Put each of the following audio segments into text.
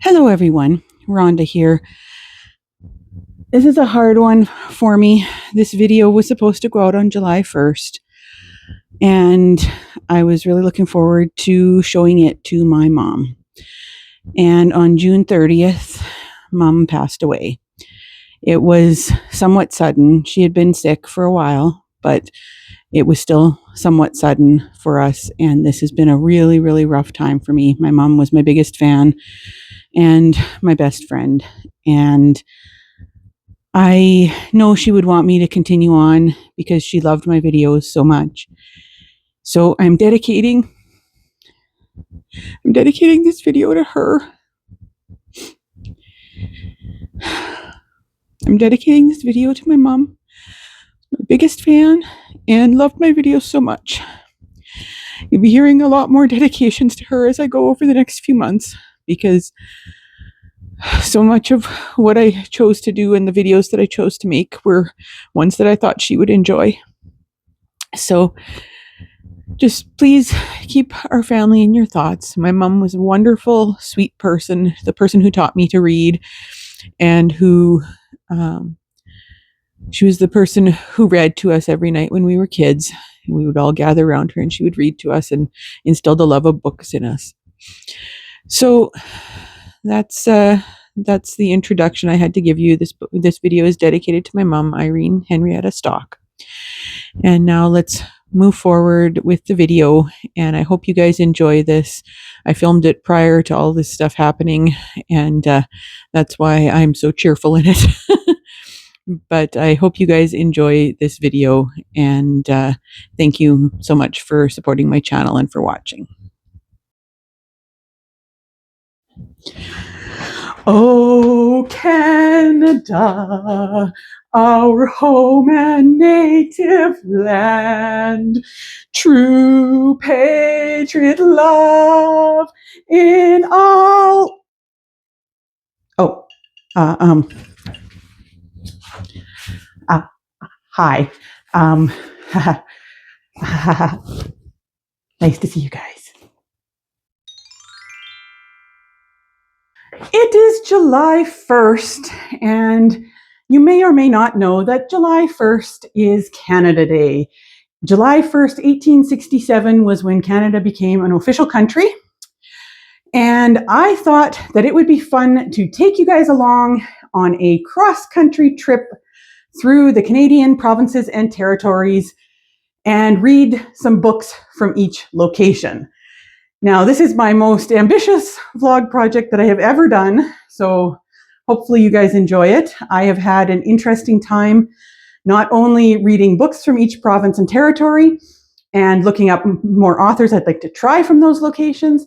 Hello everyone, Rhonda here. This is a hard one for me. This video was supposed to go out on July 1st, and I was really looking forward to showing it to my mom. And on June 30th, Mom passed away. It was somewhat sudden. She had been sick for a while, but it was still somewhat sudden for us, and this has been a really, really rough time for me. My mom was my biggest fan and my best friend, and I know she would want me to continue on because she loved my videos so much. So I'm dedicating this video to her. I'm dedicating this video to my mom, my biggest fan, and loved my videos so much. You'll be hearing a lot more dedications to her as I go over the next few months, because so much of what I chose to do and the videos that I chose to make were ones that I thought she would enjoy. So just please keep our family in your thoughts. My mom was a wonderful, sweet person, the person who taught me to read, and who she was the person who read to us every night when we were kids. We would all gather around her and she would read to us and instill the love of books in us. So that's the introduction I had to give you. This video is dedicated to my mom, Irene Stock. And now let's move forward with the video, and I hope you guys enjoy this. I filmed it prior to all this stuff happening, and that's why I'm so cheerful in it. But I hope you guys enjoy this video, and thank you so much for supporting my channel and for watching. Oh, Canada, our home and native land, true patriot love in all. Hi. Nice to see you guys. It is July 1st, and you may or may not know that July 1st is Canada Day. July 1st, 1867 was when Canada became an official country, and I thought that it would be fun to take you guys along on a cross-country trip through the Canadian provinces and territories and read some books from each location. Now, this is my most ambitious vlog project that I have ever done, so hopefully you guys enjoy it. I have had an interesting time not only reading books from each province and territory and looking up more authors I'd like to try from those locations,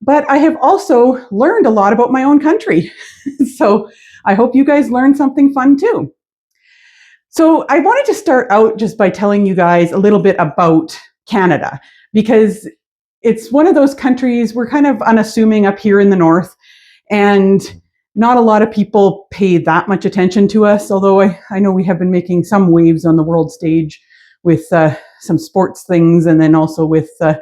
but I have also learned a lot about my own country. So I hope you guys learned something fun too. So I wanted to start out just by telling you guys a little bit about Canada, because it's one of those countries, we're kind of unassuming up here in the north, and not a lot of people pay that much attention to us, although I know we have been making some waves on the world stage with some sports things, and then also with the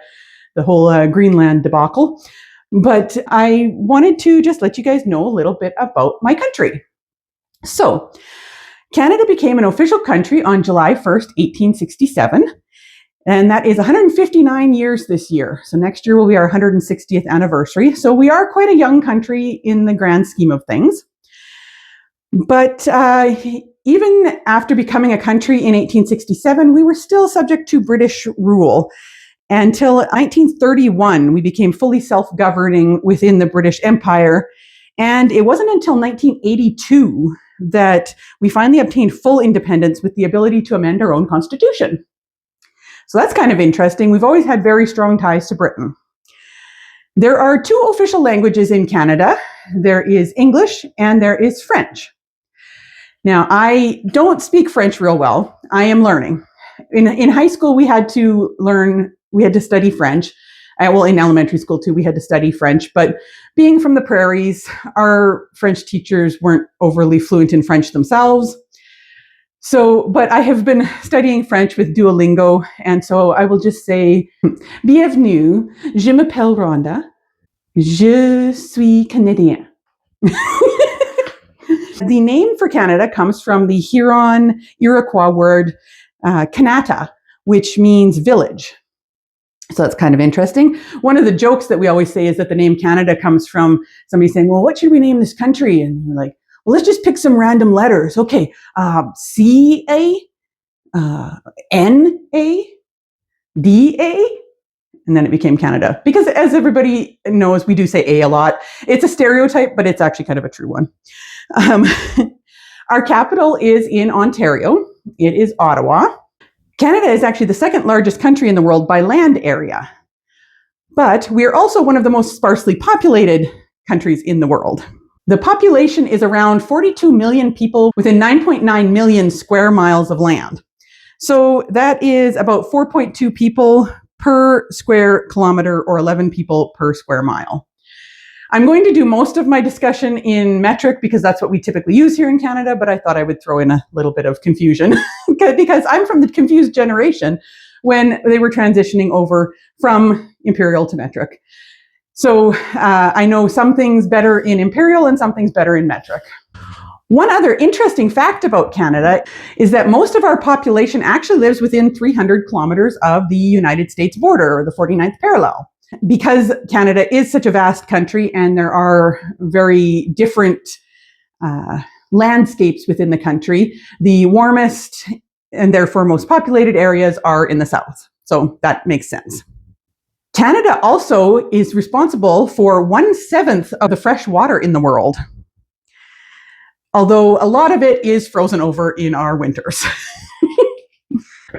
whole Greenland debacle. But I wanted to just let you guys know a little bit about my country. So, Canada became an official country on July 1st, 1867. And that is 159 years this year. So next year will be our 160th anniversary. So we are quite a young country in the grand scheme of things. But even after becoming a country in 1867, we were still subject to British rule. Until 1931, we became fully self-governing within the British Empire. And it wasn't until 1982 that we finally obtained full independence with the ability to amend our own constitution. So that's kind of interesting. We've always had very strong ties to Britain. There are two official languages in Canada. There is English and there is French. Now, I don't speak French real well. I am learning. In high school, we had to study French. Well, in elementary school too, we had to study French. But being from the prairies, our French teachers weren't overly fluent in French themselves. So, but I have been studying French with Duolingo, and so I will just say, Bienvenue, je m'appelle Rhonda, je suis Canadien. The name for Canada comes from the Huron Iroquois word Kanata, which means village. So that's kind of interesting. One of the jokes that we always say is that the name Canada comes from somebody saying, well, what should we name this country? And we're like, well, let's just pick some random letters. Okay, C-A, N-A, D-A, and then it became Canada. Because as everybody knows, we do say A lot. It's a stereotype, but it's actually kind of a true one. Our capital is in Ontario. It is Ottawa. Canada is actually the second largest country in the world by land area. But we are also one of the most sparsely populated countries in the world. The population is around 42 million people within 9.9 million square miles of land. So that is about 4.2 people per square kilometer or 11 people per square mile. I'm going to do most of my discussion in metric because that's what we typically use here in Canada, but I thought I would throw in a little bit of confusion because I'm from the confused generation when they were transitioning over from imperial to metric. So I know some things better in imperial and some things better in metric. One other interesting fact about Canada is that most of our population actually lives within 300 kilometers of the United States border, or the 49th parallel. Because Canada is such a vast country and there are very different landscapes within the country, the warmest and therefore most populated areas are in the south. So that makes sense. Canada also is responsible for 1/7 of the fresh water in the world, although a lot of it is frozen over in our winters.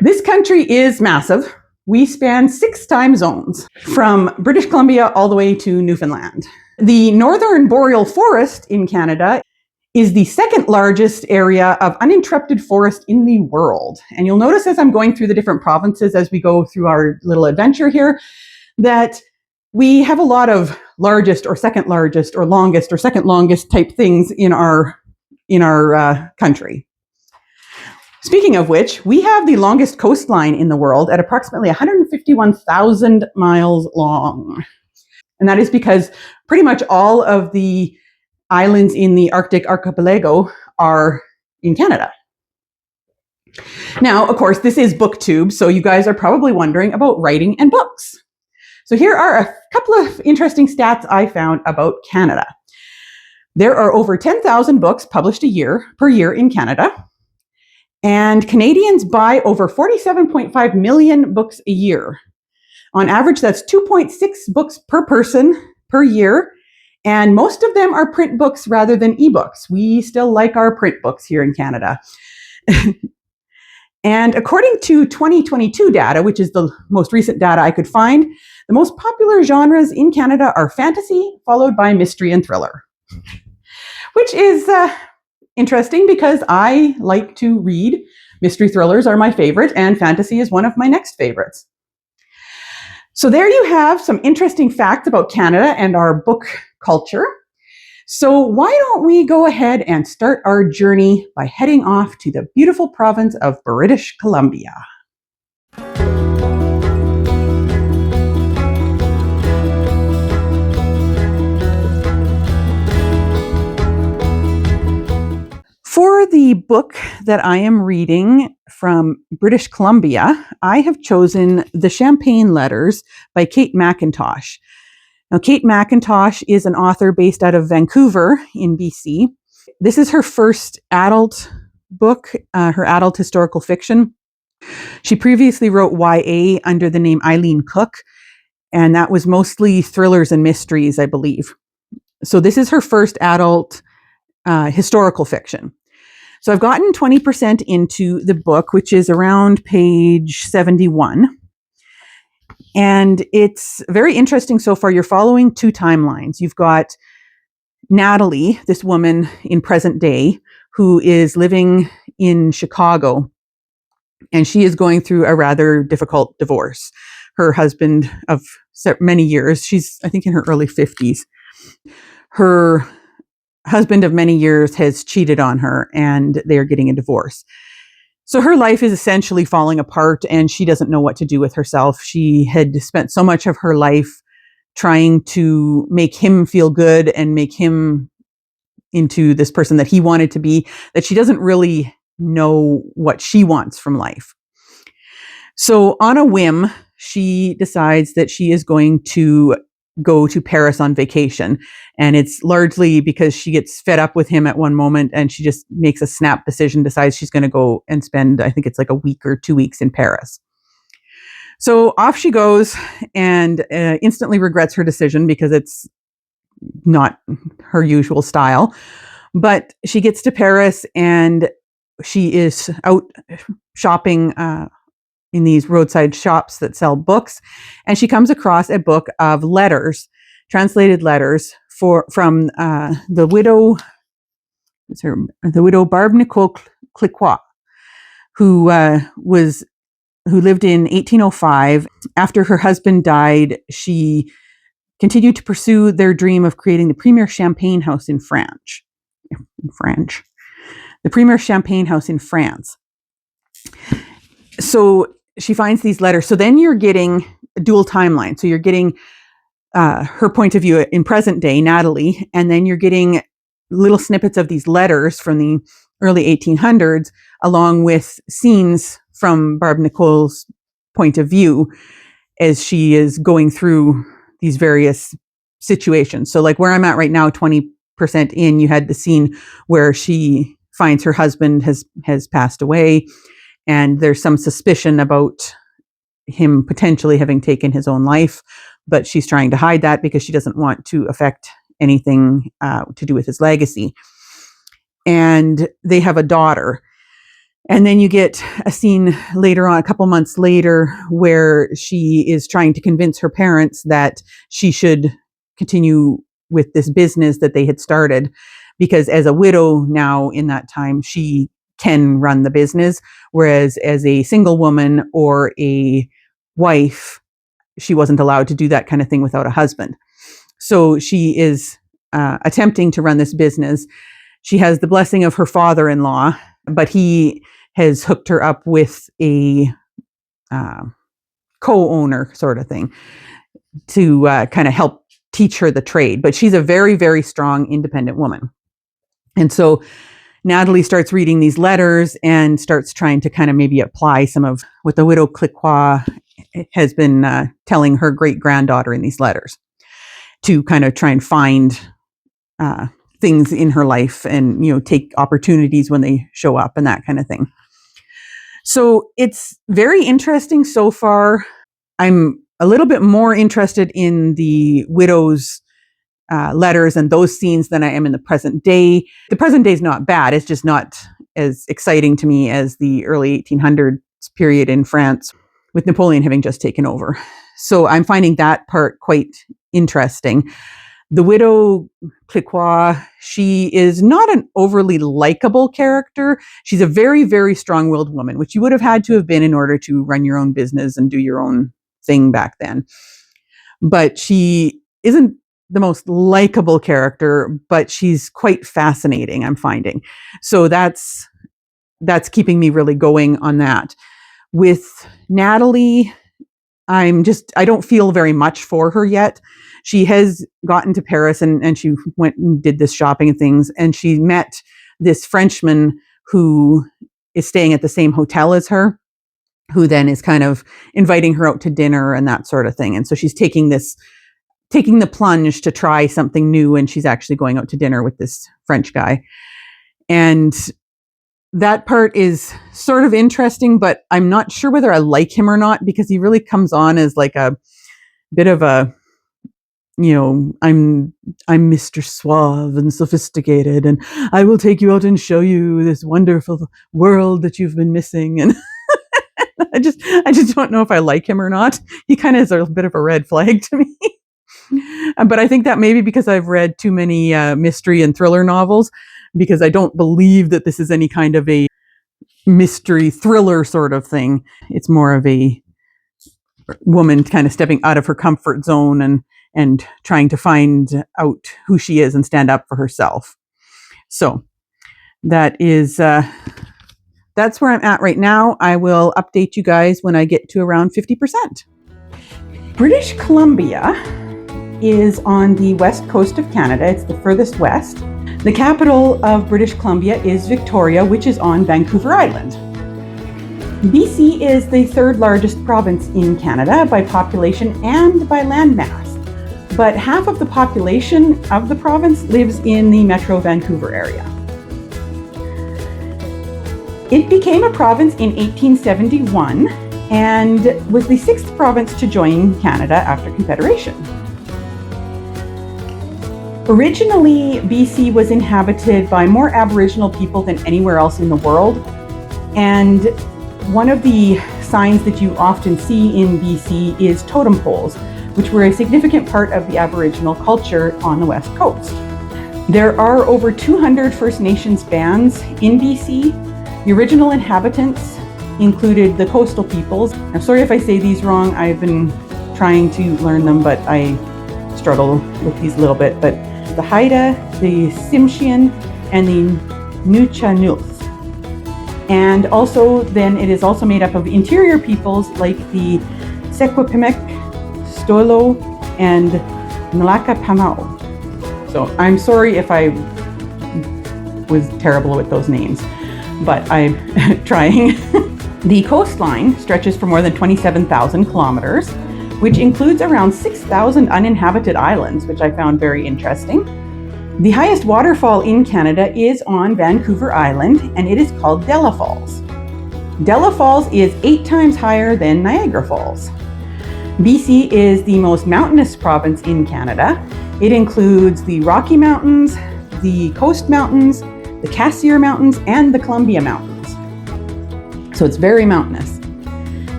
This country is massive. We span 6 time zones, from British Columbia all the way to Newfoundland. The northern boreal forest in Canada is the second largest area of uninterrupted forest in the world. And you'll notice as I'm going through the different provinces as we go through our little adventure here, that we have a lot of largest or second largest or longest or second longest type things in our country. Speaking of which, we have the longest coastline in the world at approximately 151,000 miles long. And that is because pretty much all of the islands in the Arctic archipelago are in Canada. Now, of course, this is BookTube, so you guys are probably wondering about writing and books. So here are a couple of interesting stats I found about Canada. There are over 10,000 books published per year in Canada. And Canadians buy over 47.5 million books a year. On average, that's 2.6 books per person per year. And most of them are print books rather than ebooks. We still like our print books here in Canada. And according to 2022 data, which is the most recent data I could find, the most popular genres in Canada are fantasy, followed by mystery and thriller, which is interesting because I like to read. Mystery thrillers are my favorite, and fantasy is one of my next favorites. So there you have some interesting facts about Canada and our book culture. So why don't we go ahead and start our journey by heading off to the beautiful province of British Columbia. For the book that I am reading from British Columbia, I have chosen The Champagne Letters by Kate McIntosh. Now, Kate McIntosh is an author based out of Vancouver in BC. This is her first adult book, her adult historical fiction. She previously wrote YA under the name Eileen Cook, and that was mostly thrillers and mysteries, I believe. So this is her first adult historical fiction. So I've gotten 20% into the book, which is around page 71. And it's very interesting so far. You're following 2 timelines. You've got Natalie, this woman in present day, who is living in Chicago, and she is going through a rather difficult divorce. Her husband of many years, she's, I think, in her early 50s. Her husband of many years has cheated on her, and they are getting a divorce. So her life is essentially falling apart, and she doesn't know what to do with herself. She had spent so much of her life trying to make him feel good and make him into this person that he wanted to be, that she doesn't really know what she wants from life. So on a whim, she decides that she is going to go to Paris on vacation. And it's largely because she gets fed up with him at one moment and she just makes a snap decision, decides she's going to go and spend, I think it's like a week or 2 weeks in Paris. So off she goes and instantly regrets her decision because it's not her usual style. But she gets to Paris and she is out shopping in these roadside shops that sell books. And she comes across a book of letters, translated letters from the widow Barbe Nicole Cliquot, who lived in 1805. After her husband died, she continued to pursue their dream of creating the premier champagne house in France. The premier champagne house in France. So she finds these letters. So then you're getting a dual timeline. So you're getting her point of view in present day, Natalie, and then you're getting little snippets of these letters from the early 1800s, along with scenes from Barbe Nicole's point of view as she is going through these various situations. So like where I'm at right now, 20% in, you had the scene where she finds her husband has passed away, and there's some suspicion about him potentially having taken his own life, but she's trying to hide that because she doesn't want to affect anything to do with his legacy. And they have a daughter. And then you get a scene later on, a couple months later, where she is trying to convince her parents that she should continue with this business that they had started, because as a widow now in that time, she can run the business, whereas as a single woman or a wife, she wasn't allowed to do that kind of thing without a husband. So she is attempting to run this business. She has the blessing of her father-in-law, but he has hooked her up with a co-owner sort of thing to kind of help teach her the trade. But she's a very, very strong, independent woman. And so Natalie starts reading these letters and starts trying to kind of maybe apply some of what the widow Cliquot has been telling her great-granddaughter in these letters, to kind of try and find things in her life and, take opportunities when they show up and that kind of thing. So it's very interesting so far. I'm a little bit more interested in the widow's letters and those scenes than I am in the present day. The present day is not bad. It's just not as exciting to me as the early 1800s period in France, with Napoleon having just taken over. So I'm finding that part quite interesting. The widow Cliquot, she is not an overly likable character. She's a very, very strong-willed woman, which you would have had to have been in order to run your own business and do your own thing back then. But she isn't the most likable character, but she's quite fascinating, I'm finding. So that's keeping me really going on that. With Natalie, I don't feel very much for her yet. She has gotten to Paris and she went and did this shopping and things, and she met this Frenchman who is staying at the same hotel as her, who then is kind of inviting her out to dinner and that sort of thing. And so she's taking the plunge to try something new, and she's actually going out to dinner with this French guy. And that part is sort of interesting, but I'm not sure whether I like him or not, because he really comes on as like a bit of a, I'm Mr. Suave and sophisticated, and I will take you out and show you this wonderful world that you've been missing. And I just don't know if I like him or not. He kind of is a bit of a red flag to me. But I think that maybe because I've read too many mystery and thriller novels, because I don't believe that this is any kind of a mystery thriller sort of thing. It's more of a woman kind of stepping out of her comfort zone and trying to find out who she is and stand up for herself. So that's where I'm at right now. I will update you guys when I get to around 50%. British Columbia is on the west coast of Canada. It's the furthest west. The capital of British Columbia is Victoria, which is on Vancouver Island. BC is the third largest province in Canada by population and by landmass, but half of the population of the province lives in the Metro Vancouver area. It became a province in 1871 and was the sixth province to join Canada after Confederation. Originally, BC was inhabited by more Aboriginal people than anywhere else in the world, and one of the signs that you often see in BC is totem poles, which were a significant part of the Aboriginal culture on the West Coast. There are over 200 First Nations bands in BC. The original inhabitants included the coastal peoples. I'm sorry if I say these wrong. I've been trying to learn them, but I struggle with these a little bit. But the Haida, the Tsimshian, and the Nunavut. And also, then it is also made up of interior peoples like the Secwepemc, Stolo, and Nlaka'pamux. So I'm sorry if I was terrible with those names, but I'm trying. The coastline stretches for more than 27,000 kilometers, which includes around 6,000 uninhabited islands, which I found very interesting. The highest waterfall in Canada is on Vancouver Island, and it is called Della Falls. Della Falls is 8 times higher than Niagara Falls. BC is the most mountainous province in Canada. It includes the Rocky Mountains, the Coast Mountains, the Cassiar Mountains, and the Columbia Mountains. So it's very mountainous.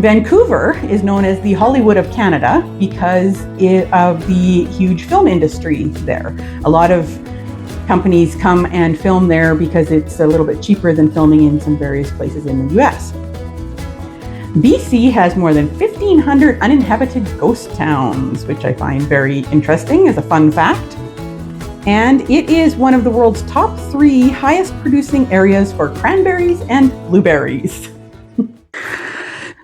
Vancouver is known as the Hollywood of Canada because of the huge film industry there. A lot of companies come and film there because it's a little bit cheaper than filming in some various places in the US. BC has more than 1,500 uninhabited ghost towns, which I find very interesting as a fun fact. And it is one of the world's top 3 highest producing areas for cranberries and blueberries.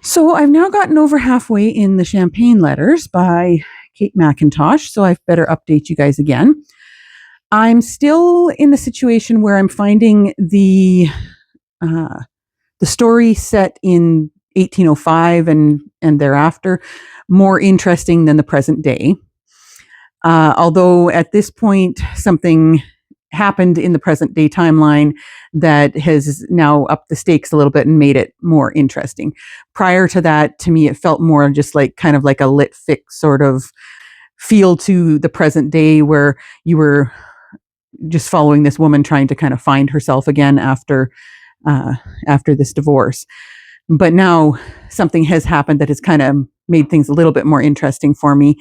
So I've now gotten over halfway in the Champagne Letters by Kate McIntosh, so I've better update you guys again. I'm still in the situation where I'm finding the story set in 1805 and thereafter more interesting than the present day. Although at this point something happened in the present day timeline that has now upped the stakes a little bit and made it more interesting. Prior to that, to me, it felt more just like kind of like a lit fic sort of feel to the present day, where you were just following this woman trying to kind of find herself again after this divorce. But now something has happened that has kind of made things a little bit more interesting for me.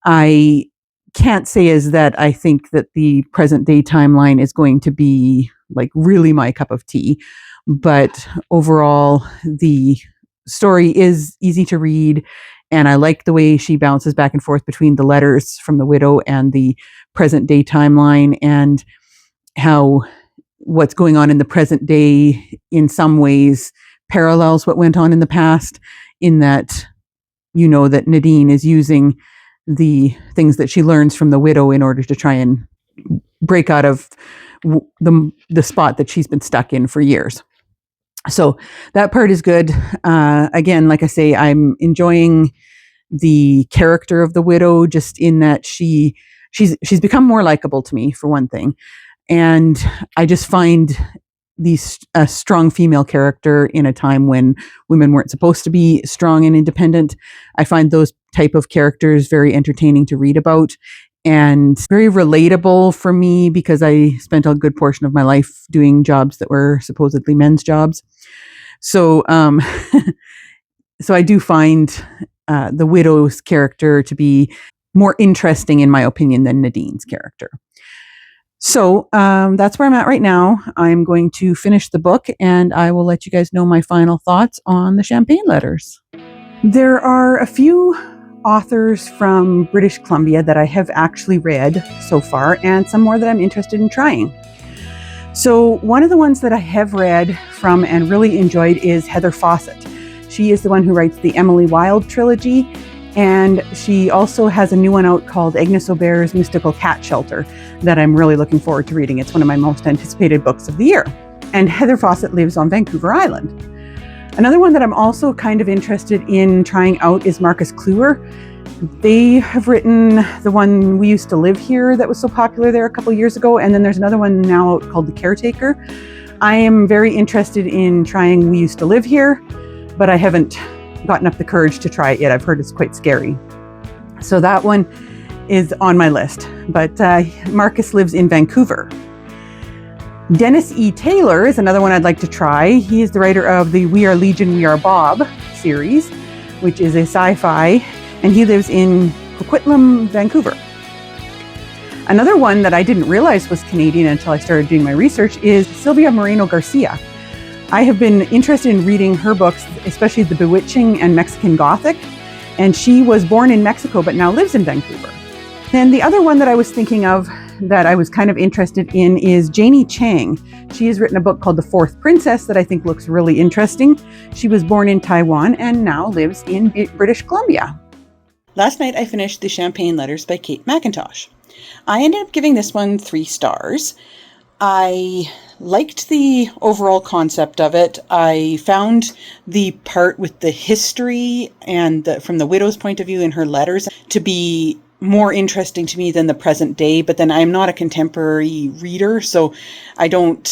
I can't say is that I think that the present day timeline is going to be like really my cup of tea, but overall the story is easy to read, and I like the way she bounces back and forth between the letters from the widow and the present day timeline, and how what's going on in the present day in some ways parallels what went on in the past, in that you know that Nadine is using the things that she learns from the widow in order to try and break out of the spot that she's been stuck in for years. So that part is good. Again, like I say, I'm enjoying the character of the widow, just in that she's become more likable to me, for one thing. And I just find a strong female character in a time when women weren't supposed to be strong and independent. I find those type of characters very entertaining to read about and very relatable for me, because I spent a good portion of my life doing jobs that were supposedly men's jobs. So, so I do find the widow's character to be more interesting, in my opinion, than Nadine's character. So that's where I'm at right now. I'm going to finish the book, and I will let you guys know my final thoughts on the Champagne Letters. There are a few authors from British Columbia that I have actually read so far, and some more that I'm interested in trying. So one of the ones that I have read from and really enjoyed is Heather Fawcett. She is the one who writes the Emily Wilde trilogy, And she also has a new one out called Agnes Aubert's Mystical Cat Shelter that I'm really looking forward to reading. It's one of my most anticipated books of the year. And Heather Fawcett lives on Vancouver Island. Another one that I'm also kind of interested in trying out is Marcus Kluwer. They have written the one We Used to Live Here that was so popular there a couple years ago. And then there's another one now out called The Caretaker. I am very interested in trying We Used to Live Here, but I haven't gotten up the courage to try it yet. I've heard it's quite scary. So that one is on my list. But Marcus lives in Vancouver. Dennis E. Taylor is another one I'd like to try. He is the writer of the We Are Legion, We Are Bob series, which is a sci-fi, and he lives in Coquitlam, Vancouver. Another one that I didn't realize was Canadian until I started doing my research is Silvia Moreno Garcia. I have been interested in reading her books, especially The Bewitching and Mexican Gothic, and she was born in Mexico but now lives in Vancouver. Then the other one that I was thinking of that I was kind of interested in is Janie Chang. She has written a book called The Fourth Princess that I think looks really interesting. She was born in Taiwan and now lives in British Columbia. Last night I finished The Champagne Letters by Kate McIntosh. I ended up giving this one 3 stars. I liked the overall concept of it. I found the part with the history and from the widow's point of view in her letters to be more interesting to me than the present day, but then I'm not a contemporary reader, so I don't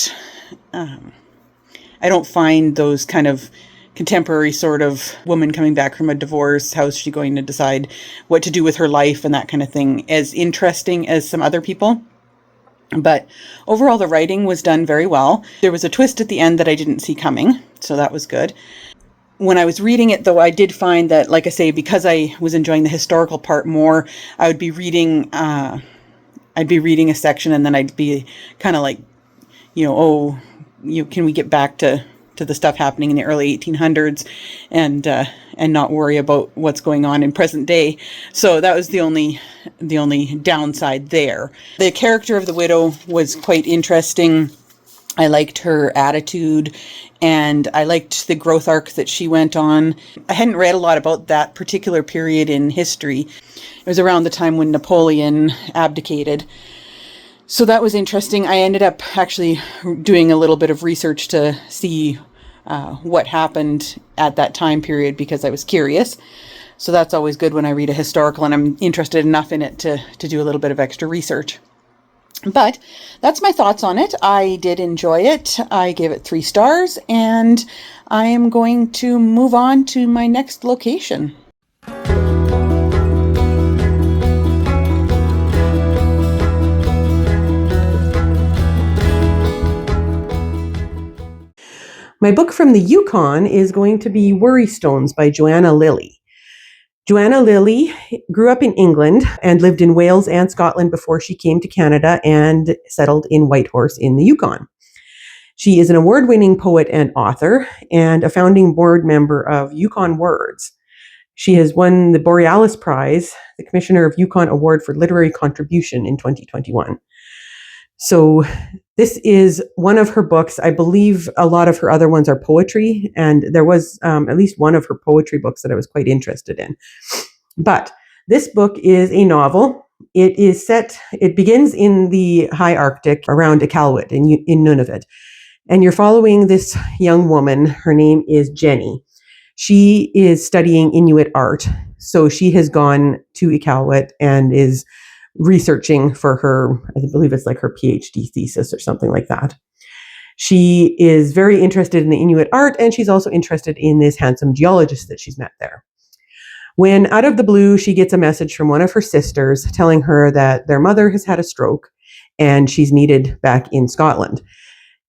find those kind of contemporary sort of woman coming back from a divorce, how's she going to decide what to do with her life and that kind of thing as interesting as some other people. But overall, the writing was done very well. There was a twist at the end that I didn't see coming, so that was good. When I was reading it, though, I did find that, like I say, because I was enjoying the historical part more, I would be reading, a section and then I'd be kind of like, can we get back to the stuff happening in the early 1800s and not worry about what's going on in present day. So that was the only downside there. The character of the widow was quite interesting. I liked her attitude and I liked the growth arc that she went on. I hadn't read a lot about that particular period in history. It was around the time when Napoleon abdicated. So that was interesting. I ended up actually doing a little bit of research to see what happened at that time period because I was curious. So that's always good when I read a historical and I'm interested enough in it to do a little bit of extra research. But that's my thoughts on it. I did enjoy it. I gave it 3 stars and I am going to move on to my next location. My book from the Yukon is going to be Worry Stones by Joanna Lilly. Joanna Lilly grew up in England and lived in Wales and Scotland before she came to Canada and settled in Whitehorse in the Yukon. She is an award-winning poet and author and a founding board member of Yukon Words. She has won the Borealis Prize, the Commissioner of Yukon Award for Literary Contribution in 2021. So this is one of her books. I believe a lot of her other ones are poetry, and there was at least one of her poetry books that I was quite interested in. But this book is a novel. It begins in the high Arctic around Iqaluit in Nunavut. And you're following this young woman. Her name is Jenny. She is studying Inuit art. So she has gone to Iqaluit and is researching for her, I believe it's like her PhD thesis or something like that. She is very interested in the Inuit art, and she's also interested in this handsome geologist that she's met there. When out of the blue, she gets a message from one of her sisters telling her that their mother has had a stroke and she's needed back in Scotland.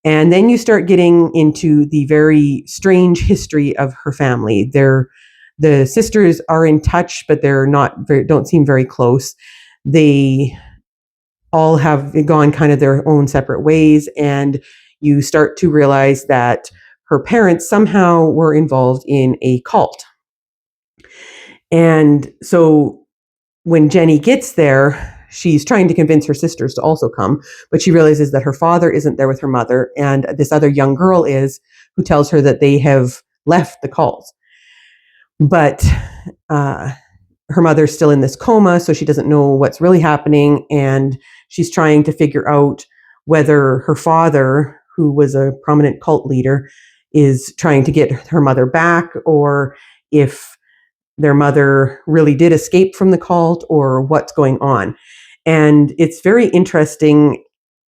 And then you start getting into the very strange history of her family. The sisters are in touch, but don't seem very close. They all have gone kind of their own separate ways, and you start to realize that her parents somehow were involved in a cult. And so when Jenny gets there, she's trying to convince her sisters to also come, but she realizes that her father isn't there with her mother, and this other young girl is, who tells her that they have left the cult. But her mother's still in this coma, so she doesn't know what's really happening, and she's trying to figure out whether her father, who was a prominent cult leader, is trying to get her mother back, or if their mother really did escape from the cult, or what's going on. And it's very interesting.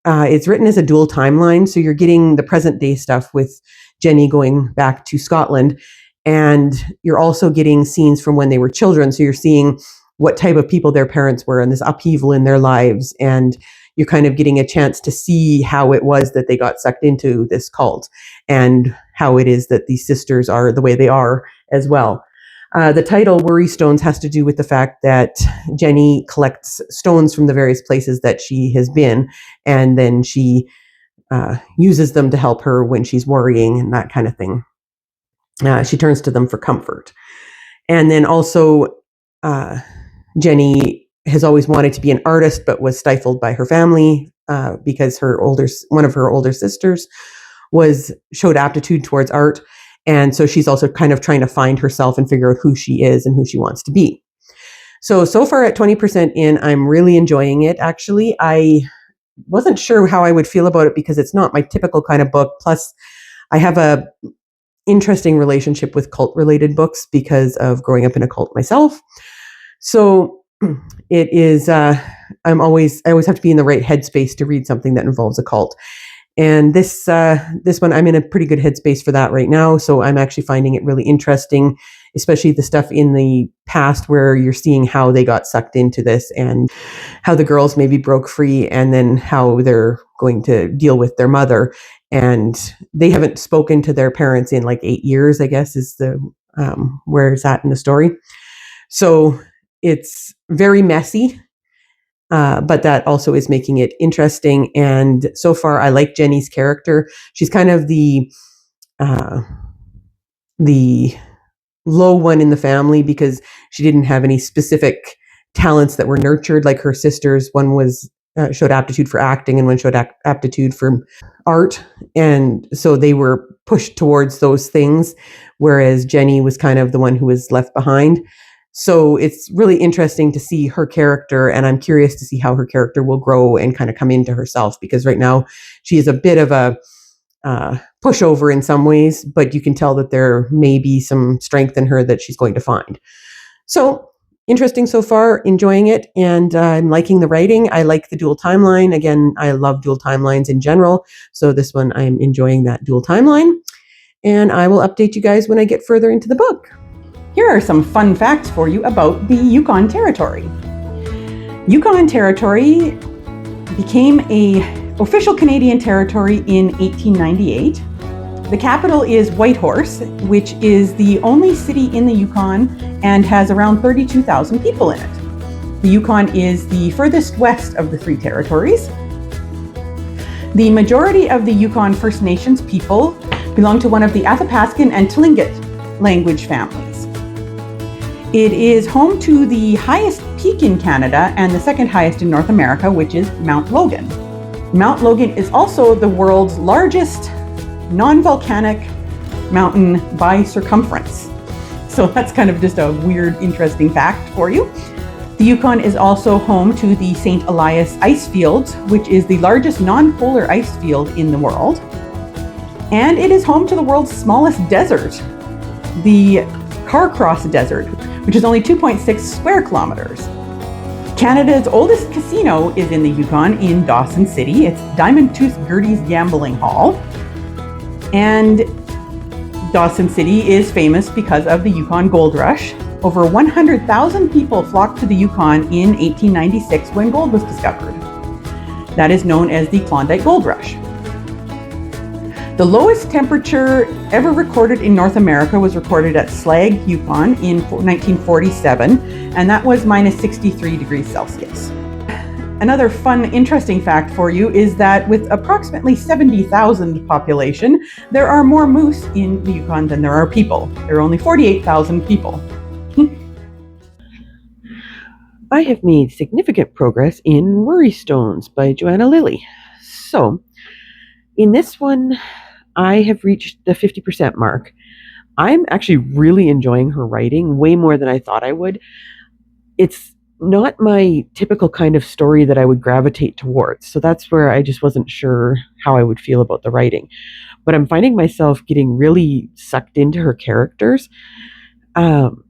It's written as a dual timeline, so you're getting the present day stuff with Jenny going back to Scotland, and you're also getting scenes from when they were children. So you're seeing what type of people their parents were and this upheaval in their lives, and you're kind of getting a chance to see how it was that they got sucked into this cult, and how it is that these sisters are the way they are as well. The title, Worry Stones, has to do with the fact that Jenny collects stones from the various places that she has been, and then she uses them to help her when she's worrying and that kind of thing. She turns to them for comfort. And then also, Jenny has always wanted to be an artist, but was stifled by her family because one of her older sisters showed aptitude towards art. And so she's also kind of trying to find herself and figure out who she is and who she wants to be. So far at 20% in, I'm really enjoying it. Actually, I wasn't sure how I would feel about it because it's not my typical kind of book. Plus, I have a interesting relationship with cult-related books because of growing up in a cult myself. So it is, I always have to be in the right headspace to read something that involves a cult. And this one, I'm in a pretty good headspace for that right now. So I'm actually finding it really interesting, especially the stuff in the past where you're seeing how they got sucked into this and how the girls maybe broke free, and then how they're going to deal with their mother. And they haven't spoken to their parents in like 8 years, I guess, is the where it's at in the story. So it's very messy. But that also is making it interesting. And so far, I like Jenny's character. She's kind of the low one in the family because she didn't have any specific talents that were nurtured like her sisters. One was showed aptitude for acting, and one showed aptitude for art. And so they were pushed towards those things, whereas Jenny was kind of the one who was left behind. So it's really interesting to see her character, and I'm curious to see how her character will grow and kind of come into herself, because right now she is a bit of a pushover in some ways, but you can tell that there may be some strength in her that she's going to find. So interesting so far, enjoying it, and I'm liking the writing. I like the dual timeline. Again, I love dual timelines in general. So this one, I'm enjoying that dual timeline, and I will update you guys when I get further into the book. Here are some fun facts for you about the Yukon Territory. Yukon Territory became an official Canadian territory in 1898. The capital is Whitehorse, which is the only city in the Yukon and has around 32,000 people in it. The Yukon is the furthest west of the three territories. The majority of the Yukon First Nations people belong to one of the Athapascan and Tlingit language families. It is home to the highest peak in Canada and the second highest in North America, which is Mount Logan. Mount Logan is also the world's largest non-volcanic mountain by circumference. So that's kind of just a weird, interesting fact for you. The Yukon is also home to the St. Elias ice field, which is the largest non-polar ice field in the world. And it is home to the world's smallest desert, the Carcross Desert, which is only 2.6 square kilometers. Canada's oldest casino is in the Yukon in Dawson City. It's Diamond Tooth Gertie's Gambling Hall. And Dawson City is famous because of the Yukon Gold Rush. Over 100,000 people flocked to the Yukon in 1896 when gold was discovered. That is known as the Klondike Gold Rush. The lowest temperature ever recorded in North America was recorded at Slag, Yukon in 1947, and that was minus 63 degrees Celsius. Another fun, interesting fact for you is that with approximately 70,000 population, there are more moose in the Yukon than there are people. There are only 48,000 people. I have made significant progress in Worry Stones by Joanna Lilly. So, in this one, I have reached the 50% mark. I'm actually really enjoying her writing, way more than I thought I would. it's not my typical kind of story that I would gravitate towards. So that's where I just wasn't sure how I would feel about the writing. But I'm finding myself getting really sucked into her characters. Um,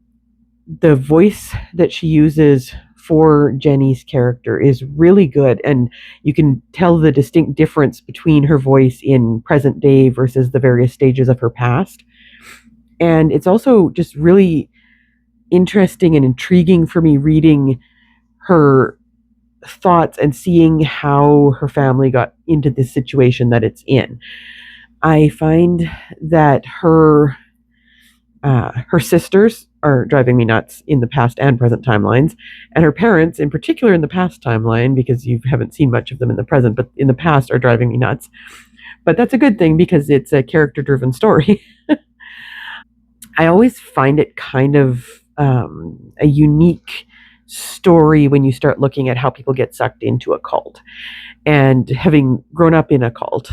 the voice that she uses for Jenny's character is really good, and you can tell the distinct difference between her voice in present day versus the various stages of her past. And it's also just really interesting and intriguing for me reading her thoughts and seeing how her family got into this situation that it's in. I find that her sisters are driving me nuts in the past and present timelines, and her parents, in particular in the past timeline, because you haven't seen much of them in the present, but in the past are driving me nuts. But that's a good thing because it's a character-driven story. I always find it kind of a unique story when you start looking at how people get sucked into a cult. And having grown up in a cult,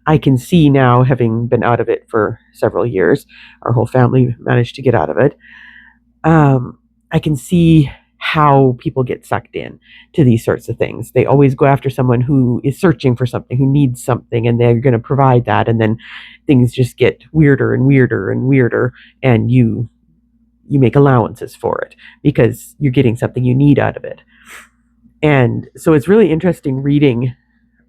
I can see now, having been out of it for several years, our whole family managed to get out of it. I can see how people get sucked in to these sorts of things. They always go after someone who is searching for something, who needs something, and they're going to provide that. And then things just get weirder and weirder and weirder, and you make allowances for it because you're getting something you need out of it. And so it's really interesting reading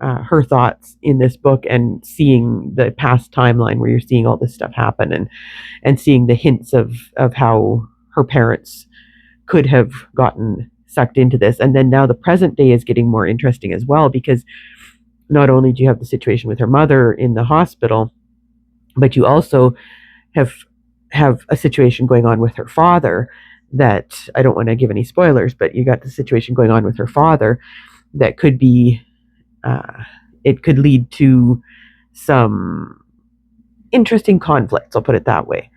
her thoughts in this book and seeing the past timeline where you're seeing all this stuff happen, and seeing the hints of how her parents could have gotten sucked into this. And then now the present day is getting more interesting as well, because not only do you have the situation with her mother in the hospital, but you also have a situation going on with her father that I don't want to give any spoilers, but you got the situation going on with her father that could be it could lead to some interesting conflicts, I'll put it that way.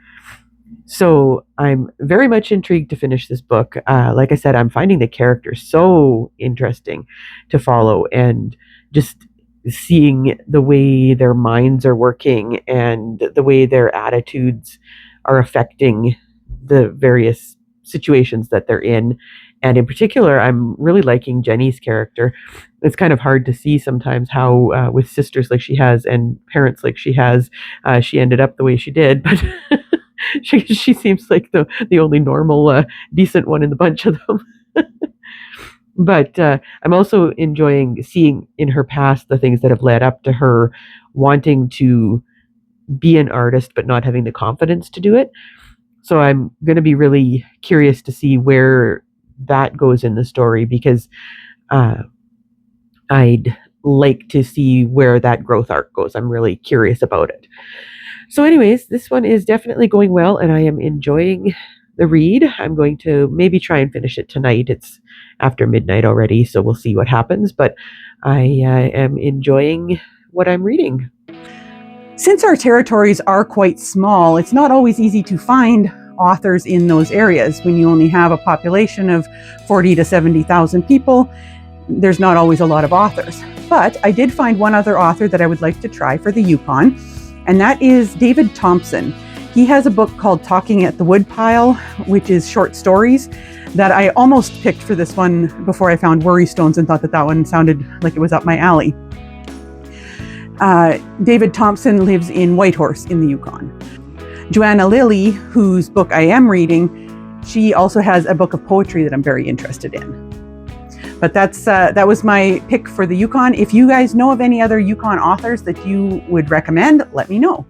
So I'm very much intrigued to finish this book. Like I said, I'm finding the characters so interesting to follow, and just seeing the way their minds are working and the way their attitudes are affecting the various situations that they're in. And in particular, I'm really liking Jenny's character. It's kind of hard to see sometimes how, with sisters like she has and parents like she has, she ended up the way she did. But she seems like the only normal, decent one in the bunch of them. But I'm also enjoying seeing in her past the things that have led up to her wanting to be an artist, but not having the confidence to do it. So I'm going to be really curious to see where that goes in the story, because I'd like to see where that growth arc goes. I'm really curious about it. So anyways, this one is definitely going well, and I am enjoying the read. I'm going to maybe try and finish it tonight. It's after midnight already, so we'll see what happens, but I am enjoying what I'm reading. Since our territories are quite small, it's not always easy to find authors in those areas. When you only have a population of 40 to 70,000 people, there's not always a lot of authors. But I did find one other author that I would like to try for the Yukon, and that is David Thompson. He has a book called Talking at the Woodpile, which is short stories that I almost picked for this one before I found Worry Stones and thought that that one sounded like it was up my alley. David Thompson lives in Whitehorse in the Yukon. Joanna Lilly, whose book I am reading, she also has a book of poetry that I'm very interested in. But that was my pick for the Yukon. If you guys know of any other Yukon authors that you would recommend, let me know.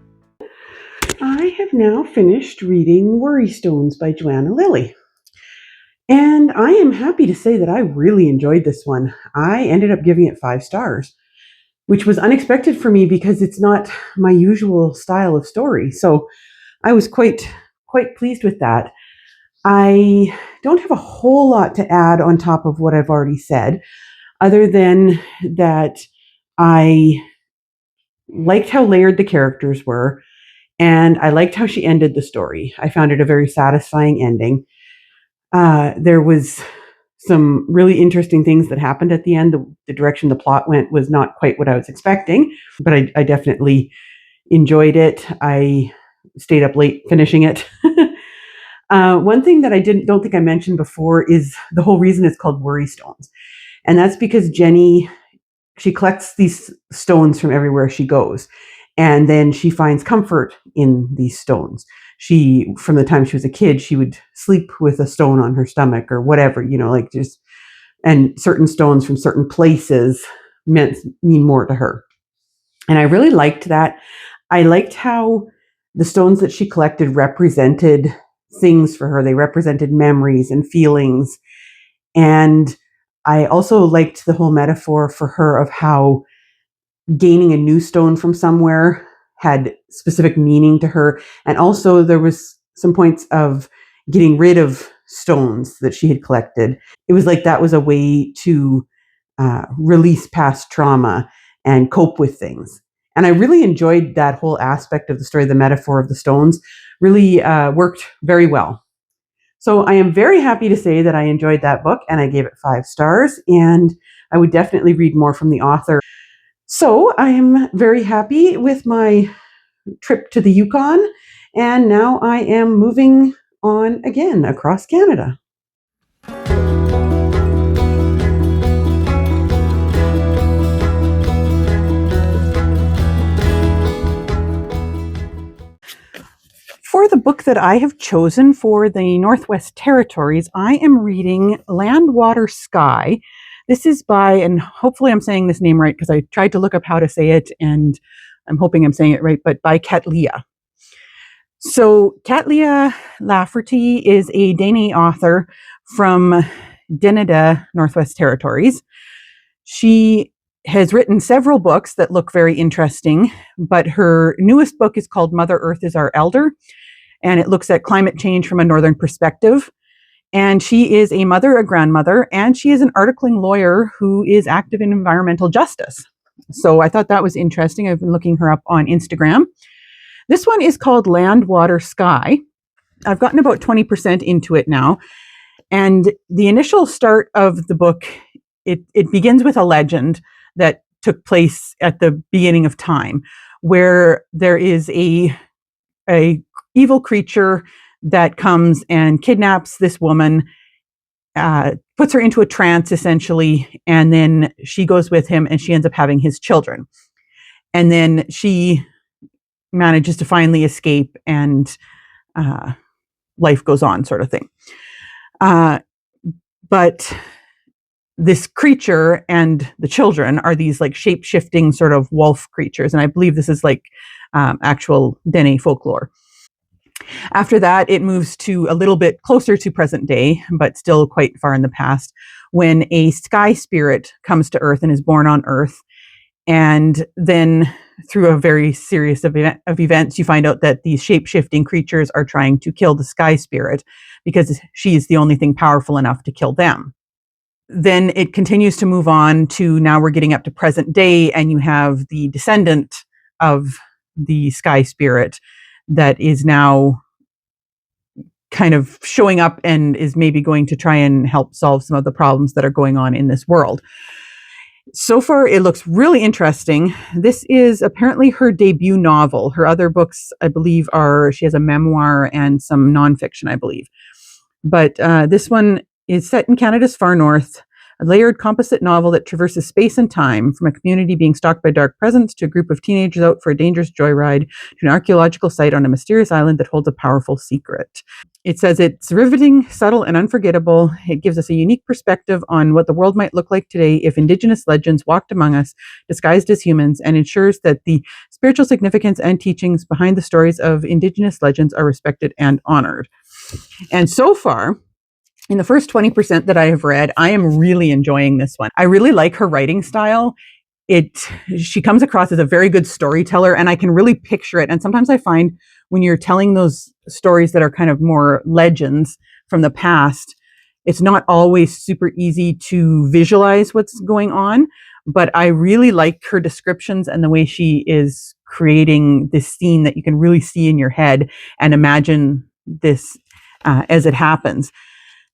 I have now finished reading Worry Stones by Joanna Lilly. And I am happy to say that I really enjoyed this one. I ended up giving it 5 stars, which was unexpected for me because it's not my usual style of story. So I was quite pleased with that. I don't have a whole lot to add on top of what I've already said, other than that I liked how layered the characters were, and I liked how she ended the story. I found it a very satisfying ending. There was some really interesting things that happened at the end. The direction the plot went was not quite what I was expecting, but I definitely enjoyed it. I stayed up late finishing it. One thing that I don't think I mentioned before is the whole reason it's called worry stones. And that's because Jenny, she collects these stones from everywhere she goes. And then she finds comfort in these stones. From the time she was a kid, she would sleep with a stone on her stomach or whatever, and certain stones from certain places mean more to her. And I really liked that. I liked how the stones that she collected represented things for her. They represented memories and feelings. And I also liked the whole metaphor for her of how gaining a new stone from somewhere had specific meaning to her. And also there was some points of getting rid of stones that she had collected. It was like that was a way to release past trauma and cope with things. And I really enjoyed that whole aspect of the story. The metaphor of the stones really worked very well. So I am very happy to say that I enjoyed that book and I gave it 5 stars, and I would definitely read more from the author. So I am very happy with my trip to the Yukon, and now I am moving on again across Canada. For the book that I have chosen for the Northwest Territories, I am reading Land, Water, Sky. This is by, and hopefully I'm saying this name right because I tried to look up how to say it and I'm hoping I'm saying it right, but by Katlia. So Katlia Lafferty is a Dene author from Denida, Northwest Territories. She has written several books that look very interesting, but her newest book is called Mother Earth is Our Elder, and it looks at climate change from a northern perspective. And she is a mother, a grandmother, and she is an articling lawyer who is active in environmental justice. So I thought that was interesting. I've been looking her up on Instagram. This one is called Land, Water, Sky. I've gotten about 20% into it now. And the initial start of the book, it begins with a legend that took place at the beginning of time, where there is a evil creature that comes and kidnaps this woman, puts her into a trance essentially, and then she goes with him and she ends up having his children. And then she manages to finally escape and life goes on, sort of thing. But this creature and the children are these like shape-shifting sort of wolf creatures. And I believe this is like actual Dene folklore. After that, it moves to a little bit closer to present day, but still quite far in the past, when a sky spirit comes to Earth and is born on Earth. And then through a very series of events, you find out that these shape-shifting creatures are trying to kill the sky spirit because she's the only thing powerful enough to kill them. Then it continues to move on to now we're getting up to present day, and you have the descendant of the sky spirit that is now kind of showing up and is maybe going to try and help solve some of the problems that are going on in this world. So far, it looks really interesting. This is apparently her debut novel. Her other books, I believe, she has a memoir and some nonfiction, I believe. But this one is set in Canada's far north, a layered composite novel that traverses space and time, from a community being stalked by dark presence to a group of teenagers out for a dangerous joyride to an archaeological site on a mysterious island that holds a powerful secret. It says it's riveting, subtle, and unforgettable. It gives us a unique perspective on what the world might look like today if Indigenous legends walked among us, disguised as humans, and ensures that the spiritual significance and teachings behind the stories of Indigenous legends are respected and honored. And so far, in the first 20% that I have read, I am really enjoying this one. I really like her writing style. She comes across as a very good storyteller, and I can really picture it. And sometimes I find when you're telling those stories that are kind of more legends from the past, it's not always super easy to visualize what's going on. But I really like her descriptions and the way she is creating this scene that you can really see in your head and imagine this as it happens.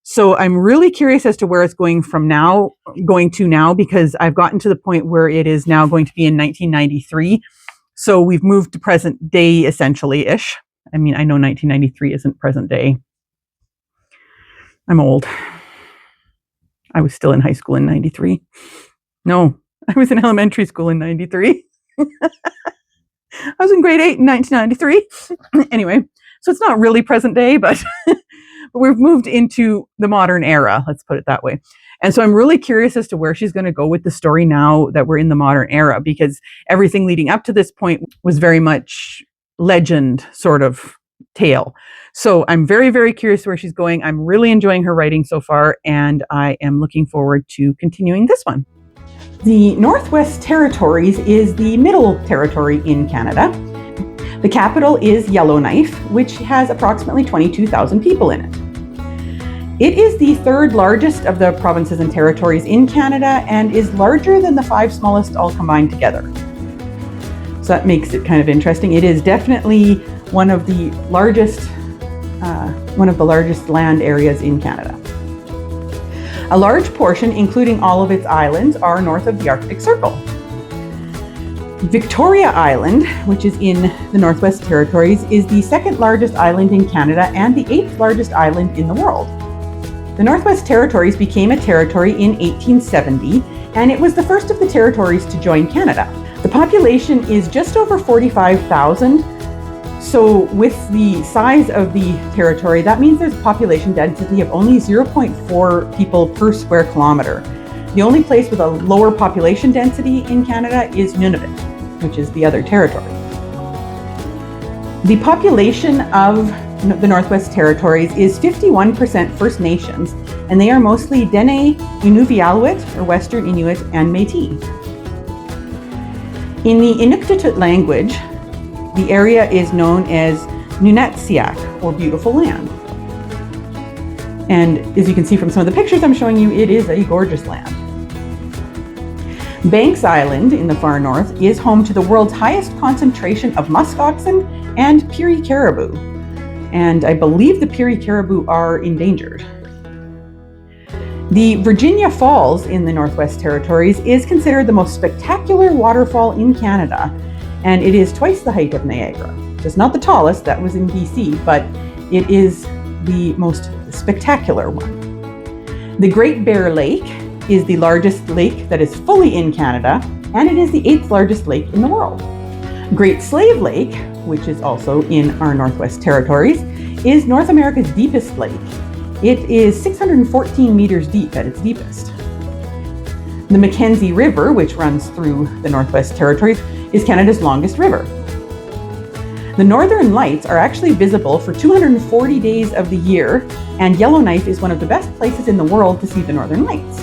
So I'm really curious as to where it's going to now, because I've gotten to the point where it is now going to be in 1993. So we've moved to present day essentially-ish. I mean, I know 1993 isn't present day. I'm old. I was still in high school in 93. No, I was in elementary school in 93. I was in grade 8 in 1993. Anyway, so it's not really present day, but we've moved into the modern era, let's put it that way. And so I'm really curious as to where she's going to go with the story now that we're in the modern era, because everything leading up to this point was very much legend sort of tale. So I'm very, very curious where she's going. I'm really enjoying her writing so far, and I am looking forward to continuing this one. The Northwest Territories is the middle territory in Canada. The capital is Yellowknife, which has approximately 22,000 people in it. It is the third largest of the provinces and territories in Canada and is larger than the 5 smallest all combined together. So that makes it kind of interesting. It is definitely one of the largest land areas in Canada. A large portion, including all of its islands, are north of the Arctic Circle. Victoria Island, which is in the Northwest Territories, is the second largest island in Canada and the 8th largest island in the world. The Northwest Territories became a territory in 1870, and it was the first of the territories to join Canada. The population is just over 45,000. So with the size of the territory, that means there's a population density of only 0.4 people per square kilometer. The only place with a lower population density in Canada is Nunavut, which is the other territory. The population of the Northwest Territories is 51% First Nations, and they are mostly Dene, Inuvialuit, or Western Inuit, and Métis. In the Inuktitut language, the area is known as Nunatsiaq, or beautiful land. And as you can see from some of the pictures I'm showing you, it is a gorgeous land. Banks Island in the far north is home to the world's highest concentration of musk oxen and Peary caribou. And I believe the Peary caribou are endangered. The Virginia Falls in the Northwest Territories is considered the most spectacular waterfall in Canada, and it is twice the height of Niagara. It's not the tallest, that was in BC, but it is the most spectacular one. The Great Bear Lake is the largest lake that is fully in Canada, and it is the 8th largest lake in the world. Great Slave Lake, which is also in our Northwest Territories, is North America's deepest lake. It is 614 meters deep at its deepest. The Mackenzie River, which runs through the Northwest Territories, is Canada's longest river. The Northern Lights are actually visible for 240 days of the year, and Yellowknife is one of the best places in the world to see the Northern Lights.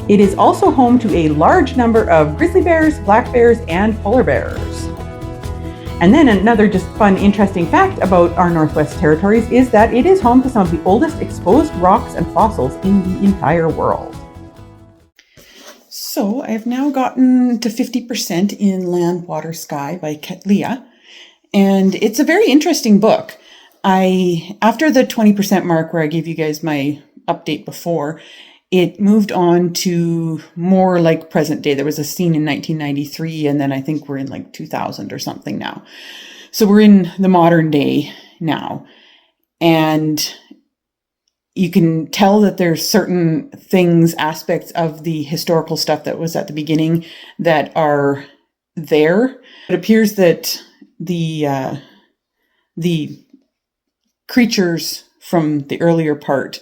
It is also home to a large number of grizzly bears, black bears, and polar bears. And then another just fun, interesting fact about our Northwest Territories is that it is home to some of the oldest exposed rocks and fossils in the entire world. So I've now gotten to 50% in Land, Water, Sky by Leah, and it's a very interesting book. After the 20% mark where I gave you guys my update before, it moved on to more like present day. There was a scene in 1993, and then I think we're in like 2000 or something now. So we're in the modern day now. And you can tell that there's certain things, aspects of the historical stuff that was at the beginning that are there. It appears that the creatures from the earlier part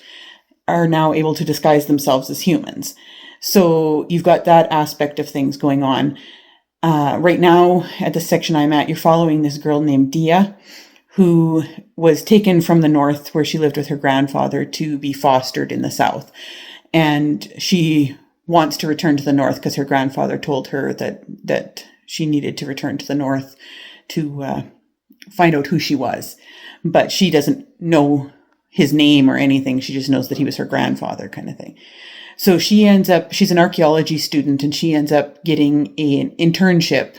are now able to disguise themselves as humans. So you've got that aspect of things going on. Right now, at the section I'm at, you're following this girl named Dia, who was taken from the north where she lived with her grandfather to be fostered in the south. And she wants to return to the north because her grandfather told her that she needed to return to the north to find out who she was. But she doesn't know his name or anything. She just knows that he was her grandfather, kind of thing. So she's an archaeology student, and she ends up getting an internship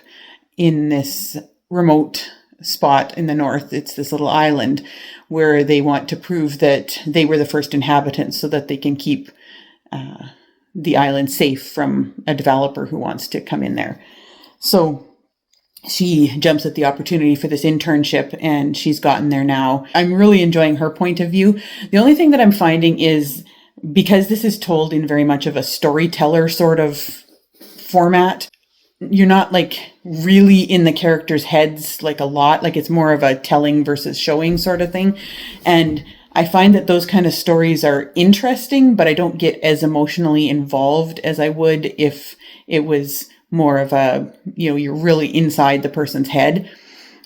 in this remote spot in the north. It's this little island where they want to prove that they were the first inhabitants so that they can keep the island safe from a developer who wants to come in there. So she jumps at the opportunity for this internship, and she's gotten there now. I'm really enjoying her point of view. The only thing that I'm finding is, because this is told in very much of a storyteller sort of format, you're not like really in the characters' heads like a lot. Like, it's more of a telling versus showing sort of thing. And I find that those kind of stories are interesting, but I don't get as emotionally involved as I would if it was more of a, you're really inside the person's head.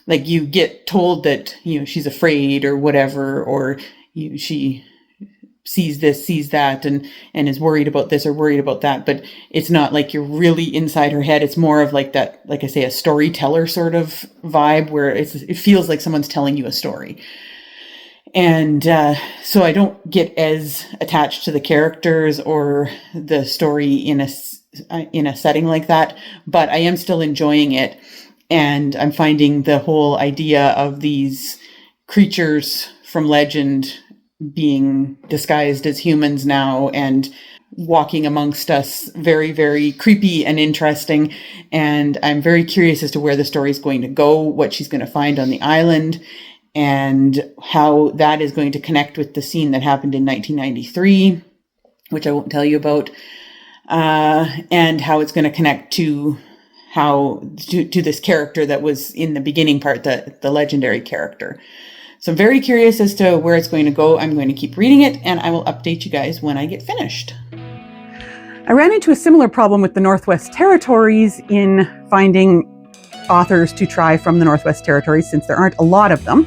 Like, you get told that, she's afraid or whatever, or she sees this, sees that, and is worried about this or worried about that. But it's not like you're really inside her head. It's more of like that, like I say, a storyteller sort of vibe, where it feels like someone's telling you a story. And so I don't get as attached to the characters or the story in a setting like that, but I am still enjoying it. And I'm finding the whole idea of these creatures from legend being disguised as humans now and walking amongst us very, very creepy and interesting. And I'm very curious as to where the story is going to go, what she's going to find on the island, and how that is going to connect with the scene that happened in 1993, which I won't tell you about, and how it's going to connect to this character that was in the beginning part, the legendary character. So I'm very curious as to where it's going to go. I'm going to keep reading it, and I will update you guys when I get finished. I ran into a similar problem with the Northwest Territories in finding authors to try from the Northwest Territories, since there aren't a lot of them.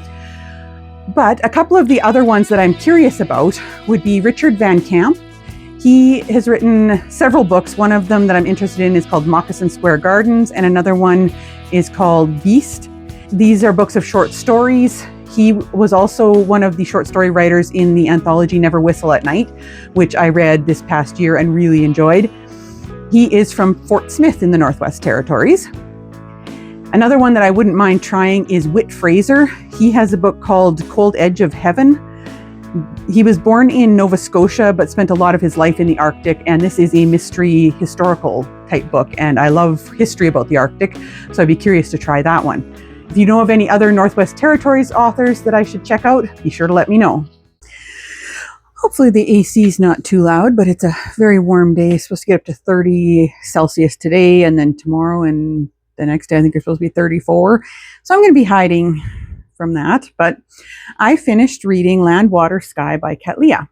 But a couple of the other ones that I'm curious about would be Richard Van Camp. He has written several books. One of them that I'm interested in is called Moccasin Square Gardens, and another one is called Beast. These are books of short stories. He was also one of the short story writers in the anthology Never Whistle at Night, which I read this past year and really enjoyed. He is from Fort Smith in the Northwest Territories. Another one that I wouldn't mind trying is Whit Fraser. He has a book called Cold Edge of Heaven. He was born in Nova Scotia, but spent a lot of his life in the Arctic, and this is a mystery historical type book, and I love history about the Arctic, so I'd be curious to try that one. If you know of any other Northwest Territories authors that I should check out, be sure to let me know. Hopefully the AC is not too loud, but it's a very warm day. It's supposed to get up to 30 Celsius today, and then tomorrow and the next day I think it's supposed to be 34. So I'm going to be hiding from that. But I finished reading Land, Water, Sky by Katlia.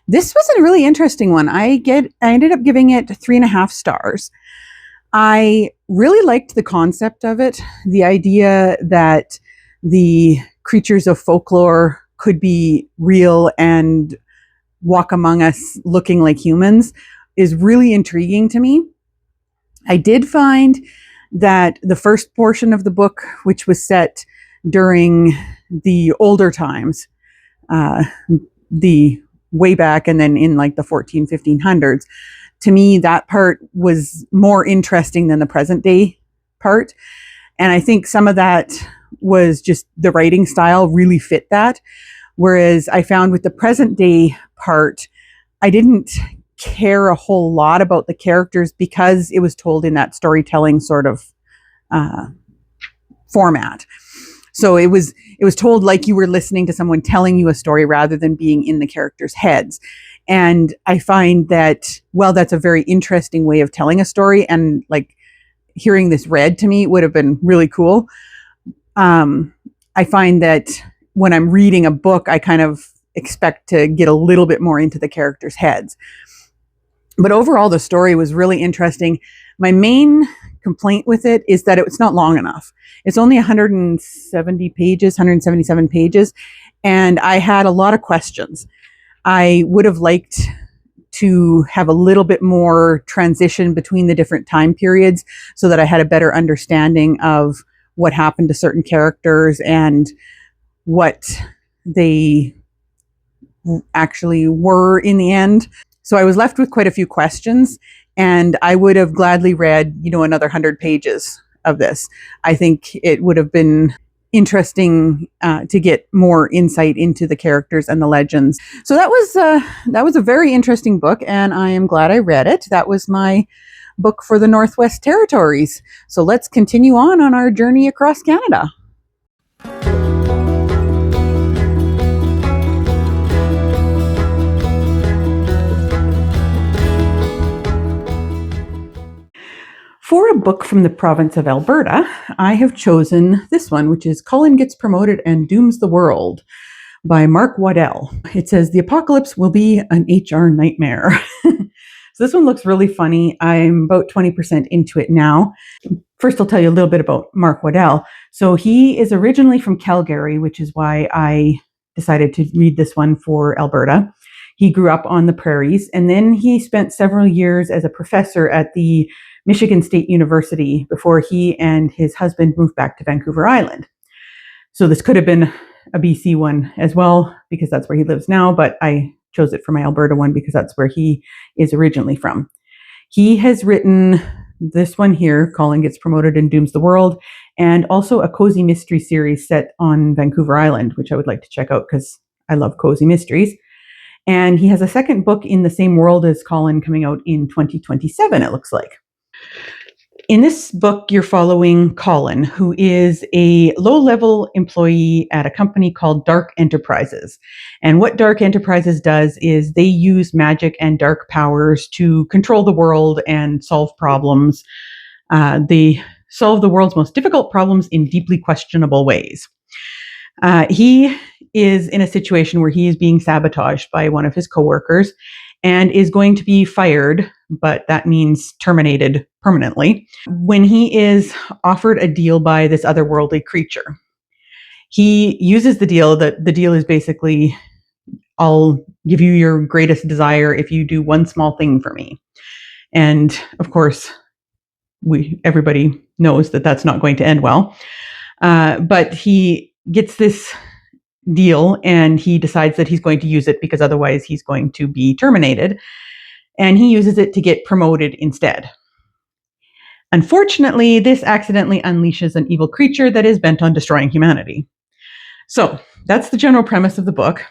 This was a really interesting one. I ended up giving it 3.5 stars. I really liked the concept of it. The idea that the creatures of folklore could be real and walk among us looking like humans is really intriguing to me. I did find that the first portion of the book, which was set during the older times, the way back and then in like the 1500s, to me, that part was more interesting than the present day part. And I think some of that was just the writing style really fit that. Whereas I found with the present day part, I didn't care a whole lot about the characters because it was told in that storytelling sort of format. So it was told like you were listening to someone telling you a story rather than being in the characters' heads. And I find that, well, that's a very interesting way of telling a story. And like hearing this read to me would have been really cool. I find that when I'm reading a book, I kind of expect to get a little bit more into the characters' heads. But overall, the story was really interesting. My main complaint with it is that it's not long enough. It's only 177 pages, and I had a lot of questions. I would have liked to have a little bit more transition between the different time periods so that I had a better understanding of what happened to certain characters and what they actually were in the end. So I was left with quite a few questions, and I would have gladly read, another 100 pages of this. I think it would have been interesting to get more insight into the characters and the legends. So that was a very interesting book, and I am glad I read it. That was my book for the Northwest Territories. So let's continue on our journey across Canada. For a book from the province of Alberta, I have chosen this one, which is Colin Gets Promoted and Dooms the World by Mark Waddell. It says, the apocalypse will be an HR nightmare. So this one looks really funny. I'm about 20% into it now. First, I'll tell you a little bit about Mark Waddell. So he is originally from Calgary, which is why I decided to read this one for Alberta. He grew up on the prairies, and then he spent several years as a professor at the Michigan State University before he and his husband moved back to Vancouver Island. So this could have been a BC one as well, because that's where he lives now, but I chose it for my Alberta one because that's where he is originally from. He has written this one here, Colin Gets Promoted and Dooms the World, and also a cozy mystery series set on Vancouver Island, which I would like to check out because I love cozy mysteries. And he has a second book in the same world as Colin coming out in 2027, it looks like. In this book, you're following Colin, who is a low-level employee at a company called Dark Enterprises. And what Dark Enterprises does is they use magic and dark powers to control the world and solve problems. They solve the world's most difficult problems in deeply questionable ways. He is in a situation where he is being sabotaged by one of his coworkers and is going to be fired, but that means terminated permanently, when he is offered a deal by this otherworldly creature. He uses the deal. The deal is basically, I'll give you your greatest desire if you do one small thing for me. And of course, everybody knows that that's not going to end well. But he gets this deal and he decides that he's going to use it because otherwise he's going to be terminated. And he uses it to get promoted instead. Unfortunately, this accidentally unleashes an evil creature that is bent on destroying humanity. So that's the general premise of the book.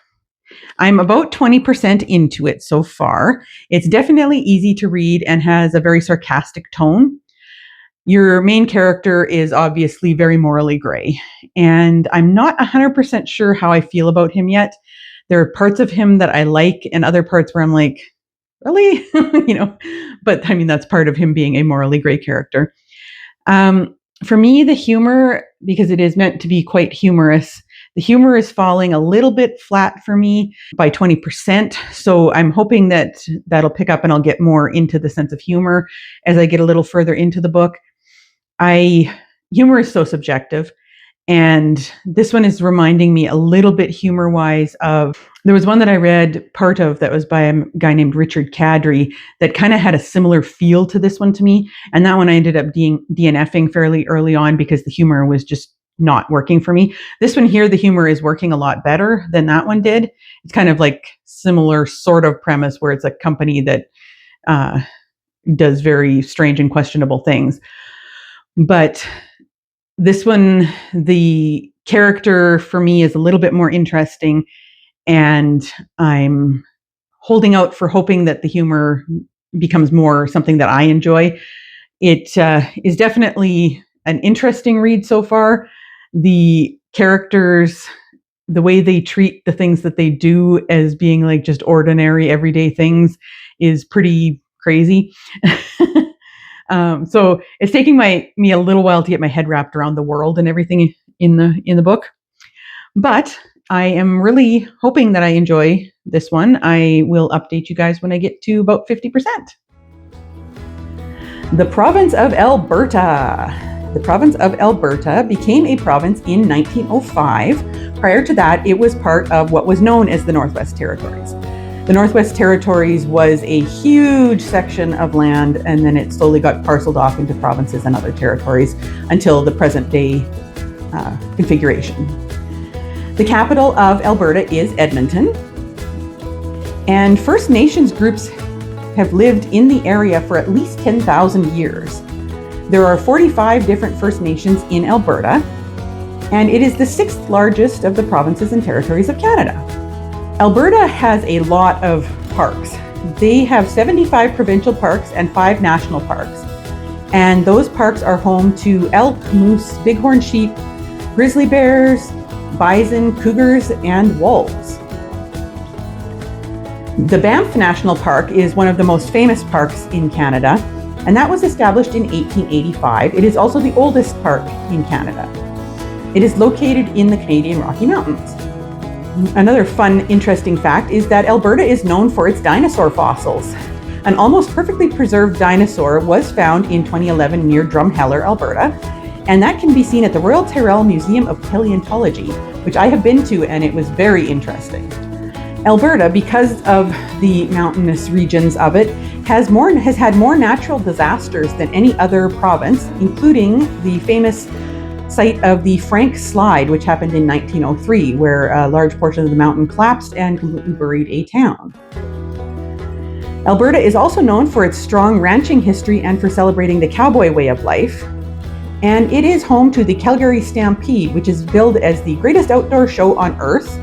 I'm about 20% into it so far. It's definitely easy to read and has a very sarcastic tone. Your main character is obviously very morally gray, and I'm not 100% sure how I feel about him yet. There are parts of him that I like and other parts where I'm like, really? But I mean, that's part of him being a morally gray character. For me, the humor, because it is meant to be quite humorous, the humor is falling a little bit flat for me by 20%. So I'm hoping that that'll pick up and I'll get more into the sense of humor as I get a little further into the book. Humor is so subjective. And this one is reminding me a little bit humor-wise of, there was one that I read part of that was by a guy named Richard Kadri that kind of had a similar feel to this one to me. And that one I ended up DNFing fairly early on because the humor was just not working for me. This one here, the humor is working a lot better than that one did. It's kind of like similar sort of premise where it's a company that does very strange and questionable things. But this one, the character for me is a little bit more interesting, and I'm holding out for hoping that the humor becomes more something that I enjoy. It is definitely an interesting read so far. The characters, the way they treat the things that they do as being like just ordinary everyday things is pretty crazy. So it's taking me a little while to get my head wrapped around the world and everything in the book. But I am really hoping that I enjoy this one. I will update you guys when I get to about 50%. The province of Alberta. The province of Alberta became a province in 1905. Prior to that, it was part of what was known as the Northwest Territories. The Northwest Territories was a huge section of land, and then it slowly got parceled off into provinces and other territories until the present day configuration. The capital of Alberta is Edmonton, and First Nations groups have lived in the area for at least 10,000 years. There are 45 different First Nations in Alberta, and it is the 6th largest of the provinces and territories of Canada. Alberta has a lot of parks. They have 75 provincial parks and 5 national parks. And those parks are home to elk, moose, bighorn sheep, grizzly bears, bison, cougars, and wolves. The Banff National Park is one of the most famous parks in Canada, and that was established in 1885. It is also the oldest park in Canada. It is located in the Canadian Rocky Mountains. Another fun, interesting fact is that Alberta is known for its dinosaur fossils. An almost perfectly preserved dinosaur was found in 2011 near Drumheller, Alberta, and that can be seen at the Royal Tyrrell Museum of Paleontology, which I have been to, and it was very interesting. Alberta, because of the mountainous regions of it, has had more natural disasters than any other province, including the famous site of the Frank Slide, which happened in 1903, where a large portion of the mountain collapsed and completely buried a town. Alberta is also known for its strong ranching history and for celebrating the cowboy way of life. And it is home to the Calgary Stampede, which is billed as the greatest outdoor show on earth.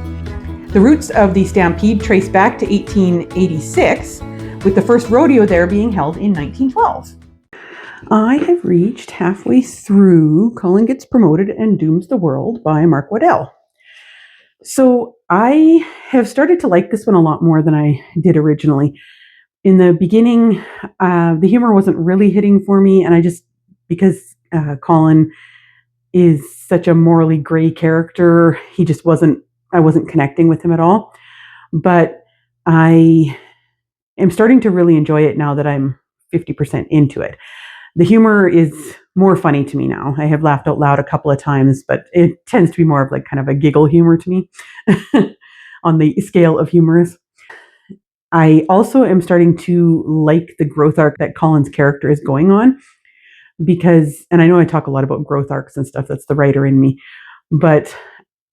The roots of the Stampede trace back to 1886, with the first rodeo there being held in 1912. I have reached halfway through Colin Gets Promoted and Dooms the World by Mark Waddell. So I have started to like this one a lot more than I did originally. In the beginning, the humor wasn't really hitting for me, and because Colin is such a morally gray character, I wasn't connecting with him at all. But I am starting to really enjoy it now that I'm 50% into it. The humor is more funny to me now. I have laughed out loud a couple of times, but it tends to be more of like kind of a giggle humor to me on the scale of humorous. I also am starting to like the growth arc that Colin's character is going on because, and I know I talk a lot about growth arcs and stuff, that's the writer in me, but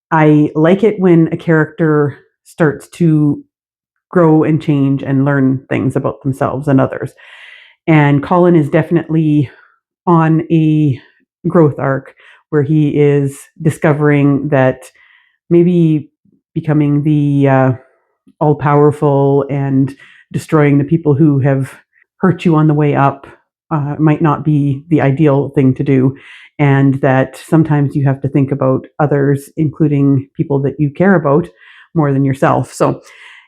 I like it when a character starts to grow and change and learn things about themselves and others. And Colin is definitely on a growth arc where he is discovering that maybe becoming the all-powerful and destroying the people who have hurt you on the way up might not be the ideal thing to do, and that sometimes you have to think about others, including people that you care about, more than yourself. So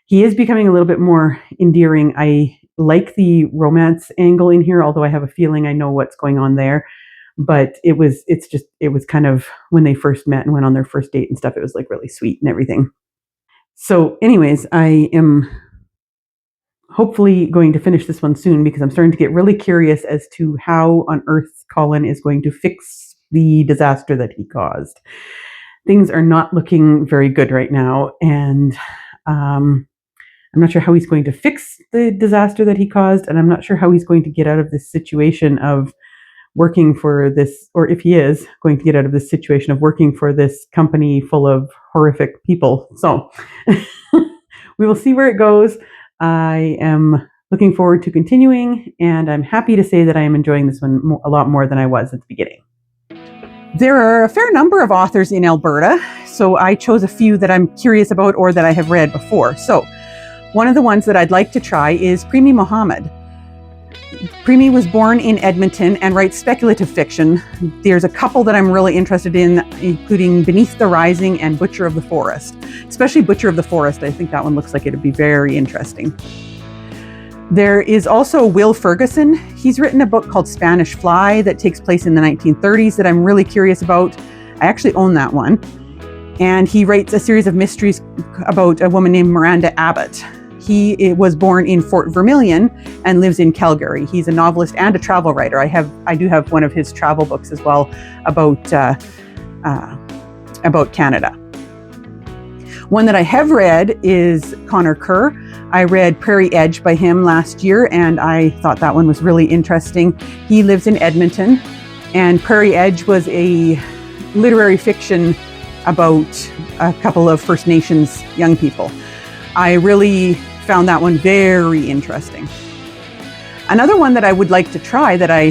he is becoming a little bit more endearing. I like the romance angle in here, although I have a feeling I know what's going on there. But it was kind of when they first met and went on their first date and stuff, it was like really sweet and everything. So anyways, I am hopefully going to finish this one soon because I'm starting to get really curious as to how on earth Colin is going to fix the disaster that he caused. Things are not looking very good right now, and I'm not sure how he's going to fix the disaster that he caused, and I'm not sure how he's going to get out of this situation of working for this, or if he is going to get out of this situation of working for this company full of horrific people. So we will see where it goes. I am looking forward to continuing, and I'm happy to say that I am enjoying this one a lot more than I was at the beginning. There are a fair number of authors in Alberta, so I chose a few that I'm curious about or that I have read before. So one of the ones that I'd like to try is Premi Mohammed. Premi was born in Edmonton and writes speculative fiction. There's a couple that I'm really interested in, including Beneath the Rising and Butcher of the Forest. Especially Butcher of the Forest. I think that one looks like it'd be very interesting. There is also Will Ferguson. He's written a book called Spanish Fly that takes place in the 1930s that I'm really curious about. I actually own that one. And he writes a series of mysteries about a woman named Miranda Abbott. He was born in Fort Vermilion and lives in Calgary. He's a novelist and a travel writer. I do have one of his travel books as well about Canada. One that I have read is Connor Kerr. I read Prairie Edge by him last year, and I thought that one was really interesting. He lives in Edmonton, and Prairie Edge was a literary fiction about a couple of First Nations young people. I really found that one very interesting. Another one that I would like to try that I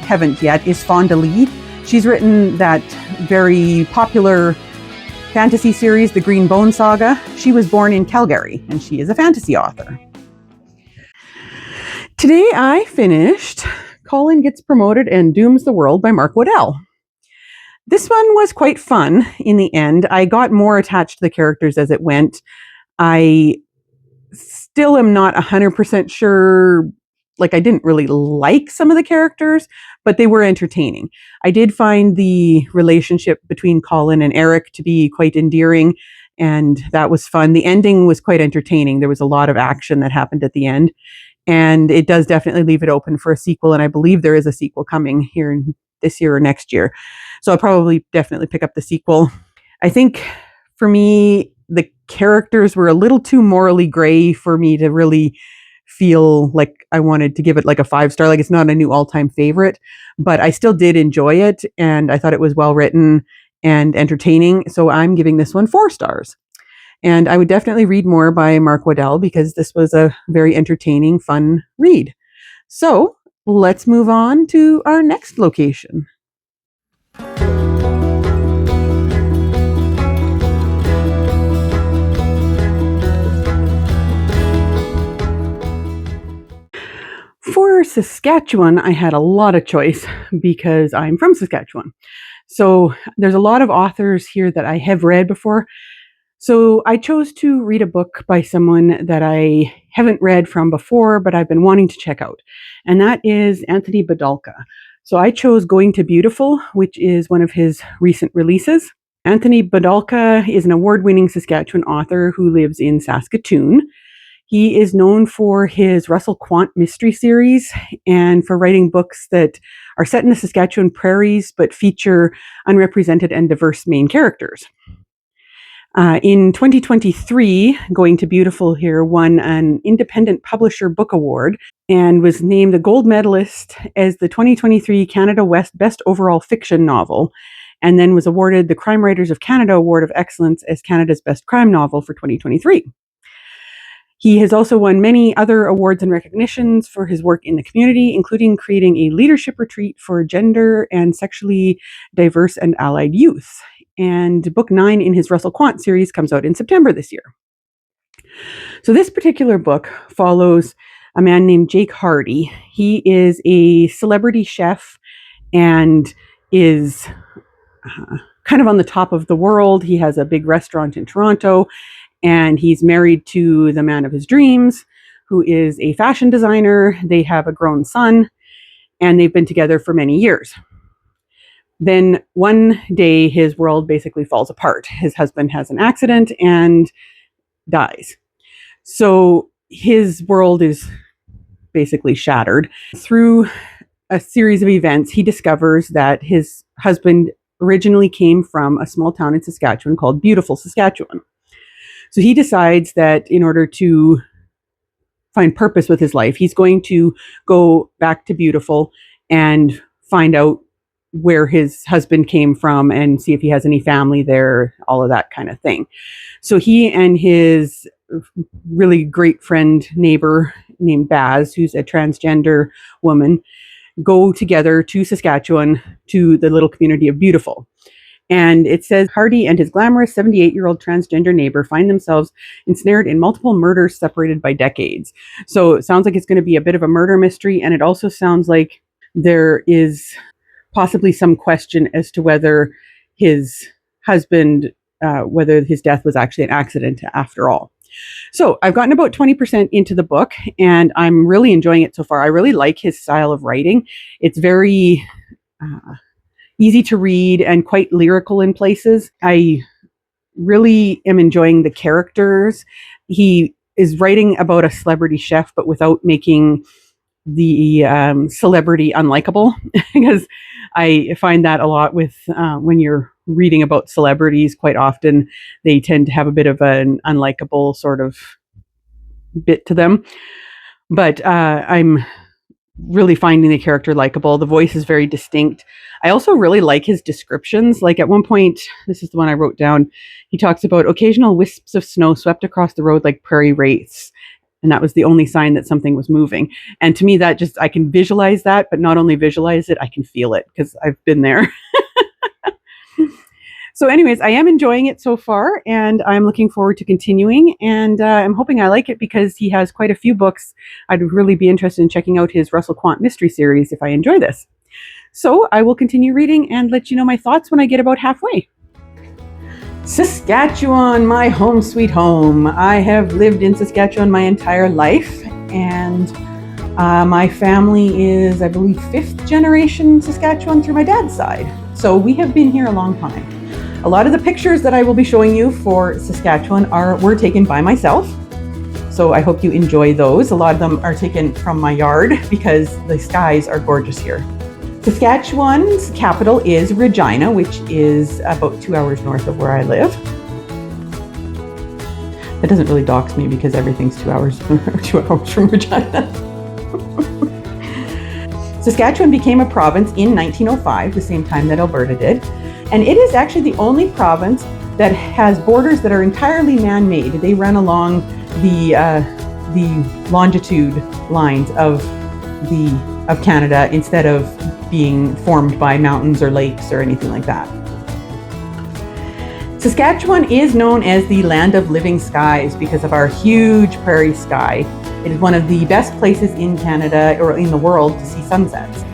haven't yet is Fonda Lee. She's written that very popular fantasy series, The Green Bone Saga. She was born in Calgary, and she is a fantasy author. Today I finished Colin Gets Promoted and Dooms the World by Mark Waddell. This one was quite fun in the end. I got more attached to the characters as it went. I still am not 100% sure. Like, I didn't really like some of the characters, but they were entertaining. I did find the relationship between Colin and Eric to be quite endearing, and that was fun. The ending was quite entertaining. There was a lot of action that happened at the end, and it does definitely leave it open for a sequel, and I believe there is a sequel coming here this year or next year. So I'll probably definitely pick up the sequel. I think for me, the characters were a little too morally gray for me to really feel like I wanted to give it like a 5-star. Like, it's not a new all-time favorite, but I still did enjoy it, and I thought it was well written and entertaining. So I'm giving this one 4 stars. And I would definitely read more by Mark Waddell because this was a very entertaining, fun read. So let's move on to our next location. For Saskatchewan, I had a lot of choice because I'm from Saskatchewan. So there's a lot of authors here that I have read before. So I chose to read a book by someone that I haven't read from before, but I've been wanting to check out. And that is Anthony Badalka. So I chose Going to Beautiful, which is one of his recent releases. Anthony Badalka is an award-winning Saskatchewan author who lives in Saskatoon. He is known for his Russell Quant mystery series and for writing books that are set in the Saskatchewan prairies but feature unrepresented and diverse main characters. In 2023, Going to Beautiful here won an Independent Publisher Book Award and was named the gold medalist as the 2023 Canada West Best Overall Fiction Novel, and then was awarded the Crime Writers of Canada Award of Excellence as Canada's Best Crime Novel for 2023. He has also won many other awards and recognitions for his work in the community, including creating a leadership retreat for gender and sexually diverse and allied youth. And book 9 in his Russell Quant series comes out in September this year. So this particular book follows a man named Jake Hardy. He is a celebrity chef and is kind of on the top of the world. He has a big restaurant in Toronto, and he's married to the man of his dreams, who is a fashion designer. They have a grown son, and they've been together for many years. Then one day, his world basically falls apart. His husband has an accident and dies. So his world is basically shattered. Through a series of events, he discovers that his husband originally came from a small town in Saskatchewan called Beautiful, Saskatchewan. So he decides that in order to find purpose with his life, he's going to go back to Beautiful and find out where his husband came from and see if he has any family there, all of that kind of thing. So he and his really great friend, neighbor named Baz, who's a transgender woman, go together to Saskatchewan to the little community of Beautiful. And it says Hardy and his glamorous 78-year-old transgender neighbor find themselves ensnared in multiple murders separated by decades. So it sounds like it's going to be a bit of a murder mystery. And it also sounds like there is possibly some question as to whether his husband, whether his death was actually an accident after all. So I've gotten about 20% into the book, and I'm really enjoying it so far. I really like his style of writing. It's very easy to read and quite lyrical in places. I really am enjoying the characters. He is writing about a celebrity chef, but without making the celebrity unlikable, because I find that a lot with when you're reading about celebrities. Quite often they tend to have a bit of an unlikable sort of bit to them. But I'm really finding the character likable. The voice is very distinct. I also really like his descriptions. Like at one point, this is the one I wrote down, he talks about occasional wisps of snow swept across the road like prairie wraiths. And that was the only sign that something was moving. And to me, that just, I can visualize that, but not only visualize it, I can feel it because I've been there. So anyways, I am enjoying it so far, and I'm looking forward to continuing, and I'm hoping I like it because he has quite a few books. I'd really be interested in checking out his Russell Quant mystery series if I enjoy this. So I will continue reading and let you know my thoughts when I get about halfway. Saskatchewan, my home sweet home. I have lived in Saskatchewan my entire life, and my family is, I believe, 5th generation Saskatchewan through my dad's side. So we have been here a long time. A lot of the pictures that I will be showing you for Saskatchewan were taken by myself. So I hope you enjoy those. A lot of them are taken from my yard because the skies are gorgeous here. Saskatchewan's capital is Regina, which is about 2 hours north of where I live. That doesn't really dox me because everything's 2 hours, 2 hours from Regina. Saskatchewan became a province in 1905, the same time that Alberta did. And it is actually the only province that has borders that are entirely man-made. They run along the longitude lines of Canada instead of being formed by mountains or lakes or anything like that. Saskatchewan is known as the land of living skies because of our huge prairie sky. It is one of the best places in Canada or in the world to see sunsets.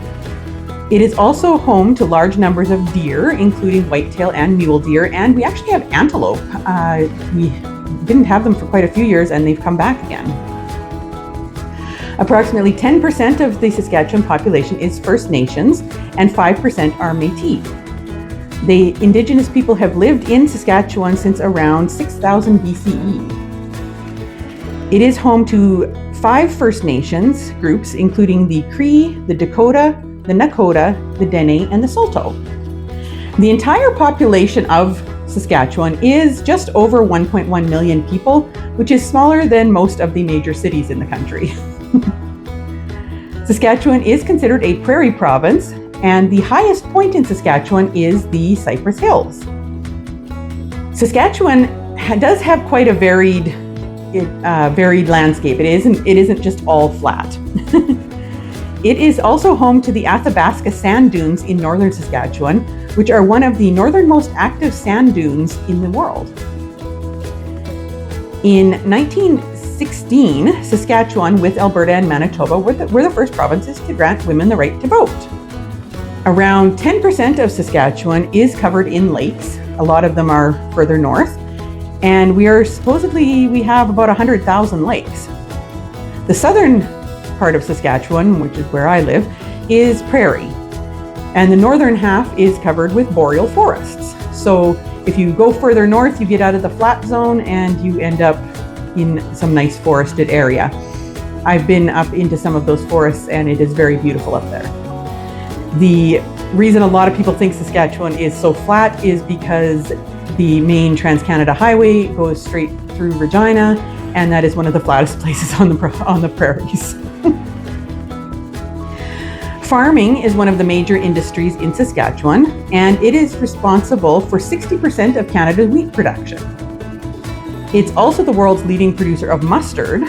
It is also home to large numbers of deer, including whitetail and mule deer, and we actually have antelope. We didn't have them for quite a few years, and they've come back again. Approximately 10% of the Saskatchewan population is First Nations, and 5% are Métis. The Indigenous people have lived in Saskatchewan since around 6000 BCE. It is home to 5 First Nations groups, including the Cree, the Dakota, the Nakota, the Dene, and the Saulteaux. The entire population of Saskatchewan is just over 1.1 million people, which is smaller than most of the major cities in the country. Saskatchewan is considered a prairie province, and the highest point in Saskatchewan is the Cypress Hills. Saskatchewan does have quite a varied landscape. It isn't just all flat. It is also home to the Athabasca sand dunes in northern Saskatchewan, which are one of the northernmost active sand dunes in the world. In 1916, Saskatchewan, with Alberta and Manitoba, were the first provinces to grant women the right to vote. Around 10% of Saskatchewan is covered in lakes. A lot of them are further north, and we have about 100,000 lakes. The southern part of Saskatchewan, which is where I live, is prairie, and the northern half is covered with boreal forests. So if you go further north, you get out of the flat zone and you end up in some nice forested area. I've been up into some of those forests, and it is very beautiful up there. The reason a lot of people think Saskatchewan is so flat is because the main Trans-Canada Highway goes straight through Regina, and that is one of the flattest places on the prairies. Farming is one of the major industries in Saskatchewan, and it is responsible for 60% of Canada's wheat production. It's also the world's leading producer of mustard,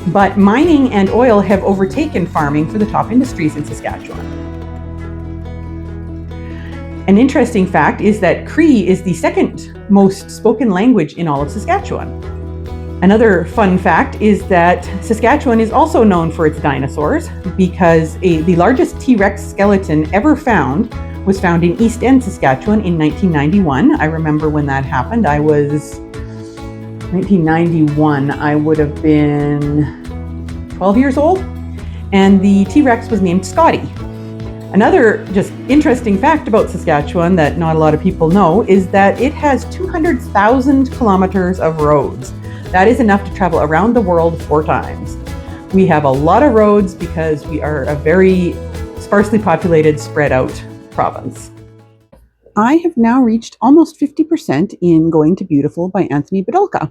but mining and oil have overtaken farming for the top industries in Saskatchewan. An interesting fact is that Cree is the second most spoken language in all of Saskatchewan. Another fun fact is that Saskatchewan is also known for its dinosaurs because the largest T-Rex skeleton ever found was found in East End, Saskatchewan in 1991. I remember when that happened. 1991, I would have been 12 years old, and the T-Rex was named Scotty. Another just interesting fact about Saskatchewan that not a lot of people know is that it has 200,000 kilometers of roads. That is enough to travel around the world 4 times. We have a lot of roads because we are a very sparsely populated, spread out province. I have now reached almost 50% in Going to Beautiful by Anthony Bedulka.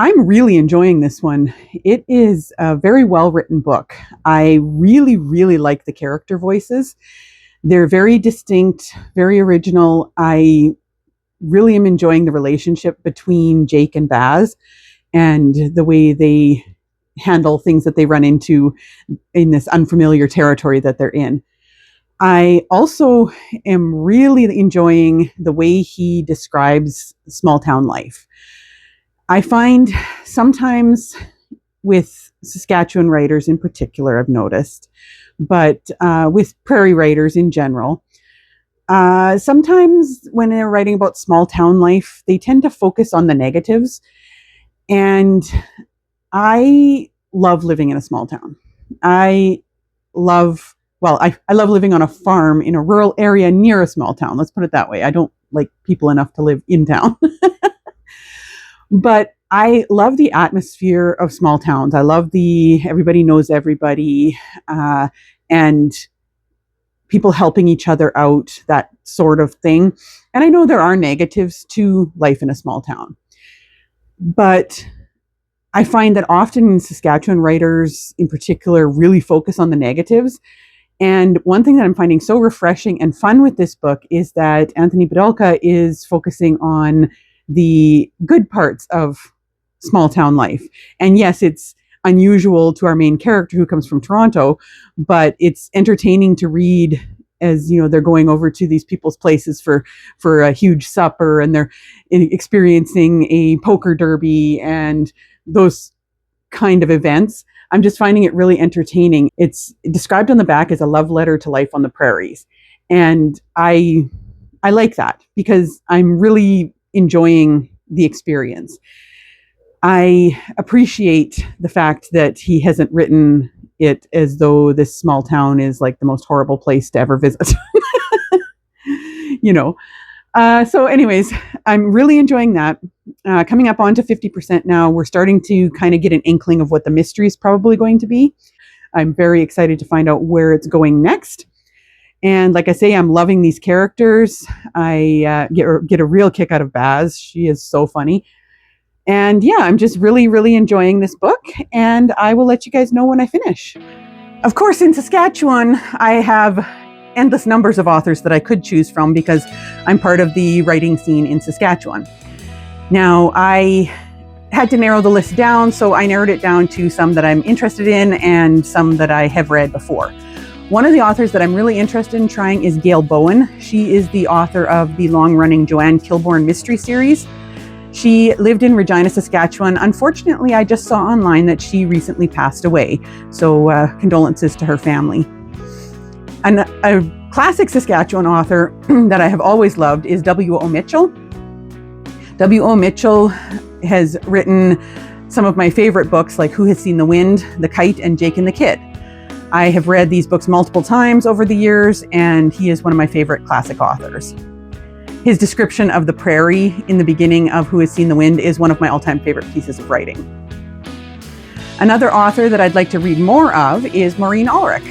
I'm really enjoying this one. It is a very well-written book. I really, really like the character voices. They're very distinct, very original. I really am enjoying the relationship between Jake and Baz and the way they handle things that they run into in this unfamiliar territory that they're in. I also am really enjoying the way he describes small town life. I find sometimes with Saskatchewan writers in particular, I've noticed, but with prairie writers in general, sometimes when they're writing about small town life, they tend to focus on the negatives. And I love living in a small town. I love, I love living on a farm in a rural area near a small town. Let's put it that way. I don't like people enough to live in town. But I love the atmosphere of small towns. I love the everybody knows everybody, and people helping each other out, that sort of thing. And I know there are negatives to life in a small town, but I find that often Saskatchewan writers in particular really focus on the negatives. And one thing that I'm finding so refreshing and fun with this book is that Anthony Bedolka is focusing on the good parts of small town life. And yes, it's unusual to our main character who comes from Toronto, but it's entertaining to read as they're going over to these people's places for a huge supper, and they're experiencing a poker derby and those kind of events. I'm just finding it really entertaining. It's described on the back as a love letter to life on the prairies. And I like that because I'm really enjoying the experience. I appreciate the fact that he hasn't written it as though this small town is like the most horrible place to ever visit. you know. So anyways, I'm really enjoying that. Coming up onto 50% now, we're starting to kind of get an inkling of what the mystery is probably going to be. I'm very excited to find out where it's going next. And like I say, I'm loving these characters. I get a real kick out of Baz. She is so funny. And yeah, I'm just really, really enjoying this book. And I will let you guys know when I finish. Of course, in Saskatchewan, I have endless numbers of authors that I could choose from because I'm part of the writing scene in Saskatchewan. Now, I had to narrow the list down, so I narrowed it down to some that I'm interested in and some that I have read before. One of the authors that I'm really interested in trying is Gail Bowen. She is the author of the long-running Joanne Kilbourne mystery series. She lived in Regina, Saskatchewan. Unfortunately, I just saw online that she recently passed away, so condolences to her family. A classic Saskatchewan author that I have always loved is W.O. Mitchell. W.O. Mitchell has written some of my favorite books like Who Has Seen the Wind, The Kite, and Jake and the Kid. I have read these books multiple times over the years, and he is one of my favorite classic authors. His description of the prairie in the beginning of Who Has Seen the Wind is one of my all-time favorite pieces of writing. Another author that I'd like to read more of is Maureen Ulrich.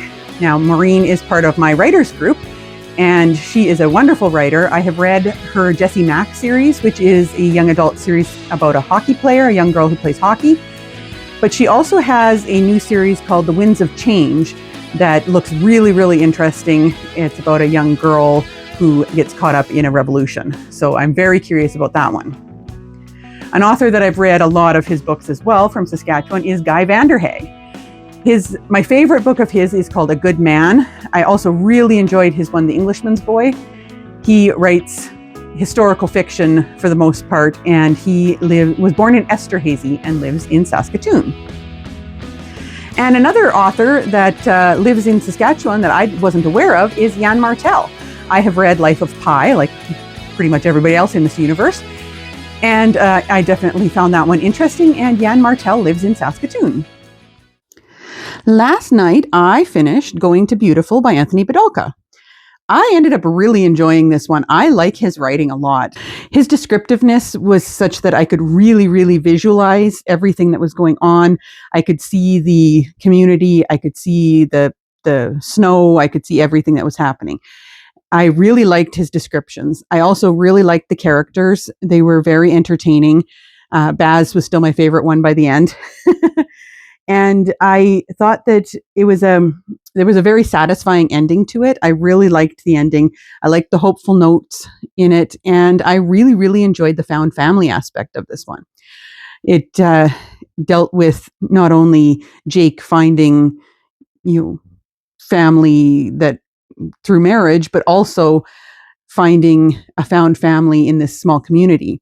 Now, Maureen is part of my writers group, and she is a wonderful writer. I have read her Jessie Mack series, which is a young adult series about a hockey player, a young girl who plays hockey. But she also has a new series called The Winds of Change that looks really, really interesting. It's about a young girl who gets caught up in a revolution. So I'm very curious about that one. An author that I've read a lot of his books as well from Saskatchewan is Guy Vanderhaeghe. My favorite book of his is called A Good Man. I also really enjoyed his one, The Englishman's Boy. He writes historical fiction for the most part, and he was born in Esterhazy and lives in Saskatoon. And another author that lives in Saskatchewan that I wasn't aware of is Jan Martel. I have read Life of Pi, like pretty much everybody else in this universe, and I definitely found that one interesting, and Jan Martel lives in Saskatoon. Last night, I finished Going to Beautiful by Anthony Bedolka. I ended up really enjoying this one. I like his writing a lot. His descriptiveness was such that I could really, really visualize everything that was going on. I could see the community. I could see the snow. I could see everything that was happening. I really liked his descriptions. I also really liked the characters. They were very entertaining. Baz was still my favorite one by the end. And I thought that there was a very satisfying ending to it. I really liked the ending. I liked the hopeful notes in it. And I really, really enjoyed the found family aspect of this one. It dealt with not only Jake finding, family that through marriage, but also finding a found family in this small community.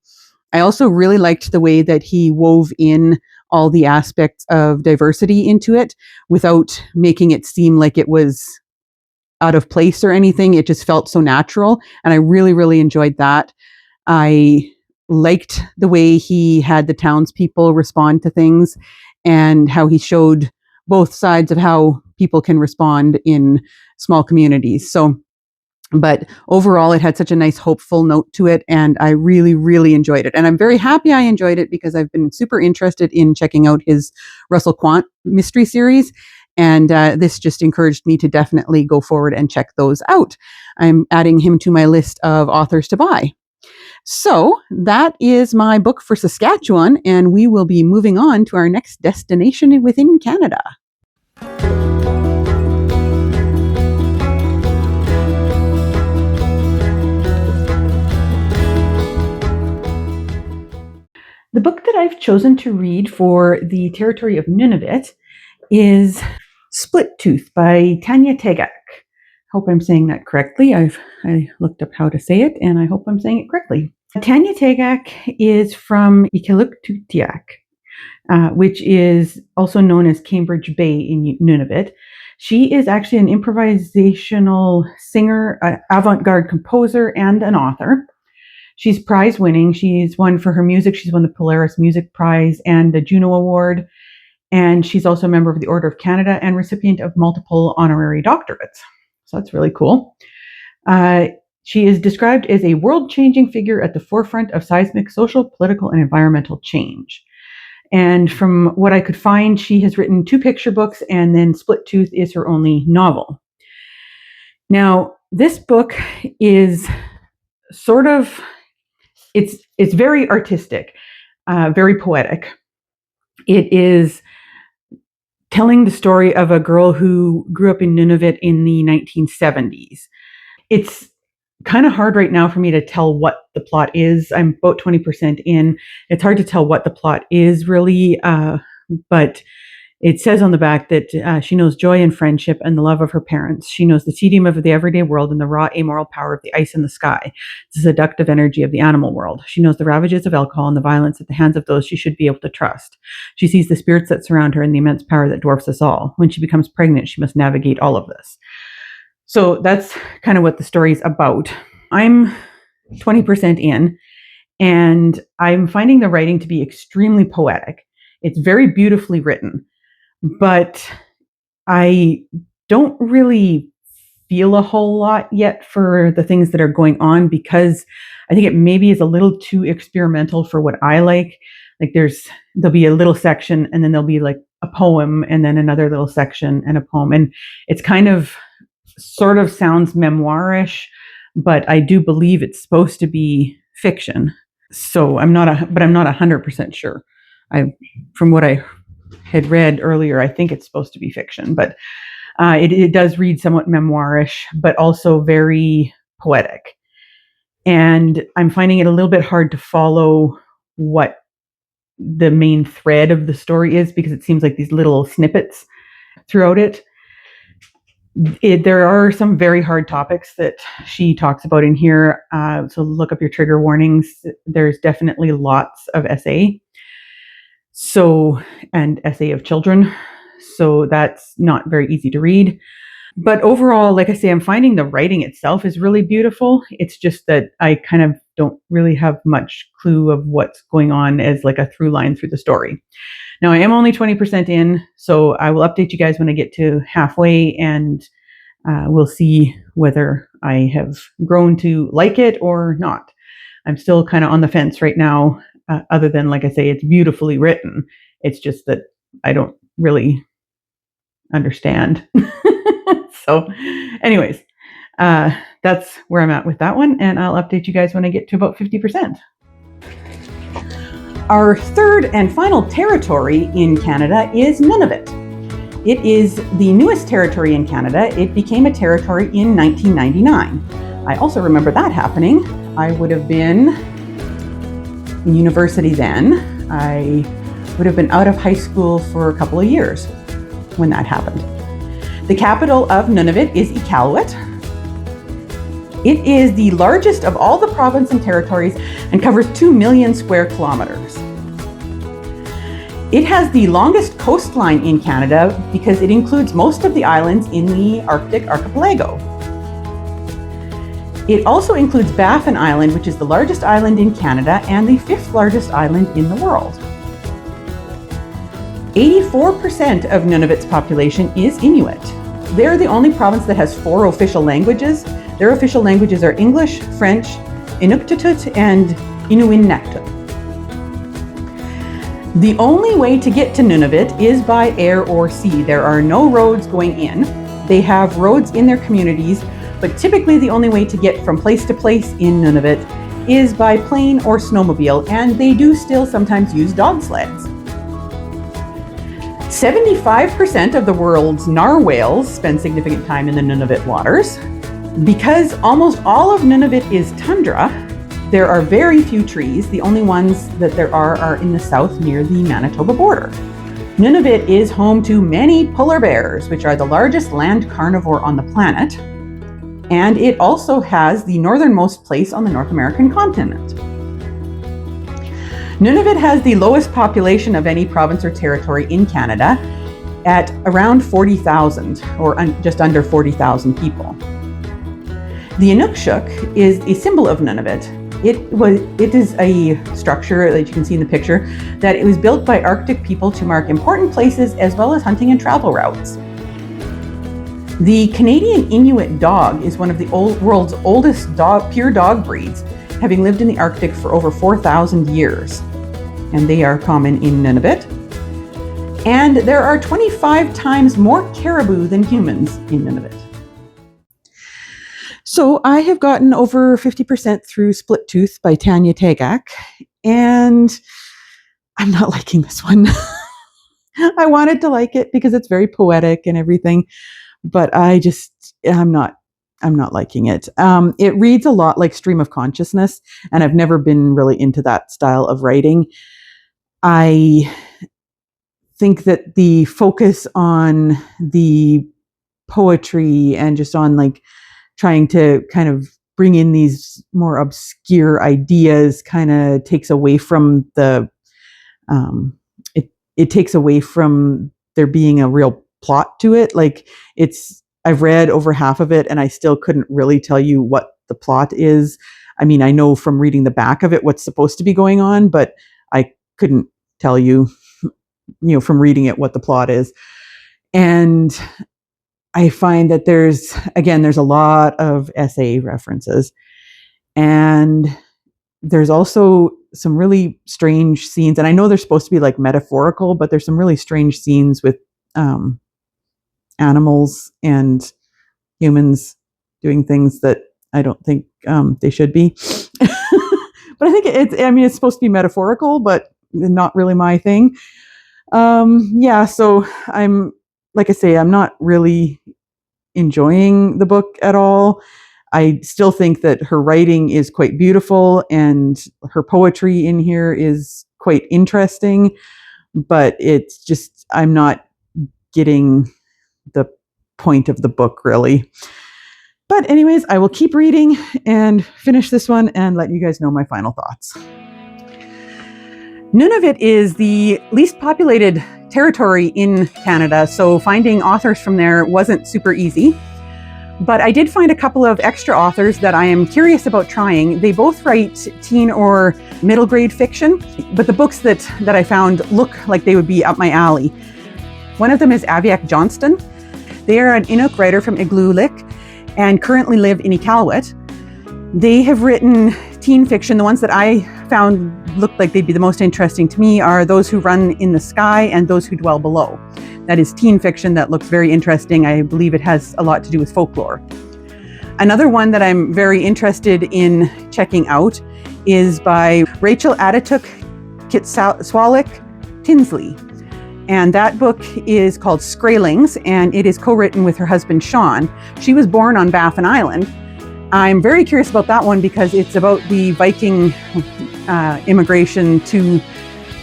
I also really liked the way that he wove in all the aspects of diversity into it without making it seem like it was out of place or anything. It just felt so natural. And I really, really enjoyed that. I liked the way he had the townspeople respond to things and how he showed both sides of how people can respond in small communities. But overall, it had such a nice, hopeful note to it, and I really, really enjoyed it. And I'm very happy I enjoyed it because I've been super interested in checking out his Russell Quant mystery series, and this just encouraged me to definitely go forward and check those out. I'm adding him to my list of authors to buy. So that is my book for Saskatchewan, and we will be moving on to our next destination within Canada. The book that I've chosen to read for the territory of Nunavut is Split Tooth by Tanya Tagak. Hope I'm saying that correctly. I looked up how to say it, and I hope I'm saying it correctly. Tanya Tagak is from Iqaluit, which is also known as Cambridge Bay in Nunavut. She is actually an improvisational singer, avant-garde composer, and an author. She's prize-winning. She's won for her music. She's won the Polaris Music Prize and the Juno Award. And she's also a member of the Order of Canada and recipient of multiple honorary doctorates. So that's really cool. She is described as a world-changing figure at the forefront of seismic social, political, and environmental change. And from what I could find, she has written 2 picture books, and then Split Tooth is her only novel. Now, this book is sort of, it's very artistic, very poetic. It is telling the story of a girl who grew up in Nunavut in the 1970s. It's kind of hard right now for me to tell what the plot is. I'm about 20% in. It's hard to tell what the plot is really, but it says on the back that she knows joy and friendship and the love of her parents. She knows the tedium of the everyday world and the raw amoral power of the ice in the sky, the seductive energy of the animal world. She knows the ravages of alcohol and the violence at the hands of those she should be able to trust. She sees the spirits that surround her and the immense power that dwarfs us all. When she becomes pregnant, she must navigate all of this. So that's kind of what the story is about. I'm 20% in, and I'm finding the writing to be extremely poetic. It's very beautifully written. But I don't really feel a whole lot yet for the things that are going on because I think it maybe is a little too experimental for what I like. Like there'll be a little section and then there'll be like a poem and then another little section and a poem. And it's kind of sort of sounds memoirish, but I do believe it's supposed to be fiction. So I'm not 100% sure. From what I had read earlier, I think it's supposed to be fiction, but it does read somewhat memoirish, but also very poetic. And I'm finding it a little bit hard to follow what the main thread of the story is because it seems like these little snippets throughout it. There are some very hard topics that she talks about in here. So look up your trigger warnings. There's definitely lots of essay. And essay of children. So that's not very easy to read. But overall, like I say, I'm finding the writing itself is really beautiful. It's just that I kind of don't really have much clue of what's going on as like a through line through the story. Now I am only 20% in, so I will update you guys when I get to halfway, and we'll see whether I have grown to like it or not. I'm still kind of on the fence right now. Other than, like I say, it's beautifully written. It's just that I don't really understand. So anyways, that's where I'm at with that one. And I'll update you guys when I get to about 50%. Our third and final territory in Canada is Nunavut. It is the newest territory in Canada. It became a territory in 1999. I also remember that happening. I would have been in university then. I would have been out of high school for a couple of years when that happened. The capital of Nunavut is Iqaluit. It is the largest of all the provinces and territories and covers 2 million square kilometers. It has the longest coastline in Canada because it includes most of the islands in the Arctic archipelago. It also includes Baffin Island, which is the largest island in Canada and the 5th largest island in the world. 84% of Nunavut's population is Inuit. They're the only province that has 4 official languages. Their official languages are English, French, Inuktitut, and Inuinnaqtut. The only way to get to Nunavut is by air or sea. There are no roads going in. They have roads in their communities, but typically the only way to get from place to place in Nunavut is by plane or snowmobile, and they do still sometimes use dog sleds. 75% of the world's narwhals spend significant time in the Nunavut waters. Because almost all of Nunavut is tundra, there are very few trees. The only ones that there are in the south near the Manitoba border. Nunavut is home to many polar bears, which are the largest land carnivore on the planet. And it also has the northernmost place on the North American continent. Nunavut has the lowest population of any province or territory in Canada at around 40,000, or just under 40,000 people. The Inukshuk is a symbol of Nunavut. It is a structure that you can see in the picture that it was built by Arctic people to mark important places as well as hunting and travel routes. The Canadian Inuit dog is one of the world's oldest pure dog breeds, having lived in the Arctic for over 4,000 years. And they are common in Nunavut. And there are 25 times more caribou than humans in Nunavut. So I have gotten over 50% through Split Tooth by Tanya Tagak, and I'm not liking this one. I wanted to like it because it's very poetic and everything, but I'm not liking it. It reads a lot like Stream of Consciousness, and I've never been really into that style of writing. I think that the focus on the poetry and just on like trying to kind of bring in these more obscure ideas kind of takes away from it takes away from there being a real plot to it. Like I've read over half of it and I still couldn't really tell you what the plot is. I mean, I know from reading the back of it what's supposed to be going on, but I couldn't tell you, from reading it what the plot is. And I find that there's a lot of essay references, and there's also some really strange scenes. And I know they're supposed to be like metaphorical, but there's some really strange scenes with animals and humans doing things that I don't think they should be. But I think it's supposed to be metaphorical, but not really my thing. So I'm not really enjoying the book at all. I still think that her writing is quite beautiful and her poetry in here is quite interesting, but it's just, I'm not getting the point of the book really. But anyways, I will keep reading and finish this one and let you guys know my final thoughts. Nunavut is the least populated territory in Canada, so finding authors from there wasn't super easy. But I did find a couple of extra authors that I am curious about trying. They both write teen or middle grade fiction, but the books that I found look like they would be up my alley. One of them is Aviak Johnston. They are an Inuk writer from Igloolik and currently live in Iqaluit. They have written teen fiction. The ones that I found looked like they'd be the most interesting to me are Those Who Run in the Sky and Those Who Dwell Below. That is teen fiction that looks very interesting. I believe it has a lot to do with folklore. Another one that I'm very interested in checking out is by Rachel Atatuk Kitswalik Tinsley. And that book is called Skraelings, and it is co-written with her husband, Sean. She was born on Baffin Island. I'm very curious about that one because it's about the Viking immigration to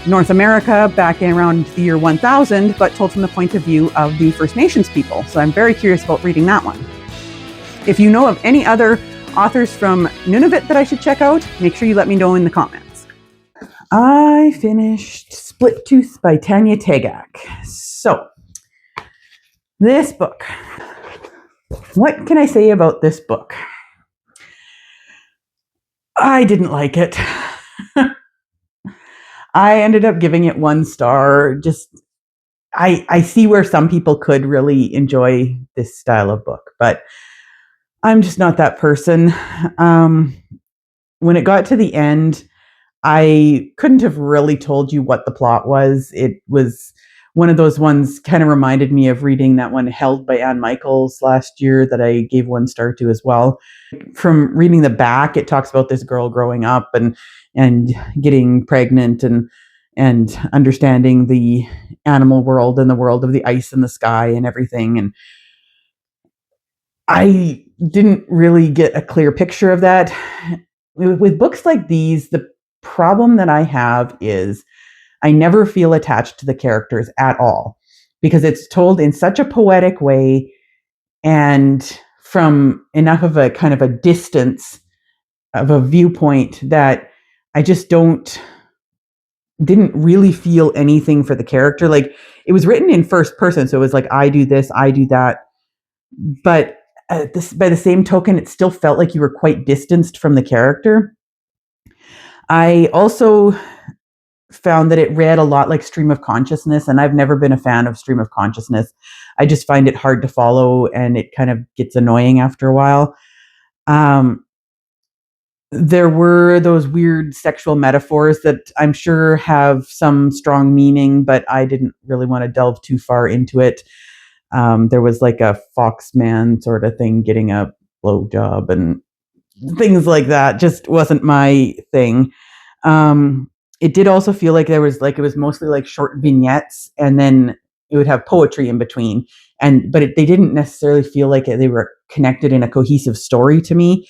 North America back in around the year 1000, but told from the point of view of the First Nations people. So I'm very curious about reading that one. If you know of any other authors from Nunavut that I should check out, make sure you let me know in the comments. I finished Split Tooth by Tanya Tagak. So, this book. What can I say about this book? I didn't like it. I ended up giving it 1 star. Just, I see where some people could really enjoy this style of book, but I'm just not that person. When it got to the end, I couldn't have really told you what the plot was. It was one of those ones, kind of reminded me of reading that one Held by Anne Michaels last year that I gave 1 star to as well. From reading the back, it talks about this girl growing up and getting pregnant and understanding the animal world and the world of the ice and the sky and everything. And I didn't really get a clear picture of that. With books like these, the problem that I have is I never feel attached to the characters at all because it's told in such a poetic way and from enough of a kind of a distance of a viewpoint that I just didn't really feel anything for the character. Like, it was written in first person, so it was like, I do this, I do that. But by the same token, it still felt like you were quite distanced from the character. I also found that it read a lot like stream of consciousness, and I've never been a fan of stream of consciousness. I just find it hard to follow, and it kind of gets annoying after a while. There were those weird sexual metaphors that I'm sure have some strong meaning, but I didn't really want to delve too far into it. There was like a foxman sort of thing getting a blowjob and things like that. Just wasn't my thing. It did also feel like it was mostly like short vignettes, and then it would have poetry in between. But they didn't necessarily feel like they were connected in a cohesive story to me.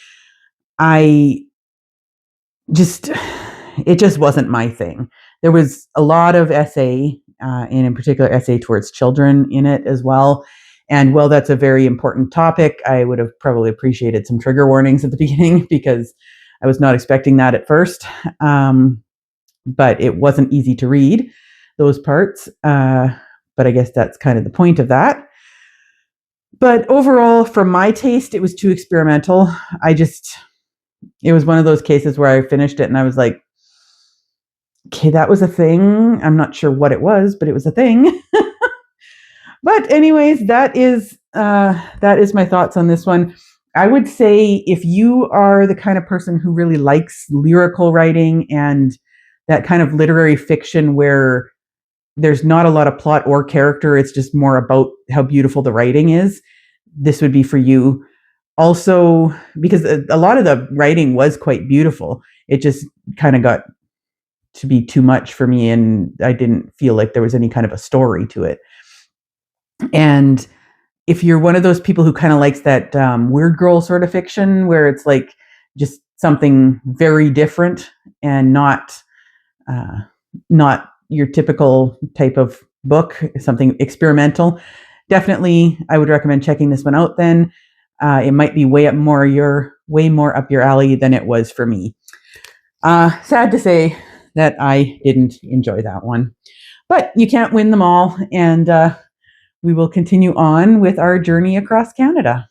It just wasn't my thing. There was a lot of essay, and in particular essay towards children in it as well. And while that's a very important topic, I would have probably appreciated some trigger warnings at the beginning because I was not expecting that at first. But it wasn't easy to read those parts. But I guess that's kind of the point of that. But overall, from my taste, it was too experimental. It was one of those cases where I finished it and I was like, okay, that was a thing. I'm not sure what it was, but it was a thing. But anyways, that is my thoughts on this one. I would say if you are the kind of person who really likes lyrical writing and that kind of literary fiction where there's not a lot of plot or character, it's just more about how beautiful the writing is, this would be for you. Also, because a lot of the writing was quite beautiful, it just kind of got to be too much for me, and I didn't feel like there was any kind of a story to it. And if you're one of those people who kind of likes that weird girl sort of fiction, where it's like just something very different and not your typical type of book, something experimental, definitely I would recommend checking this one out then. It might be way more up your alley than it was for me. Sad to say that I didn't enjoy that one, but you can't win them all, and we will continue on with our journey across Canada.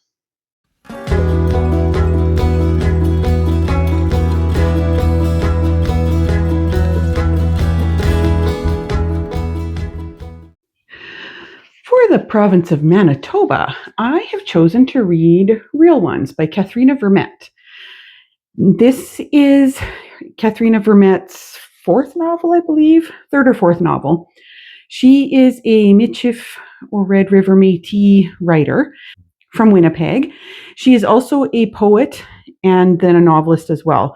For the province of Manitoba, I have chosen to read Real Ones by Katharina Vermette. This is Katharina Vermette's 4th novel, I believe, 3rd or 4th novel. She is a Michif or Red River Métis writer from Winnipeg. She is also a poet and then a novelist as well.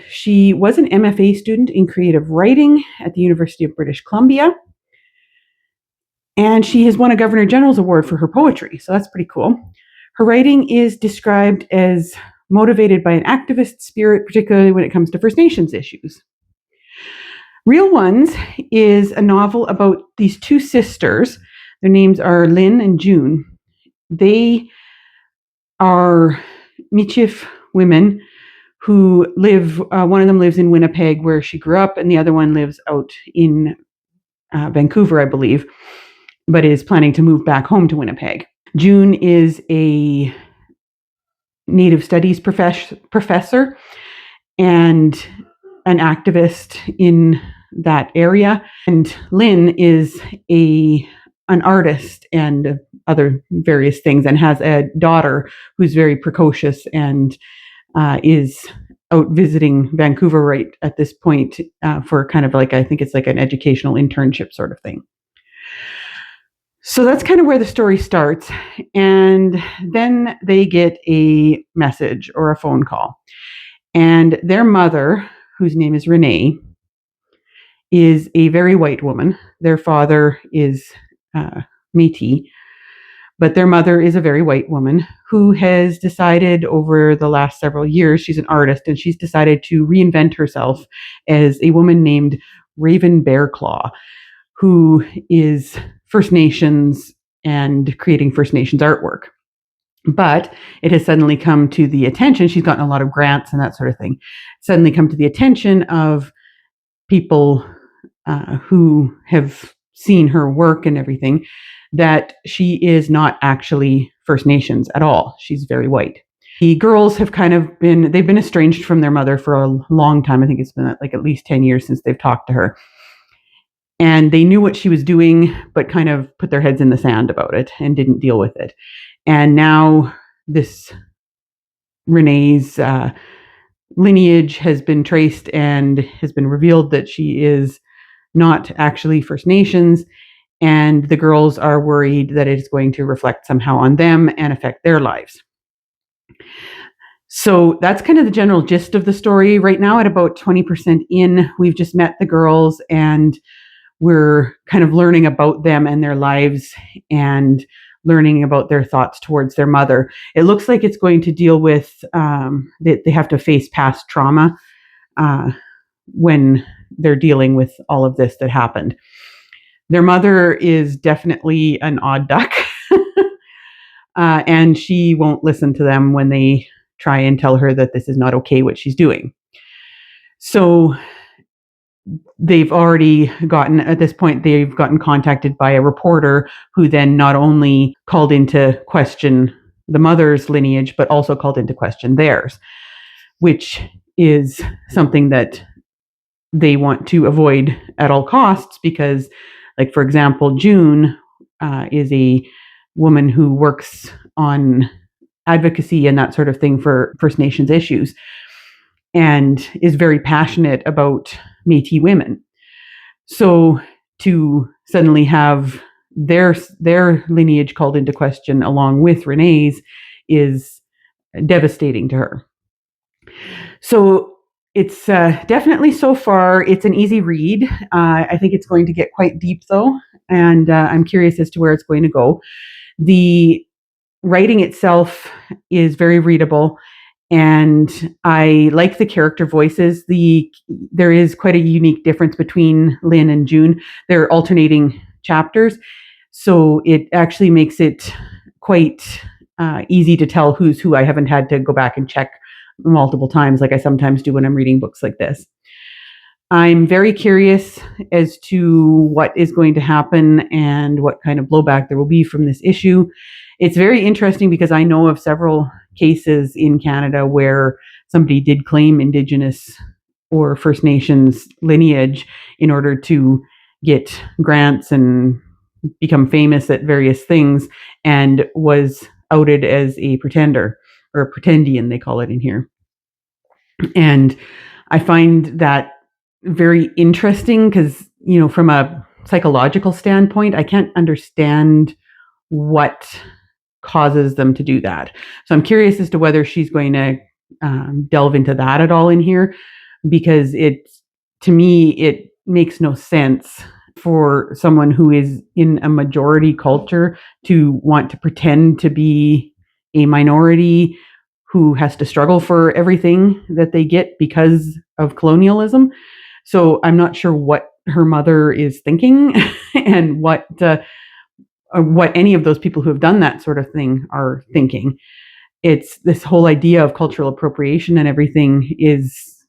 She was an MFA student in creative writing at the University of British Columbia. And she has won a Governor General's Award for her poetry, so that's pretty cool. Her writing is described as motivated by an activist spirit, particularly when it comes to First Nations issues. Real Ones is a novel about these 2 sisters. Their names are Lynn and June. They are Michif women who live, one of them lives in Winnipeg where she grew up, and the other one lives out in Vancouver, I believe, but is planning to move back home to Winnipeg. June is a Native Studies professor and an activist in that area. And Lynn is an artist and other various things, and has a daughter who's very precocious and is out visiting Vancouver right at this point for kind of like, I think it's like an educational internship sort of thing. So that's kind of where the story starts. And then they get a message or a phone call. And their mother, whose name is Renee, is a very white woman. Their father is Métis, but their mother is a very white woman who has decided over the last several years, she's an artist, and she's decided to reinvent herself as a woman named Raven Bearclaw, who is First Nations and creating First Nations artwork. But it has suddenly come to the attention, she's gotten a lot of grants and that sort of thing, suddenly come to the attention of people who have seen her work and everything, that she is not actually First Nations at all. She's very white. The girls have they've been estranged from their mother for a long time. I think it's been like at least 10 years since they've talked to her. And they knew what she was doing, but kind of put their heads in the sand about it and didn't deal with it. And now this Renee's lineage has been traced and has been revealed that she is not actually First Nations. And the girls are worried that it is going to reflect somehow on them and affect their lives. So that's kind of the general gist of the story. Right now, at about 20% in, we've just met the girls and we're kind of learning about them and their lives and learning about their thoughts towards their mother. It looks like it's going to deal with they have to face past trauma when they're dealing with all of this that happened. Their mother is definitely an odd duck, and she won't listen to them when they try and tell her that this is not okay what she's doing. So they've gotten contacted by a reporter who then not only called into question the mother's lineage, but also called into question theirs, which is something that they want to avoid at all costs because, like, for example, June is a woman who works on advocacy and that sort of thing for First Nations issues and is very passionate about Métis women. So to suddenly have their lineage called into question along with Renee's is devastating to her. So it's definitely, so far, it's an easy read. I think it's going to get quite deep though, and I'm curious as to where it's going to go. The writing itself is very readable, and I like the character voices. There is quite a unique difference between Lynn and June. They're alternating chapters, so it actually makes it quite easy to tell who's who. I haven't had to go back and check multiple times like I sometimes do when I'm reading books like this. I'm very curious as to what is going to happen and what kind of blowback there will be from this issue. It's very interesting because I know of several cases in Canada where somebody did claim Indigenous or First Nations lineage in order to get grants and become famous at various things, and was outed as a pretender, or a pretendian, they call it in here. And I find that very interesting because, from a psychological standpoint, I can't understand what causes them to do that. So I'm curious as to whether she's going to delve into that at all in here, because to me, it makes no sense for someone who is in a majority culture to want to pretend to be a minority who has to struggle for everything that they get because of colonialism. So I'm not sure what her mother is thinking and what any of those people who have done that sort of thing are thinking. it's this whole idea of cultural appropriation and everything is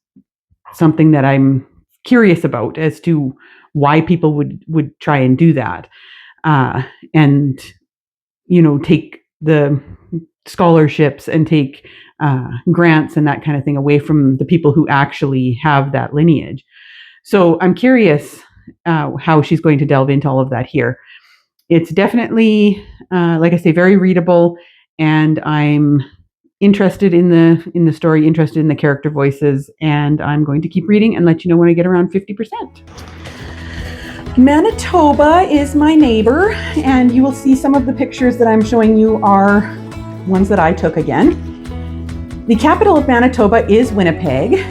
something that I'm curious about as to why people would try and do that, and take the scholarships and take grants and that kind of thing away from the people who actually have that lineage. So I'm curious how she's going to delve into all of that here. It's definitely, like I say, very readable, and I'm interested in the story, interested in the character voices, and I'm going to keep reading and let you know when I get around 50%. Manitoba is my neighbor, and you will see some of the pictures that I'm showing you are ones that I took again. The capital of Manitoba is Winnipeg.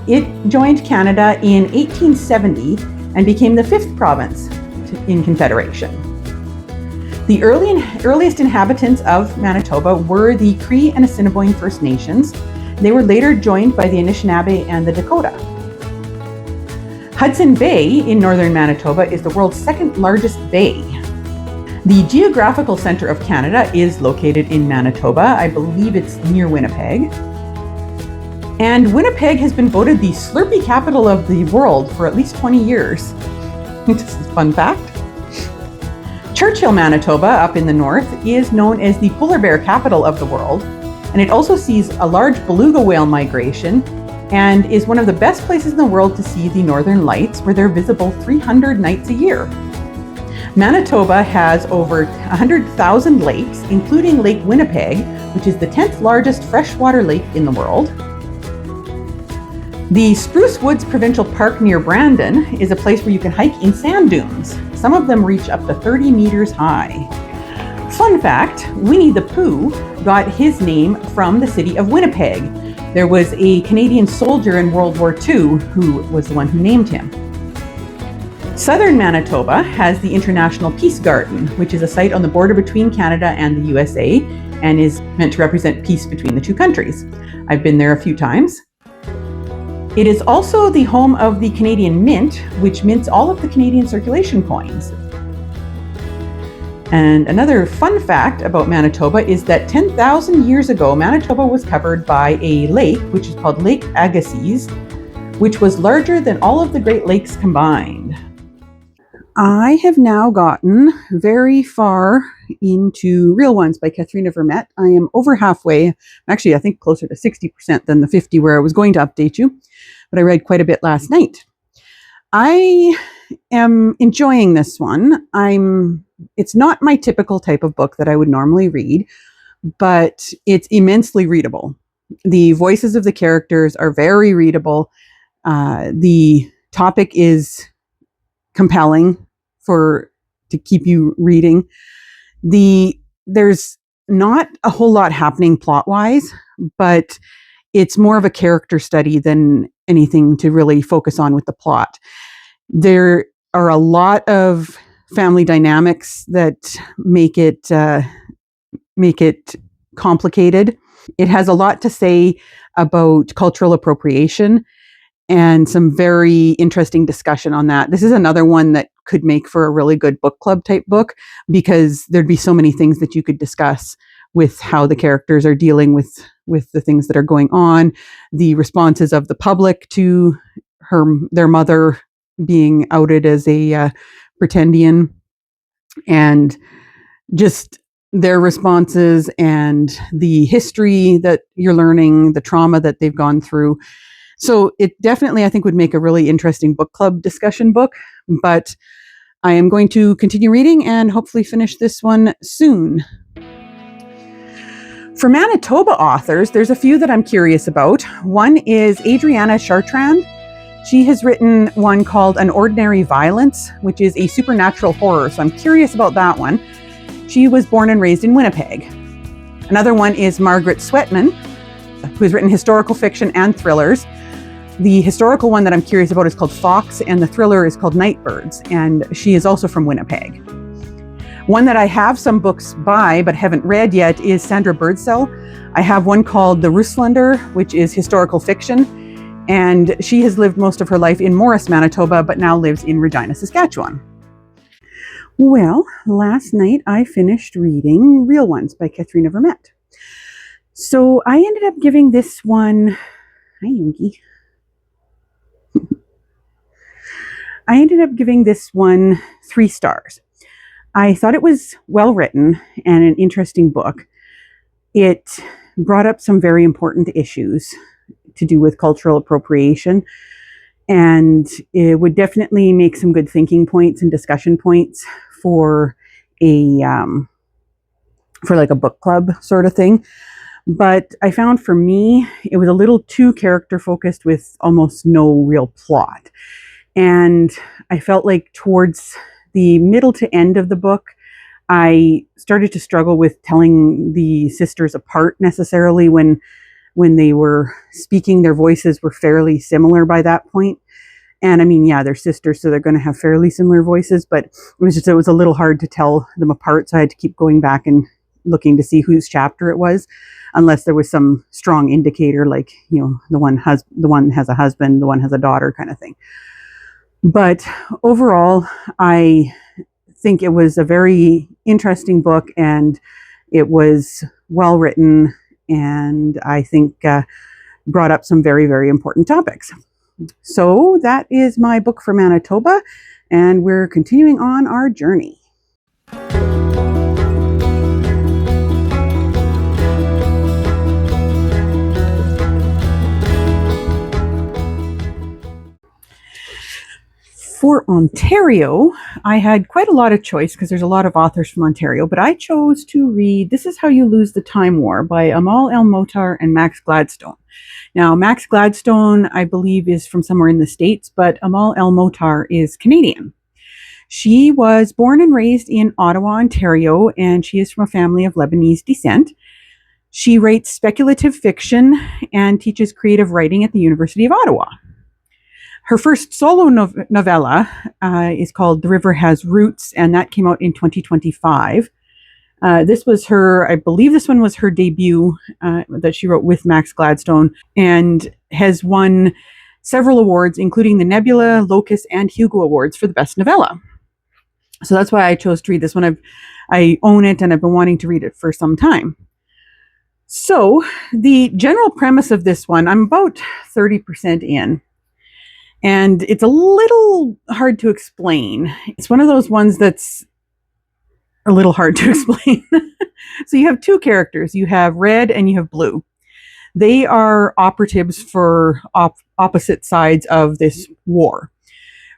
It joined Canada in 1870 and became the 5th province in Confederation. The earliest inhabitants of Manitoba were the Cree and Assiniboine First Nations. They were later joined by the Anishinaabe and the Dakota. Hudson Bay in northern Manitoba is the world's 2nd largest bay. The geographical center of Canada is located in Manitoba. I believe it's near Winnipeg. And Winnipeg has been voted the Slurpee capital of the world for at least 20 years. This is a fun fact. Churchill, Manitoba, up in the north, is known as the polar bear capital of the world, and it also sees a large beluga whale migration and is one of the best places in the world to see the northern lights, where they're visible 300 nights a year. Manitoba has over 100,000 lakes, including Lake Winnipeg, which is the 10th largest freshwater lake in the world. The Spruce Woods Provincial Park near Brandon is a place where you can hike in sand dunes. Some of them reach up to 30 meters high. Fun fact, Winnie the Pooh got his name from the city of Winnipeg. There was a Canadian soldier in World War II who was the one who named him. Southern Manitoba has the International Peace Garden, which is a site on the border between Canada and the USA and is meant to represent peace between the two countries. I've been there a few times. It is also the home of the Canadian Mint, which mints all of the Canadian circulation coins. And another fun fact about Manitoba is that 10,000 years ago, Manitoba was covered by a lake, which is called Lake Agassiz, which was larger than all of the Great Lakes combined. I have now gotten very far into Real Ones by Katharina Vermette. I am over halfway, actually I think closer to 60% than the 50 where I was going to update you, but I read quite a bit last night. I am enjoying this one. It's not my typical type of book that I would normally read, but it's immensely readable. The voices of the characters are very readable. The topic is compelling to keep you reading. There's not a whole lot happening plot-wise, but it's more of a character study than anything to really focus on with the plot. There are a lot of family dynamics that make it complicated. It has a lot to say about cultural appropriation and some very interesting discussion on that. This is another one that could make for a really good book club type book, because there'd be so many things that you could discuss with how the characters are dealing with the things that are going on, the responses of the public to their mother being outed as a pretendian, and just their responses and the history that you're learning, the trauma that they've gone through. So it definitely, I think, would make a really interesting book club discussion book, but I am going to continue reading and hopefully finish this one soon. For Manitoba authors, there's a few that I'm curious about. One is Adriana Chartrand. She has written one called An Ordinary Violence, which is a supernatural horror, so I'm curious about that one. She was born and raised in Winnipeg. Another one is Margaret Sweatman, who has written historical fiction and thrillers. The historical one that I'm curious about is called Fox, and the thriller is called Nightbirds, and she is also from Winnipeg. One that I have some books by but haven't read yet is Sandra Birdsell. I have one called The Russlander, which is historical fiction, and she has lived most of her life in Morris, Manitoba, but now lives in Regina, Saskatchewan. Well, last night I finished reading Real Ones by Katharina Vermette. So I ended up giving this one, hi Yoongi. I ended up giving this one 3 stars. I thought it was well written and an interesting book. It brought up some very important issues to do with cultural appropriation, and it would definitely make some good thinking points and discussion points for a for like a book club sort of thing. But I found for me, it was a little too character focused with almost no real plot. And I felt like towards the middle to end of the book, I started to struggle with telling the sisters apart necessarily when they were speaking. Their voices were fairly similar by that point. And I mean, yeah, they're sisters, so they're going to have fairly similar voices, but it was a little hard to tell them apart. So I had to keep going back and looking to see whose chapter it was, unless there was some strong indicator, like, you know, the one has a husband, the one has a daughter, kind of thing. But overall, I think it was a very interesting book, and it was well written, and I think brought up some very, very important topics. So that is my book for Manitoba, and we're continuing on our journey. For Ontario, I had quite a lot of choice because there's a lot of authors from Ontario, but I chose to read This Is How You Lose the Time War by Amal El-Mohtar and Max Gladstone. Now, Max Gladstone, I believe, is from somewhere in the States, but Amal El-Mohtar is Canadian. She was born and raised in Ottawa, Ontario, and she is from a family of Lebanese descent. She writes speculative fiction and teaches creative writing at the University of Ottawa. Her first solo novella is called The River Has Roots, and that came out in 2025. This was I believe this one was her debut that she wrote with Max Gladstone, and has won several awards, including the Nebula, Locus, and Hugo Awards for the best novella. So that's why I chose to read this one. I own it, and I've been wanting to read it for some time. So the general premise of this one, I'm about 30% in. And it's a little hard to explain. It's one of those ones that's a little hard to explain. So you have 2 characters. You have Red and you have Blue. They are operatives for opposite sides of this war.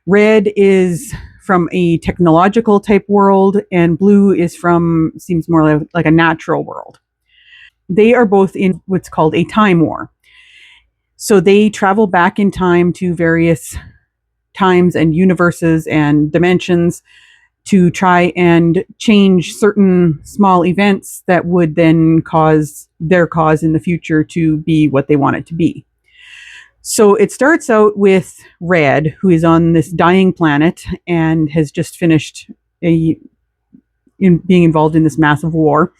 Red is from a technological type world, and Blue is seems more like a natural world. They are both in what's called a time war. So they travel back in time to various times and universes and dimensions to try and change certain small events that would then cause their cause in the future to be what they want it to be. So it starts out with Red, who is on this dying planet and has just finished being involved in this massive war.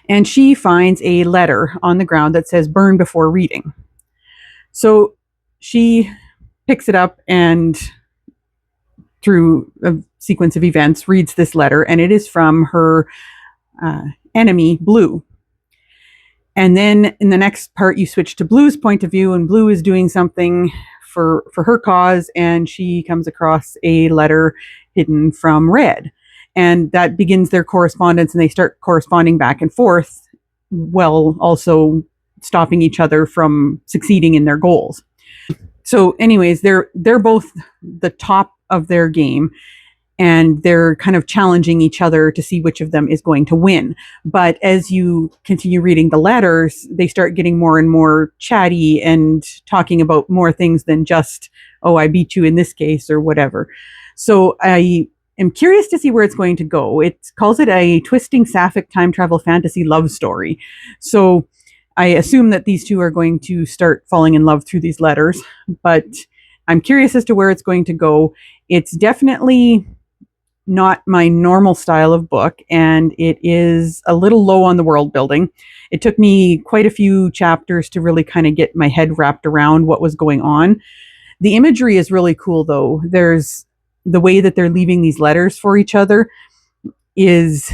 And she finds a letter on the ground that says "burn before reading." So she picks it up and, through a sequence of events, reads this letter, and it is from her enemy, Blue. And then in the next part, you switch to Blue's point of view, and Blue is doing something for her cause, and she comes across a letter hidden from Red. And that begins their correspondence, and they start corresponding back and forth, while also stopping each other from succeeding in their goals. So anyways, they're both the top of their game, and they're kind of challenging each other to see which of them is going to win. But as you continue reading the letters, they start getting more and more chatty and talking about more things than just, oh, I beat you in this case or whatever. So I am curious to see where it's going to go. It calls it a twisting sapphic time travel fantasy love story. So I assume that these two are going to start falling in love through these letters, but I'm curious as to where it's going to go. It's definitely not my normal style of book, and it is a little low on the world building. It took me quite a few chapters to really kind of get my head wrapped around what was going on. The imagery is really cool, though. There's the way that they're leaving these letters for each other is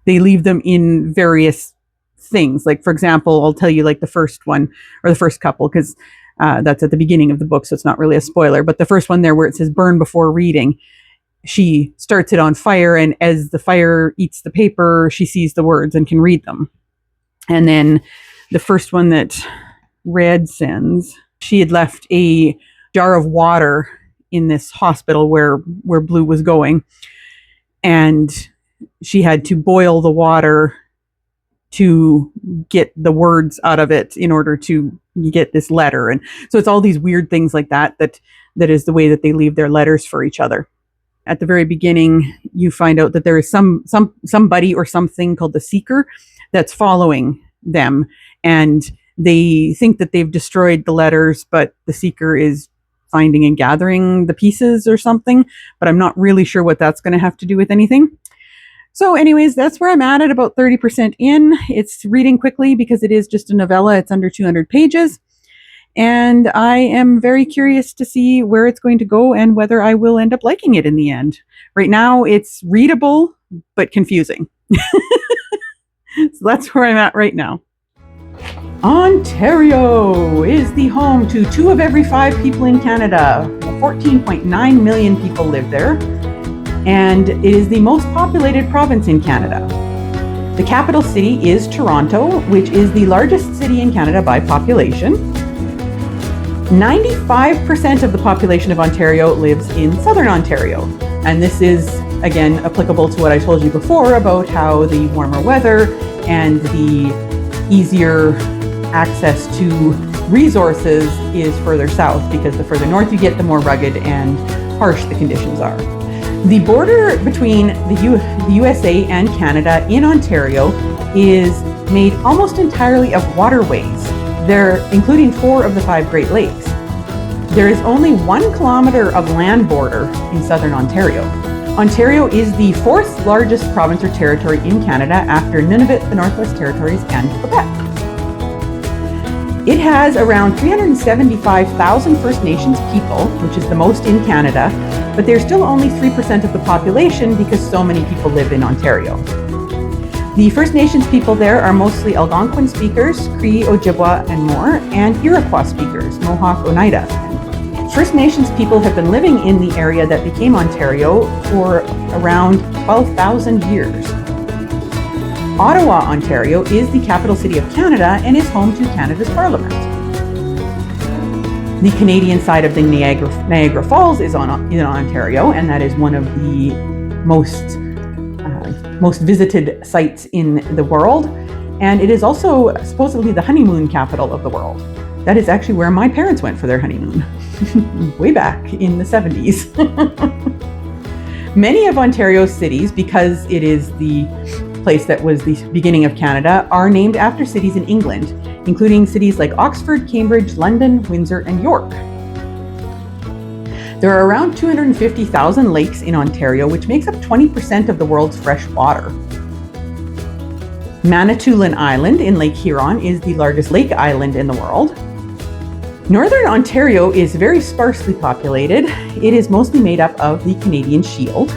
they leave them in various things. Like, for example, I'll tell you like the first one or the first couple, because that's at the beginning of the book, so it's not really a spoiler. But the first one there where it says burn before reading, she starts it on fire, and as the fire eats the paper, she sees the words and can read them. And then the first one that Red sends, she had left a jar of water in this hospital where Blue was going, and she had to boil the water to get the words out of it in order to get this letter. And so it's all these weird things like that is the way that they leave their letters for each other. At the very beginning, you find out that there is somebody or something called the Seeker that's following them, and they think that they've destroyed the letters, but the Seeker is finding and gathering the pieces or something, but I'm not really sure what that's going to have to do with anything. So anyways, that's where I'm at about 30% in. It's reading quickly because it is just a novella. It's under 200 pages. And I am very curious to see where it's going to go and whether I will end up liking it in the end. Right now, it's readable, but confusing. So that's where I'm at right now. Ontario is the home to 2 of every 5 people in Canada. 14.9 million people live there. And it is the most populated province in Canada. The capital city is Toronto, which is the largest city in Canada by population. 95% of the population of Ontario lives in southern Ontario. And this is, again, applicable to what I told you before about how the warmer weather and the easier access to resources is further south, because the further north you get, the more rugged and harsh the conditions are. The border between the USA and Canada in Ontario is made almost entirely of waterways. They're including 4 of the 5 Great Lakes. There is only 1 kilometer of land border in southern Ontario. Ontario is the 4th largest province or territory in Canada after Nunavut, the Northwest Territories, and Quebec. It has around 375,000 First Nations people, which is the most in Canada, but they're still only 3% of the population because so many people live in Ontario. The First Nations people there are mostly Algonquin speakers, Cree, Ojibwa, and more, and Iroquois speakers, Mohawk, Oneida. First Nations people have been living in the area that became Ontario for around 12,000 years. Ottawa, Ontario is the capital city of Canada and is home to Canada's Parliament. The Canadian side of the Niagara Falls is in Ontario, and that is one of the most visited sites in the world. And it is also supposedly the honeymoon capital of the world. That is actually where my parents went for their honeymoon, way back in the 70s. Many of Ontario's cities, because it is the place that was the beginning of Canada, are named after cities in England, including cities like Oxford, Cambridge, London, Windsor, and York. There are around 250,000 lakes in Ontario, which makes up 20% of the world's fresh water. Manitoulin Island in Lake Huron is the largest lake island in the world. Northern Ontario is very sparsely populated. It is mostly made up of the Canadian Shield.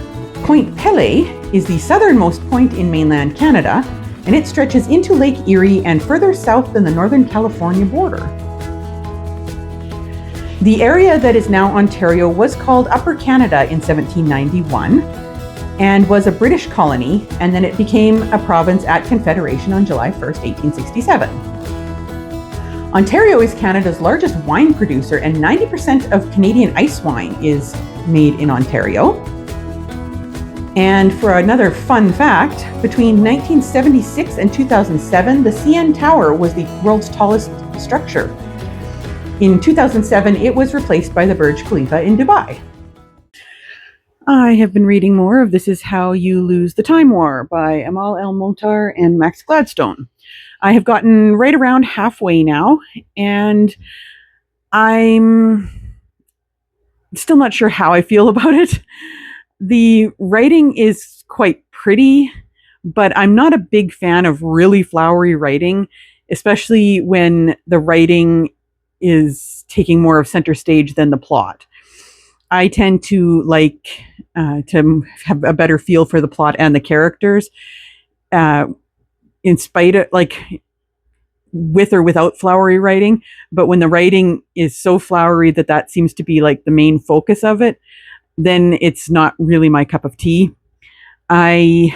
Point Pelee is the southernmost point in mainland Canada, and it stretches into Lake Erie and further south than the Northern California border. The area that is now Ontario was called Upper Canada in 1791 and was a British colony, and then it became a province at Confederation on July 1st, 1867. Ontario is Canada's largest wine producer, and 90% of Canadian ice wine is made in Ontario. And for another fun fact, between 1976 and 2007, the CN Tower was the world's tallest structure. In 2007, it was replaced by the Burj Khalifa in Dubai. I have been reading more of This Is How You Lose the Time War by Amal El-Montar and Max Gladstone. I have gotten right around halfway now, and I'm still not sure how I feel about it. The writing is quite pretty, but I'm not a big fan of really flowery writing, especially when the writing is taking more of center stage than the plot. I tend to like to have a better feel for the plot and the characters. in spite of, like, with or without flowery writing. But when the writing is so flowery that seems to be like the main focus of it, then it's not really my cup of tea. By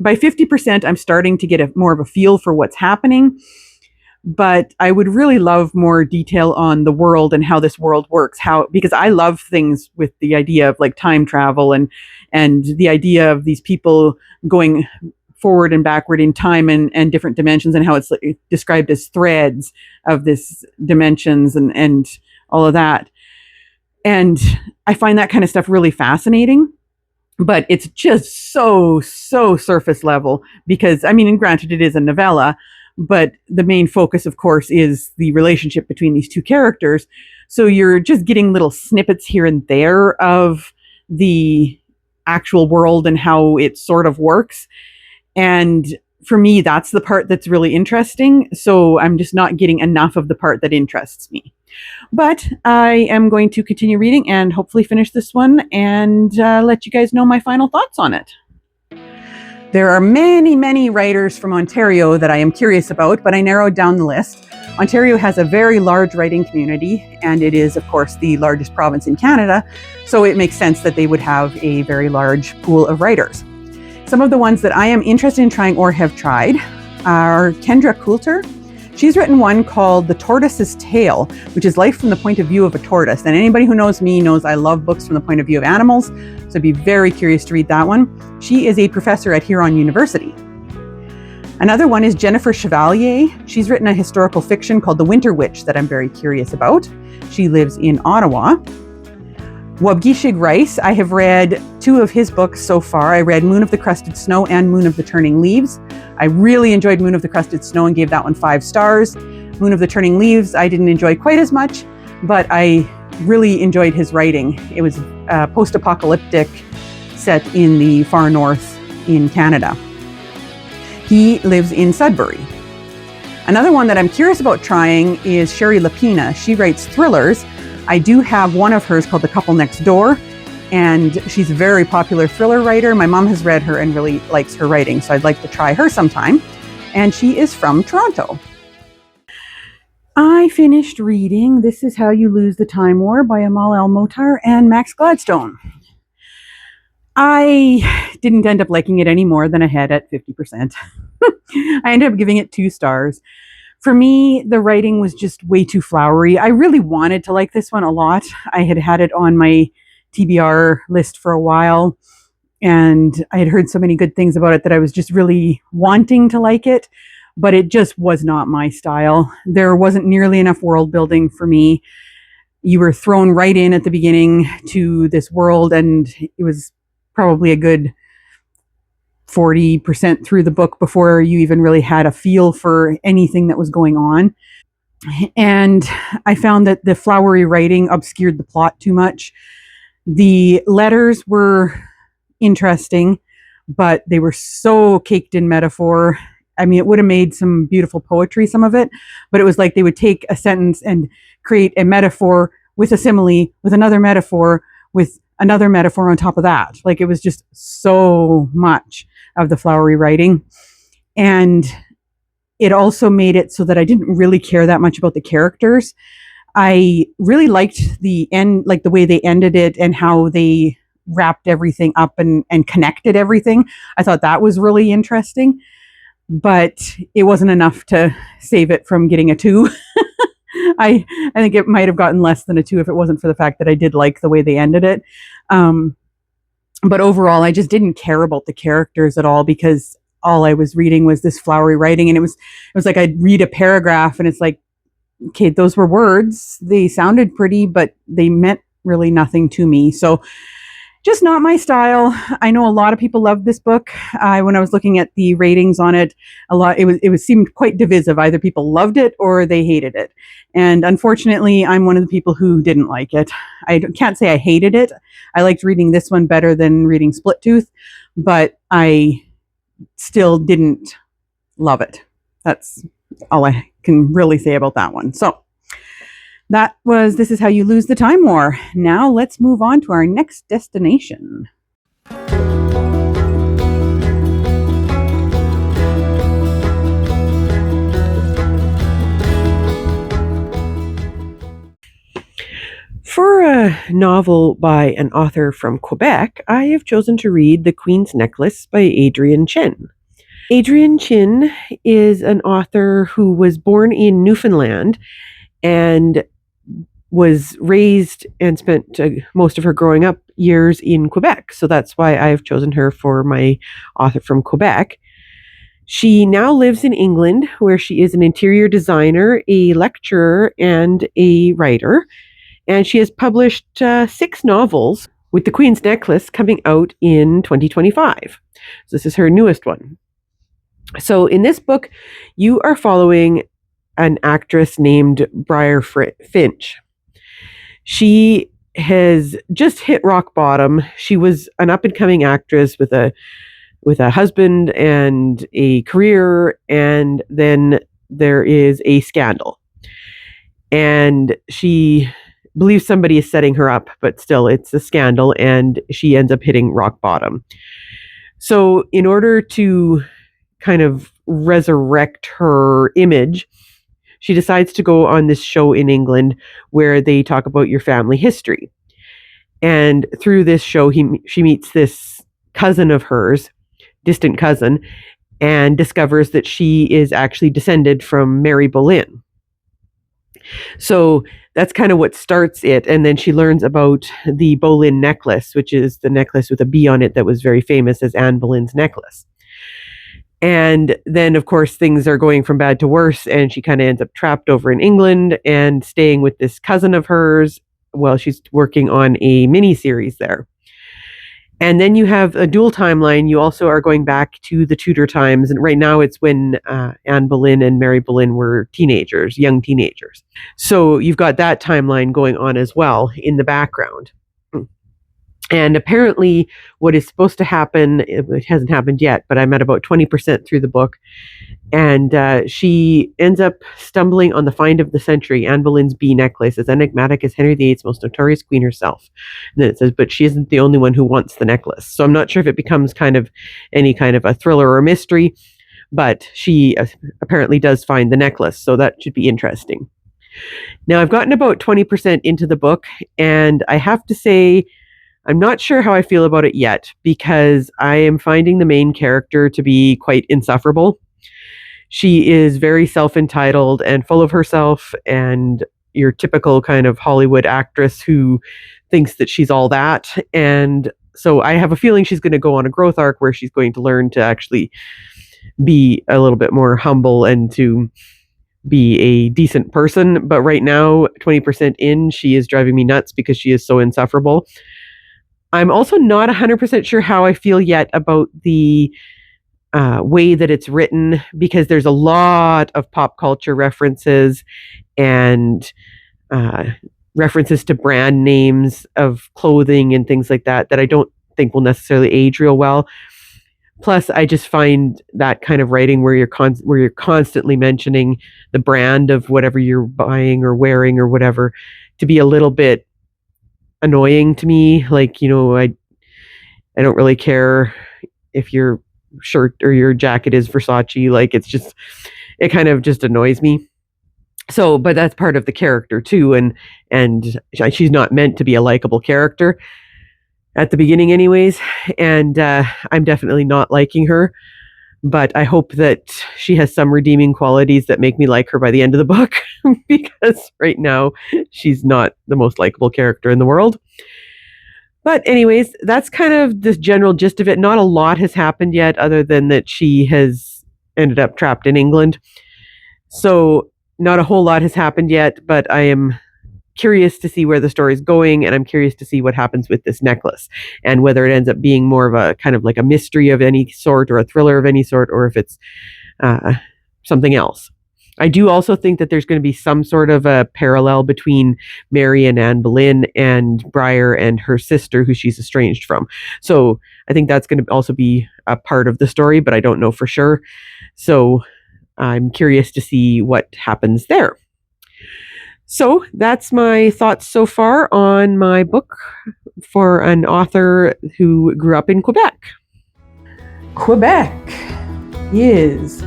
50%, I'm starting to get more of a feel for what's happening, but I would really love more detail on the world and how this world works. Because I love things with the idea of like time travel and the idea of these people going forward and backward in time and different dimensions, and how it's described as threads of this dimensions and all of that. And I find that kind of stuff really fascinating, but it's just so surface level because, I mean, and granted it is a novella, but the main focus, of course, is the relationship between these two characters. So you're just getting little snippets here and there of the actual world and how it sort of works. And for me, that's the part that's really interesting. So I'm just not getting enough of the part that interests me. But I am going to continue reading and hopefully finish this one and let you guys know my final thoughts on it. There are many writers from Ontario that I am curious about, but I narrowed down the list. Ontario has a very large writing community, and it is, of course, the largest province in Canada, so it makes sense that they would have a very large pool of writers. Some of the ones that I am interested in trying or have tried are Kendra Coulter. She's written one called The Tortoise's Tale, which is life from the point of view of a tortoise. And anybody who knows me knows I love books from the point of view of animals, so I'd be very curious to read that one. She is a professor at Huron University. Another one is Jennifer Chevalier. She's written a historical fiction called The Winter Witch that I'm very curious about. She lives in Ottawa. Wabgishig Rice, I have read 2 of his books so far. I read Moon of the Crusted Snow and Moon of the Turning Leaves. I really enjoyed Moon of the Crusted Snow and gave that one 5 stars. Moon of the Turning Leaves, I didn't enjoy quite as much, but I really enjoyed his writing. It was post-apocalyptic, set in the far north in Canada. He lives in Sudbury. Another one that I'm curious about trying is Sherry Lapina. She writes thrillers. I do have one of hers called The Couple Next Door, and she's a very popular thriller writer. My mom has read her and really likes her writing, so I'd like to try her sometime. And she is from Toronto. I finished reading This Is How You Lose the Time War by Amal El-Motar and Max Gladstone. I didn't end up liking it any more than I had at 50%. I ended up giving it 2 stars. For me, the writing was just way too flowery. I really wanted to like this one a lot. I had it on my TBR list for a while, and I had heard so many good things about it that I was just really wanting to like it, but it just was not my style. There wasn't nearly enough world building for me. You were thrown right in at the beginning to this world, and it was probably a good 40% through the book before you even really had a feel for anything that was going on. And I found that the flowery writing obscured the plot too much. The letters were interesting, but they were so caked in metaphor. I mean, it would have made some beautiful poetry, some of it, but it was like they would take a sentence and create a metaphor with a simile, with another metaphor, with another metaphor on top of that. Like, it was just so much of the flowery writing. And it also made it so that I didn't really care that much about the characters. I really liked the end, like the way they ended it and how they wrapped everything up and connected everything. I thought that was really interesting, but it wasn't enough to save it from getting a 2. I think it might have gotten less than a 2 if it wasn't for the fact that I did like the way they ended it. But overall, I just didn't care about the characters at all, because all I was reading was this flowery writing. And it was like I'd read a paragraph and it's like, okay, those were words. They sounded pretty, but they meant really nothing to me. So just not my style. I know a lot of people loved this book. When I was looking at the ratings on it, it seemed quite divisive. Either people loved it or they hated it. And unfortunately, I'm one of the people who didn't like it. I can't say I hated it. I liked reading this one better than reading Split Tooth, but I still didn't love it. That's all I can really say about that one. So that was This Is How You Lose the Time War. Now let's move on to our next destination. novel by an author from Quebec, I have chosen to read The Queen's Necklace by Adrienne Chin. Adrienne Chin is an author who was born in Newfoundland and was raised and spent most of her growing up years in Quebec. So that's why I've chosen her for my author from Quebec. She now lives in England, where she is an interior designer, a lecturer, and a writer. And she has published 6 novels, with The Queen's Necklace coming out in 2025. So this is her newest one. So in this book, you are following an actress named Briar Finch. She has just hit rock bottom. She was an up-and-coming actress with a husband and a career, and then there is a scandal. And she believes somebody is setting her up, but still it's a scandal, and she ends up hitting rock bottom. So in order to kind of resurrect her image, she decides to go on this show in England where they talk about your family history. And through this show, she meets this cousin of hers, distant cousin, and discovers that she is actually descended from Mary Boleyn. So that's kind of what starts it. And then she learns about the Boleyn necklace, which is the necklace with a B on it that was very famous as Anne Boleyn's necklace. And then, of course, things are going from bad to worse, and she kind of ends up trapped over in England and staying with this cousin of hers while she's working on a mini-series there. And then you have a dual timeline. You also are going back to the Tudor times, and right now it's when Anne Boleyn and Mary Boleyn were teenagers, young teenagers. So you've got that timeline going on as well in the background. And apparently what is supposed to happen, it hasn't happened yet, but I'm at about 20% through the book. And she ends up stumbling on the find of the century, Anne Boleyn's bee necklace, as enigmatic as Henry VIII's most notorious queen herself. And then it says, but she isn't the only one who wants the necklace. So I'm not sure if it becomes kind of any kind of a thriller or a mystery, but she apparently does find the necklace. So that should be interesting. Now, I've gotten about 20% into the book, and I have to say, I'm not sure how I feel about it yet, because I am finding the main character to be quite insufferable. She is very self-entitled and full of herself, and your typical kind of Hollywood actress who thinks that she's all that. And so I have a feeling she's going to go on a growth arc where she's going to learn to actually be a little bit more humble and to be a decent person. But right now, 20% in, she is driving me nuts because she is so insufferable. I'm also not 100% sure how I feel yet about the way that it's written, because there's a lot of pop culture references and references to brand names of clothing and things like that I don't think will necessarily age real well. Plus, I just find that kind of writing where you're constantly mentioning the brand of whatever you're buying or wearing or whatever to be a little bit annoying to me. Like, I don't really care if your shirt or your jacket is Versace. Like, it kind of just annoys me. So, but that's part of the character too, and she's not meant to be a likable character at the beginning anyways, and I'm definitely not liking her, but I hope that she has some redeeming qualities that make me like her by the end of the book, because right now she's not the most likable character in the world. But anyways, that's kind of the general gist of it. Not a lot has happened yet, other than that she has ended up trapped in England. So not a whole lot has happened yet, but I am curious to see where the story is going, and I'm curious to see what happens with this necklace and whether it ends up being more of a kind of like a mystery of any sort or a thriller of any sort, or if it's something else. I do also think that there's going to be some sort of a parallel between Mary and Anne Boleyn and Briar and her sister, who she's estranged from. So I think that's going to also be a part of the story, but I don't know for sure. So I'm curious to see what happens there. So that's my thoughts so far on my book for an author who grew up in Quebec. Quebec is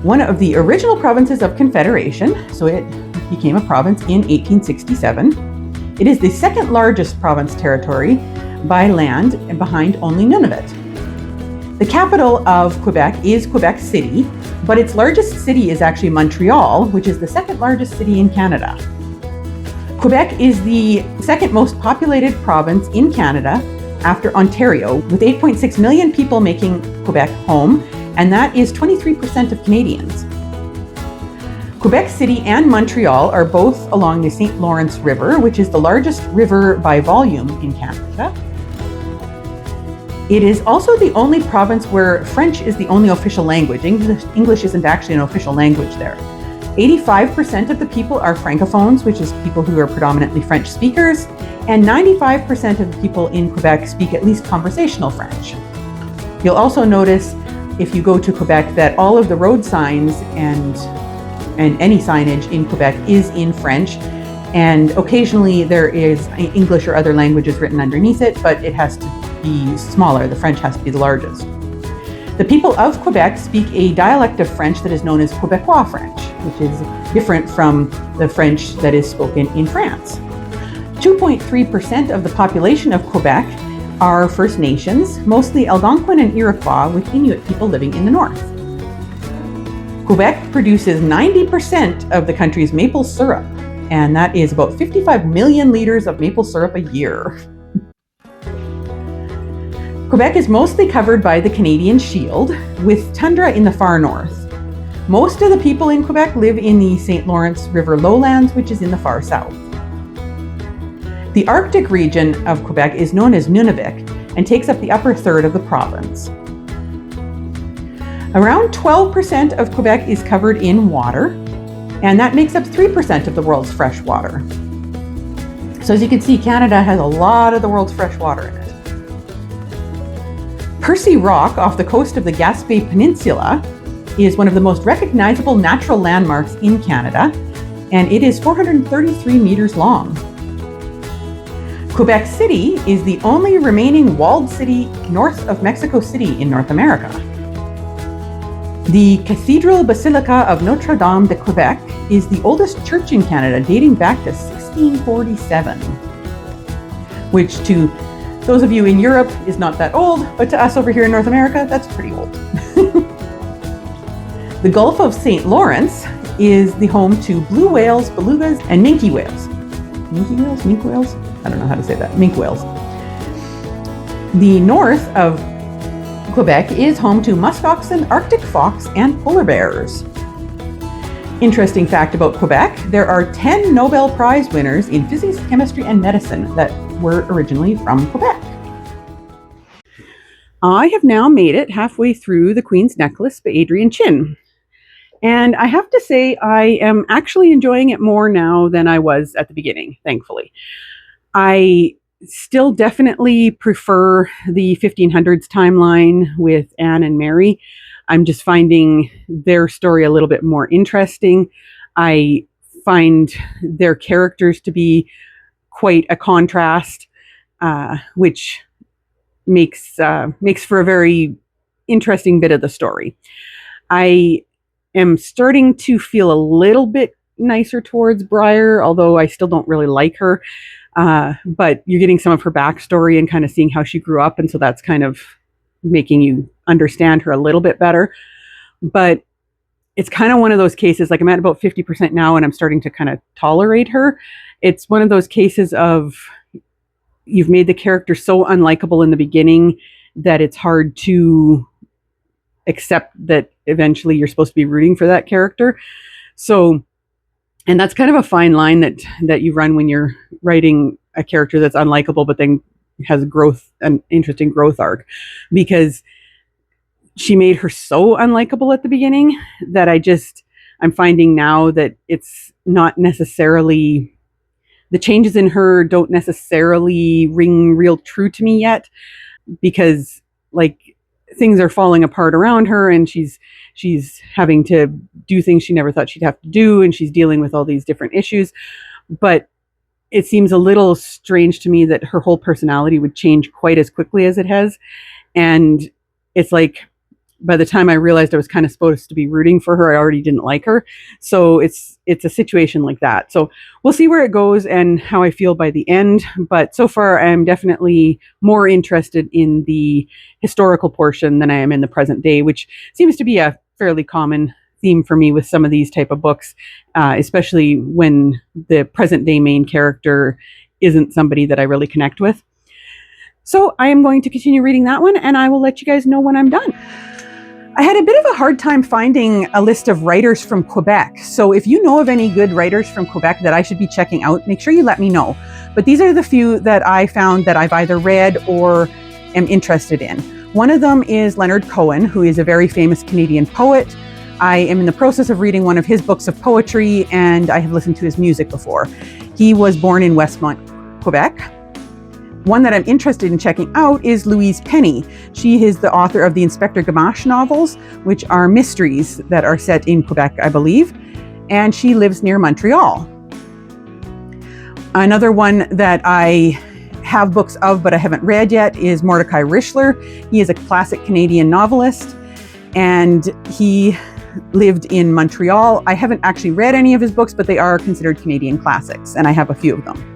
one of the original provinces of Confederation, so it became a province in 1867. It is the second largest province territory by land and behind only Nunavut. The capital of Quebec is Quebec City, but its largest city is actually Montreal, which is the second largest city in Canada. Quebec is the second most populated province in Canada after Ontario, with 8.6 million people making Quebec home, and that is 23% of Canadians. Quebec City and Montreal are both along the St. Lawrence River, which is the largest river by volume in Canada. It is also the only province where French is the only official language. English isn't actually an official language there. 85% of the people are francophones, which is people who are predominantly French speakers, and 95% of the people in Quebec speak at least conversational French. You'll also notice if you go to Quebec that all of the road signs and any signage in Quebec is in French, and occasionally there is English or other languages written underneath it, but it has to be smaller. The French has to be the largest. The people of Quebec speak a dialect of French that is known as Quebecois French, which is different from the French that is spoken in France. 2.3% of the population of Quebec are First Nations, mostly Algonquin and Iroquois, with Inuit people living in the north. Quebec produces 90% of the country's maple syrup, and that is about 55 million liters of maple syrup a year. Quebec is mostly covered by the Canadian Shield, with tundra in the far north. Most of the people in Quebec live in the St. Lawrence River lowlands, which is in the far south. The Arctic region of Quebec is known as Nunavut and takes up the upper third of the province. Around 12% of Quebec is covered in water, and that makes up 3% of the world's fresh water. So as you can see, Canada has a lot of the world's fresh water in it. Percy Rock off the coast of the Gaspé Peninsula is one of the most recognizable natural landmarks in Canada, and it is 433 meters long. Quebec City is the only remaining walled city north of Mexico City in North America. The Cathedral Basilica of Notre Dame de Quebec is the oldest church in Canada, dating back to 1647, which to those of you in Europe is not that old, but to us over here in North America, that's pretty old. The Gulf of St. Lawrence is the home to blue whales, belugas, and minke whales. Minke whales? Mink whales? I don't know how to say that. Mink whales. The north of Quebec is home to musk oxen, Arctic fox, and polar bears. Interesting fact about Quebec, there are 10 Nobel Prize winners in physics, chemistry, and medicine that were originally from Quebec. I have now made it halfway through The Queen's Necklace by Adrienne Chin. And I have to say, I am actually enjoying it more now than I was at the beginning, thankfully. I still definitely prefer the 1500s timeline with Anne and Mary. I'm just finding their story a little bit more interesting. I find their characters to be quite a contrast, which makes for a very interesting bit of the story. I am starting to feel a little bit nicer towards Briar, although I still don't really like her. But you're getting some of her backstory and kind of seeing how she grew up, and so that's kind of making you understand her a little bit better. But it's kind of one of those cases, like I'm at about 50% now, and I'm starting to kind of tolerate her. It's one of those cases of you've made the character so unlikable in the beginning that it's hard to accept that eventually you're supposed to be rooting for that character. So, and that's kind of a fine line that you run when you're writing a character that's unlikable, but then has growth, an interesting growth arc, because she made her so unlikable at the beginning that I'm finding now that it's not necessarily, the changes in her don't necessarily ring real true to me yet, because like things are falling apart around her, and she's having to do things she never thought she'd have to do, and she's dealing with all these different issues. But it seems a little strange to me that her whole personality would change quite as quickly as it has. And it's like by the time I realized I was kind of supposed to be rooting for her, I already didn't like her. So it's a situation like that. So we'll see where it goes and how I feel by the end. But so far, I'm definitely more interested in the historical portion than I am in the present day, which seems to be a fairly common theme for me with some of these type of books, especially when the present day main character isn't somebody that I really connect with. So I am going to continue reading that one, and I will let you guys know when I'm done. I had a bit of a hard time finding a list of writers from Quebec. So if you know of any good writers from Quebec that I should be checking out, make sure you let me know. But these are the few that I found that I've either read or am interested in. One of them is Leonard Cohen, who is a very famous Canadian poet. I am in the process of reading one of his books of poetry, and I have listened to his music before. He was born in Westmont, Quebec. One that I'm interested in checking out is Louise Penny. She is the author of the Inspector Gamache novels, which are mysteries that are set in Quebec, I believe, and she lives near Montreal. Another one that I have books of but I haven't read yet is Mordecai Richler. He is a classic Canadian novelist, and he lived in Montreal. I haven't actually read any of his books, but they are considered Canadian classics, and I have a few of them.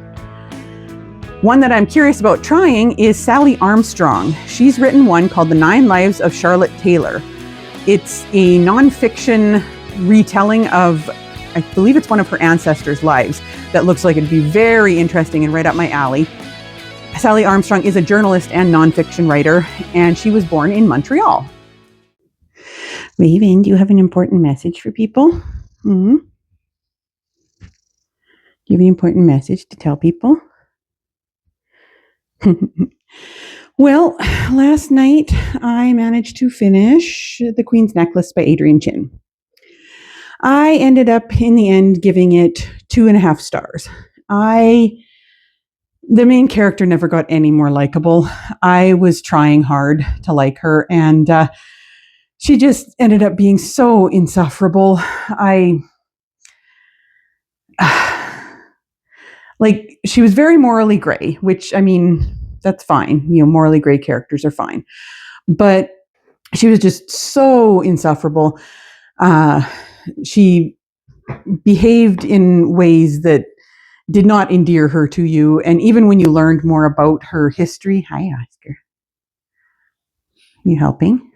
One that I'm curious about trying is Sally Armstrong. She's written one called The 9 Lives of Charlotte Taylor. It's a nonfiction retelling of, I believe it's one of her ancestors' lives that looks like it'd be very interesting and right up my alley. Sally Armstrong is a journalist and nonfiction writer, and she was born in Montreal. Raven, do you have an important message for people? Do you have an important message to tell people? Well, last night I managed to finish The Queen's Necklace by Adrienne Chin. I ended up in the end giving it 2.5 stars. The main character never got any more likable. I was trying hard to like her, and she just ended up being so insufferable. She was very morally gray, which, I mean, that's fine. Morally gray characters are fine. But she was just so insufferable. She behaved in ways that did not endear her to you. And even when you learned more about her history, hi, Oscar. You helping?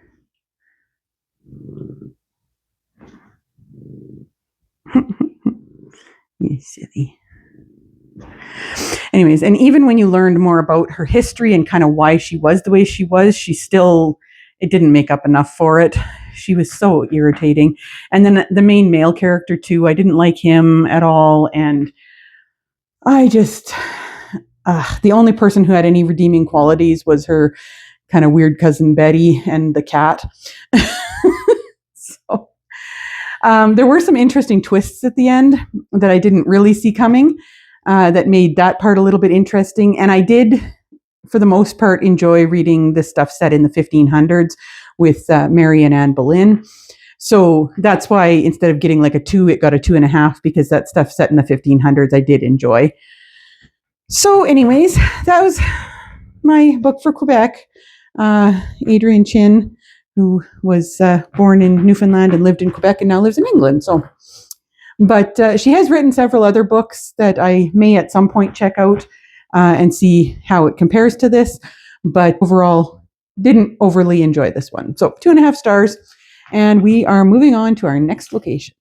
You silly. Anyways, and even when you learned more about her history and kind of why she was the way she was, it didn't make up enough for it. She was so irritating. And then the main male character too, I didn't like him at all. And I just, the only person who had any redeeming qualities was her kind of weird cousin Betty and the cat. So there were some interesting twists at the end that I didn't really see coming. That made that part a little bit interesting. And I did, for the most part, enjoy reading this stuff set in the 1500s with Mary and Anne Boleyn. So that's why instead of getting like a 2, it got a 2.5, because that stuff set in the 1500s I did enjoy. So anyways, that was my book for Quebec. Adrienne Chin, who was born in Newfoundland and lived in Quebec and now lives in England. But she has written several other books that I may at some point check out and see how it compares to this. But overall, didn't overly enjoy this one. So 2.5 stars. And we are moving on to our next location.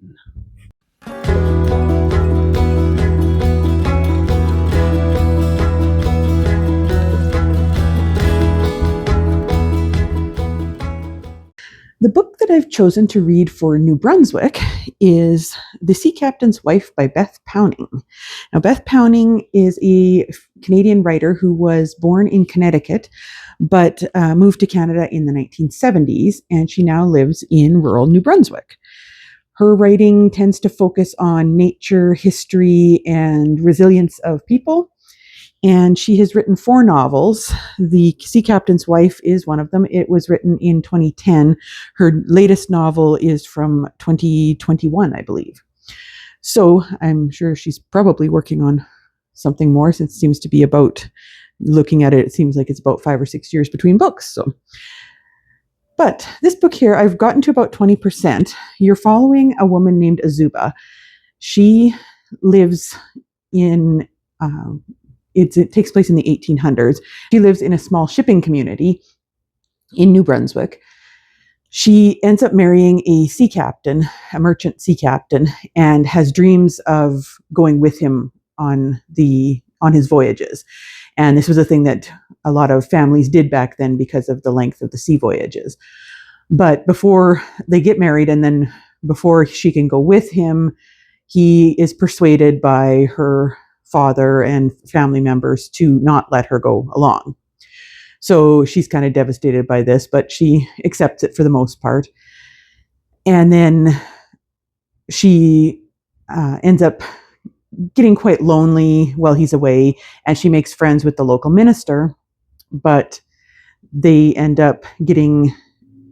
The book that I've chosen to read for New Brunswick is The Sea Captain's Wife by Beth Powning. Now, Beth Powning is a Canadian writer who was born in Connecticut, but moved to Canada in the 1970s, and she now lives in rural New Brunswick. Her writing tends to focus on nature, history, and resilience of people. And she has written 4 novels. The Sea Captain's Wife is one of them. It was written in 2010. Her latest novel is from 2021, I believe. So I'm sure she's probably working on something more, since it seems to be about, looking at it, it seems like it's about 5 or 6 years between books. So But this book here, I've gotten to about 20%. You're following a woman named Azuba. She lives in, it takes place in the 1800s. She lives in a small shipping community in New Brunswick. She ends up marrying a sea captain, a merchant sea captain, and has dreams of going with him on his voyages. And this was a thing that a lot of families did back then because of the length of the sea voyages. But before they get married, and then before she can go with him, he is persuaded by her father and family members to not let her go along. So she's kind of devastated by this, but she accepts it for the most part. And then she ends up getting quite lonely while he's away, and she makes friends with the local minister, but they end up getting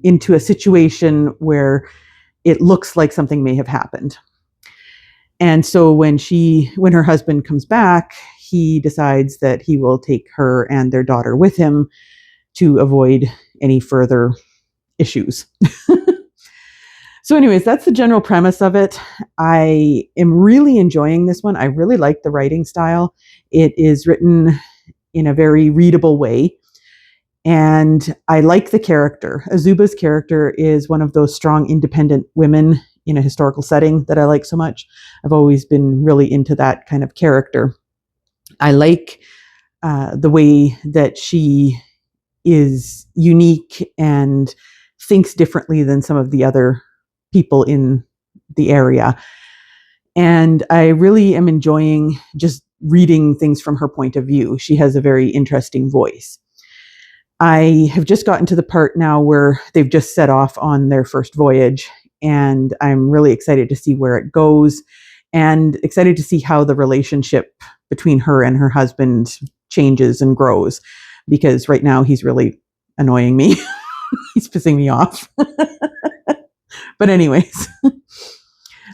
into a situation where it looks like something may have happened. And so when her husband comes back, he decides that he will take her and their daughter with him to avoid any further issues. So anyways, that's the general premise of it. I am really enjoying this one. I really like the writing style. It is written in a very readable way. And I like the character. Azuba's character is one of those strong, independent women in a historical setting that I like so much. I've always been really into that kind of character. I like the way that she is unique and thinks differently than some of the other people in the area. And I really am enjoying just reading things from her point of view. She has a very interesting voice. I have just gotten to the part now where they've just set off on their first voyage, and I'm really excited to see where it goes and excited to see how the relationship between her and her husband changes and grows, because right now he's really annoying me. He's pissing me off. But anyways,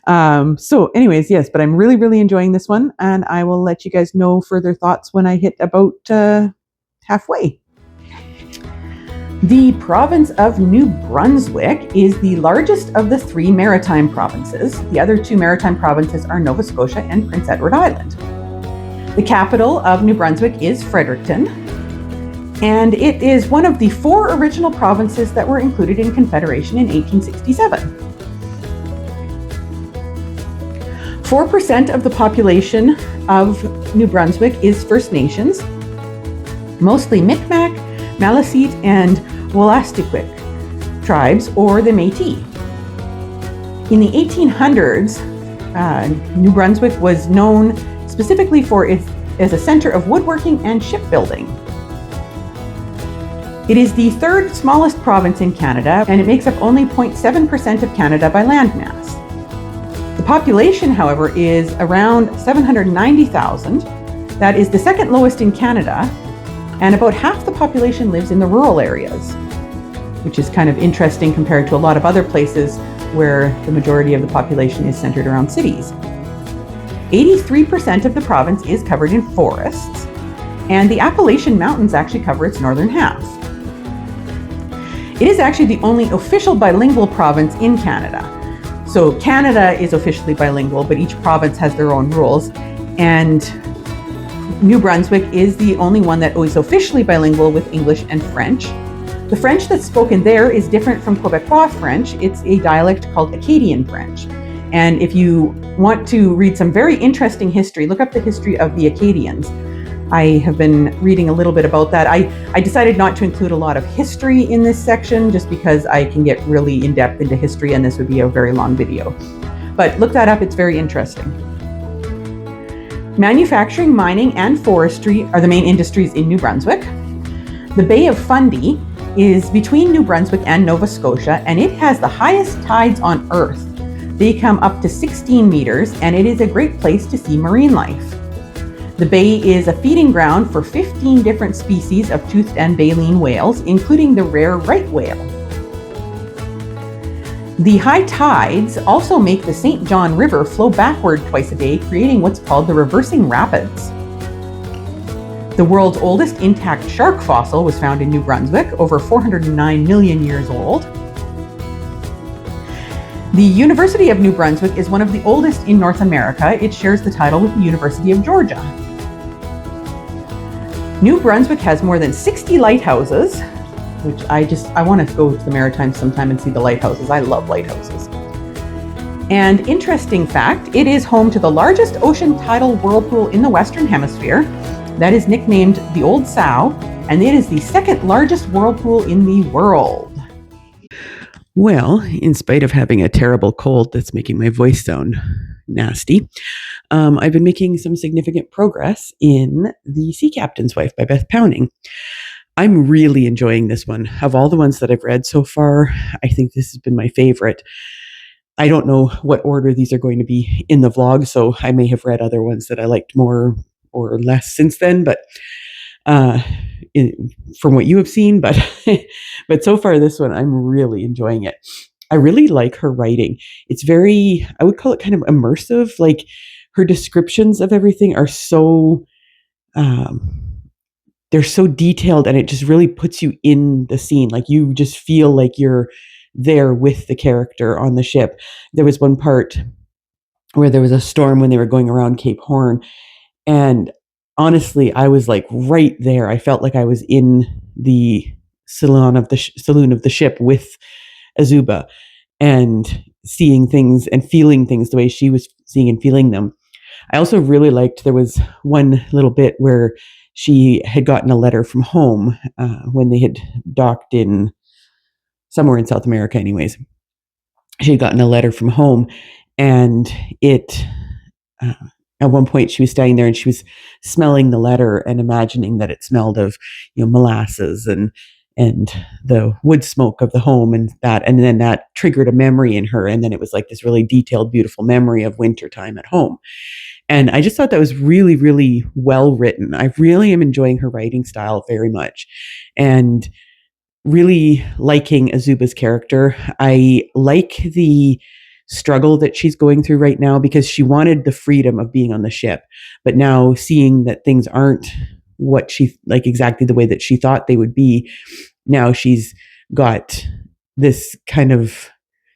yes, but I'm really, really enjoying this one, and I will let you guys know further thoughts when I hit about halfway. The province of New Brunswick is the largest of the 3 maritime provinces. The other 2 maritime provinces are Nova Scotia and Prince Edward Island. The capital of New Brunswick is Fredericton, and it is one of the 4 original provinces that were included in Confederation in 1867. 4% of the population of New Brunswick is First Nations, mostly Micmac, Maliseet, and Wolastoqiyik tribes, or the Métis. In the 1800s, New Brunswick was known specifically for as a center of woodworking and shipbuilding. It is the 3rd smallest province in Canada, and it makes up only 0.7% of Canada by landmass. The population, however, is around 790,000. That is the 2nd lowest in Canada, and about half the population lives in the rural areas, which is kind of interesting compared to a lot of other places where the majority of the population is centered around cities. 83% of the province is covered in forests, and the Appalachian Mountains actually cover its northern half. It is actually the only official bilingual province in Canada. So Canada is officially bilingual, but each province has their own rules. And New Brunswick is the only one that is officially bilingual with English and French. The French that's spoken there is different from Quebecois French. It's a dialect called Acadian French. And if you want to read some very interesting history, look up the history of the Acadians. I have been reading a little bit about that. I decided not to include a lot of history in this section just because I can get really in-depth into history and this would be a very long video. But look that up, it's very interesting. Manufacturing, mining, and forestry are the main industries in New Brunswick. The Bay of Fundy is between New Brunswick and Nova Scotia, and it has the highest tides on Earth. They come up to 16 meters, and it is a great place to see marine life. The bay is a feeding ground for 15 different species of toothed and baleen whales, including the rare right whale. The high tides also make the St. John River flow backward twice a day, creating what's called the reversing rapids. The world's oldest intact shark fossil was found in New Brunswick, over 409 million years old. The University of New Brunswick is one of the oldest in North America. It shares the title with the University of Georgia. New Brunswick has more than 60 lighthouses, which I want to go to the Maritimes sometime and see the lighthouses. I love lighthouses. And interesting fact, it is home to the largest ocean tidal whirlpool in the Western Hemisphere. That is nicknamed the Old Sow, and it is the second largest whirlpool in the world. Well, in spite of having a terrible cold that's making my voice sound nasty, I've been making some significant progress in The Sea Captain's Wife by Beth Pounding. I'm really enjoying this one. Of all the ones that I've read so far, I think this has been my favorite. I don't know what order these are going to be in the vlog, so I may have read other ones that I liked more or less since then, but from what you have seen, but so far this one, I'm really enjoying it. I really like her writing. It's very, I would call it kind of immersive. Like her descriptions of everything are so, they're so detailed, and it just really puts you in the scene. Like you just feel like you're there with the character on the ship. There was one part where there was a storm when they were going around Cape Horn, and honestly, I was like right there. I felt like I was in the saloon of the ship with Azuba, and seeing things and feeling things the way she was seeing and feeling them. I also really liked, there was one little bit where she had gotten a letter from home when they had docked in somewhere in South America anyways. She had gotten a letter from home, and it at one point she was standing there and she was smelling the letter and imagining that it smelled of, molasses and the wood smoke of the home, and then that triggered a memory in her, and then it was like this really detailed, beautiful memory of wintertime at home. And I just thought that was really, really well written. I really am enjoying her writing style very much, and really liking Azuba's character. I like the struggle that she's going through right now, because she wanted the freedom of being on the ship, but now seeing that things aren't what she, like exactly the way that she thought they would be, now she's got this kind of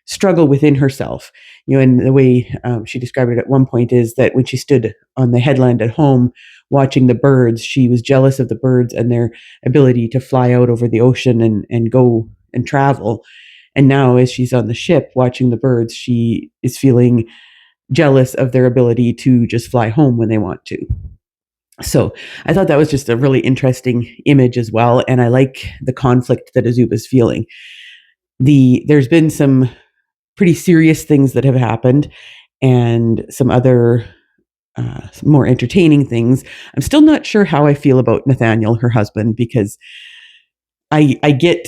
struggle within herself, and the way she described it at one point is that when she stood on the headland at home watching the birds, she was jealous of the birds and their ability to fly out over the ocean and go and travel. And now as she's on the ship watching the birds, she is feeling jealous of their ability to just fly home when they want to. So I thought that was just a really interesting image as well. And I like the conflict that Azuba's feeling. There's been some pretty serious things that have happened, and some other some more entertaining things. I'm still not sure how I feel about Nathaniel, her husband, because I get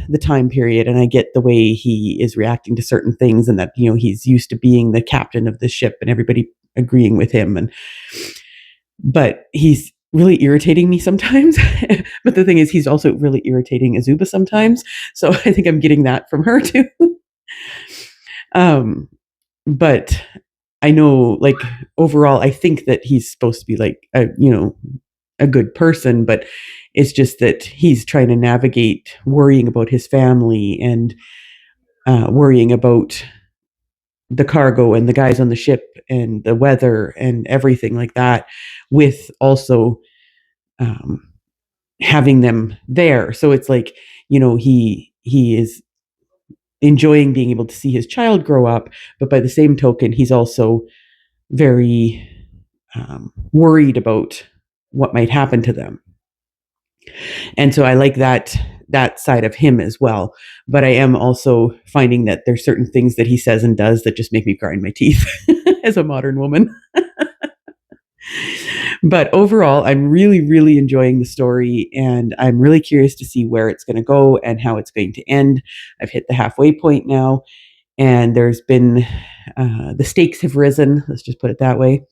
the time period and I get the way he is reacting to certain things, and that, he's used to being the captain of the ship and everybody agreeing with him. But he's really irritating me sometimes. But the thing is, he's also really irritating Azuba sometimes. So I think I'm getting that from her too. But I know, like, overall, I think that he's supposed to be like a good person, but it's just that he's trying to navigate worrying about his family and worrying about the cargo and the guys on the ship and the weather and everything like that, with also having them there. So it's like, he is enjoying being able to see his child grow up, but by the same token, he's also very worried about what might happen to them. And so I like that side of him as well. But I am also finding that there's certain things that he says and does that just make me grind my teeth as a modern woman. But overall, I'm really, really enjoying the story, and I'm really curious to see where it's going to go and how it's going to end. I've hit the halfway point now, and there's been the stakes have risen. Let's just put it that way.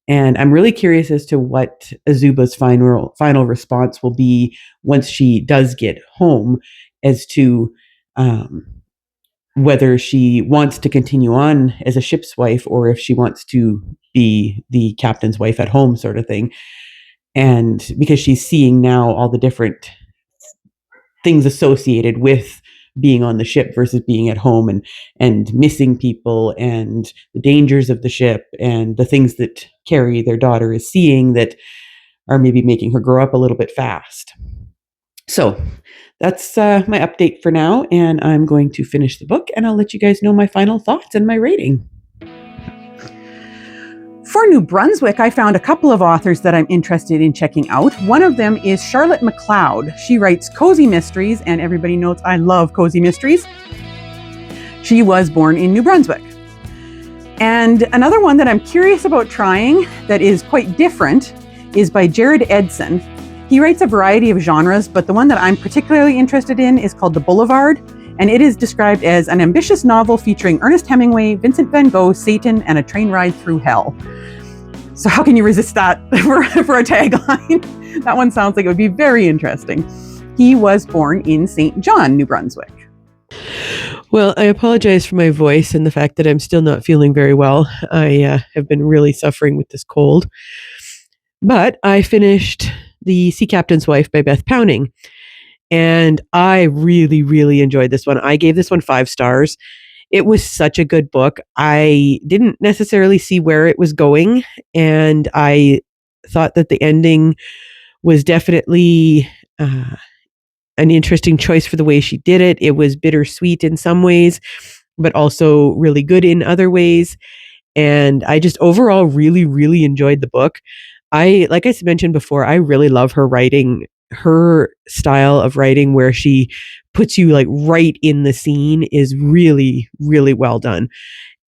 And I'm really curious as to what Azuba's final response will be once she does get home, as to whether she wants to continue on as a ship's wife, or if she wants to be the captain's wife at home, sort of thing. And because she's seeing now all the different things associated with being on the ship versus being at home, and missing people and the dangers of the ship and the things that Carrie, their daughter, is seeing that are maybe making her grow up a little bit fast. So that's my update for now, and I'm going to finish the book, and I'll let you guys know my final thoughts and my rating. For New Brunswick, I found a couple of authors that I'm interested in checking out. One of them is Charlotte McLeod. She writes cozy mysteries, and everybody knows I love cozy mysteries. She was born in New Brunswick. And another one that I'm curious about trying that is quite different is by Jared Edson. He writes a variety of genres, but the one that I'm particularly interested in is called The Boulevard, and it is described as an ambitious novel featuring Ernest Hemingway, Vincent van Gogh, Satan, and a train ride through hell. So how can you resist that for a tagline? That one sounds like it would be very interesting. He was born in St. John, New Brunswick. Well, I apologize for my voice and the fact that I'm still not feeling very well. I have been really suffering with this cold. But I finished The Sea Captain's Wife by Beth Pounding. And I really, really enjoyed this one. I gave this one 5 stars. It was such a good book. I didn't necessarily see where it was going, and I thought that the ending was definitely an interesting choice for the way she did it. It was bittersweet in some ways, but also really good in other ways. And I just overall really, really enjoyed the book. Like I mentioned before, I really love her writing. Her style of writing where she puts you like right in the scene is really, really well done.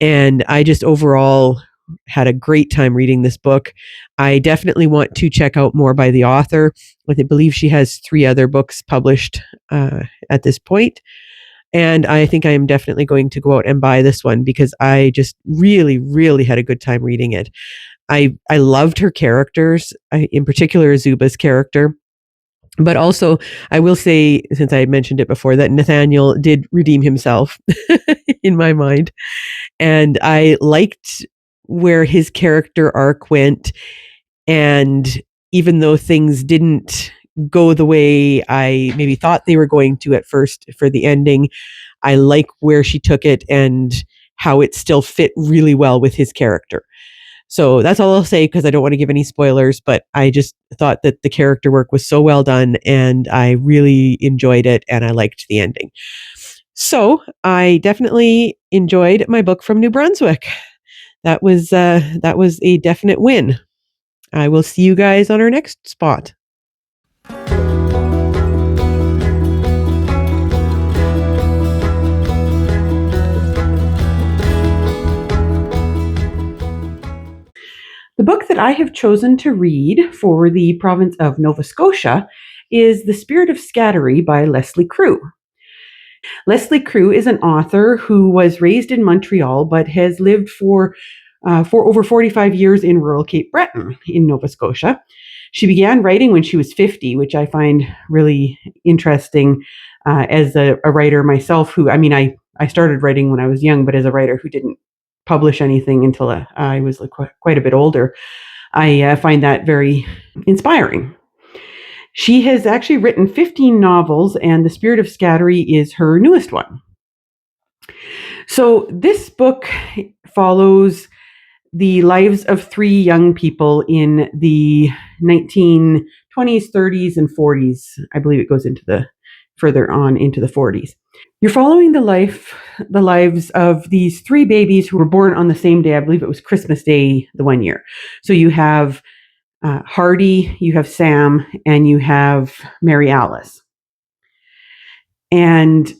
And I just overall had a great time reading this book. I definitely want to check out more by the author. I believe she has 3 other books published at this point. And I think I am definitely going to go out and buy this one because I just really, really had a good time reading it. I loved her characters, in particular Azuba's character. But also, I will say, since I had mentioned it before, that Nathaniel did redeem himself in my mind. And I liked where his character arc went. And even though things didn't go the way I maybe thought they were going to at first for the ending, I like where she took it and how it still fit really well with his character. So that's all I'll say because I don't want to give any spoilers, but I just thought that the character work was so well done and I really enjoyed it and I liked the ending. So I definitely enjoyed my book from New Brunswick. That was a definite win. I will see you guys on our next spot. The book that I have chosen to read for the province of Nova Scotia is The Spirit of Scattery by Leslie Crew. Leslie Crew is an author who was raised in Montreal but has lived for over 45 years in rural Cape Breton in Nova Scotia. She began writing when she was 50, which I find really interesting as a writer myself I started writing when I was young, but as a writer who didn't publish anything until I was quite a bit older. I find that very inspiring. She has actually written 15 novels, and The Spirit of Scattery is her newest one. So this book follows the lives of 3 young people in the 1920s, 30s, and 40s. I believe it goes further on into the 40s. You're following the lives of these 3 babies who were born on the same day. I believe it was Christmas Day the one year. So you have Hardy, you have Sam, and you have Mary Alice. And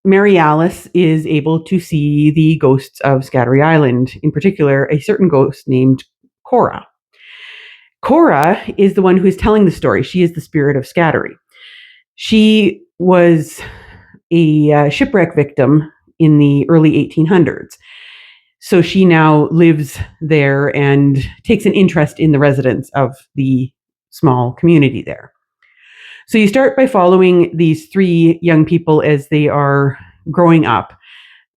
Mary Alice is able to see the ghosts of Scattery Island, in particular, a certain ghost named Cora. Cora is the one who is telling the story. She is the spirit of Scattery. She was a shipwreck victim in the early 1800s. So she now lives there and takes an interest in the residents of the small community there. So you start by following these 3 young people as they are growing up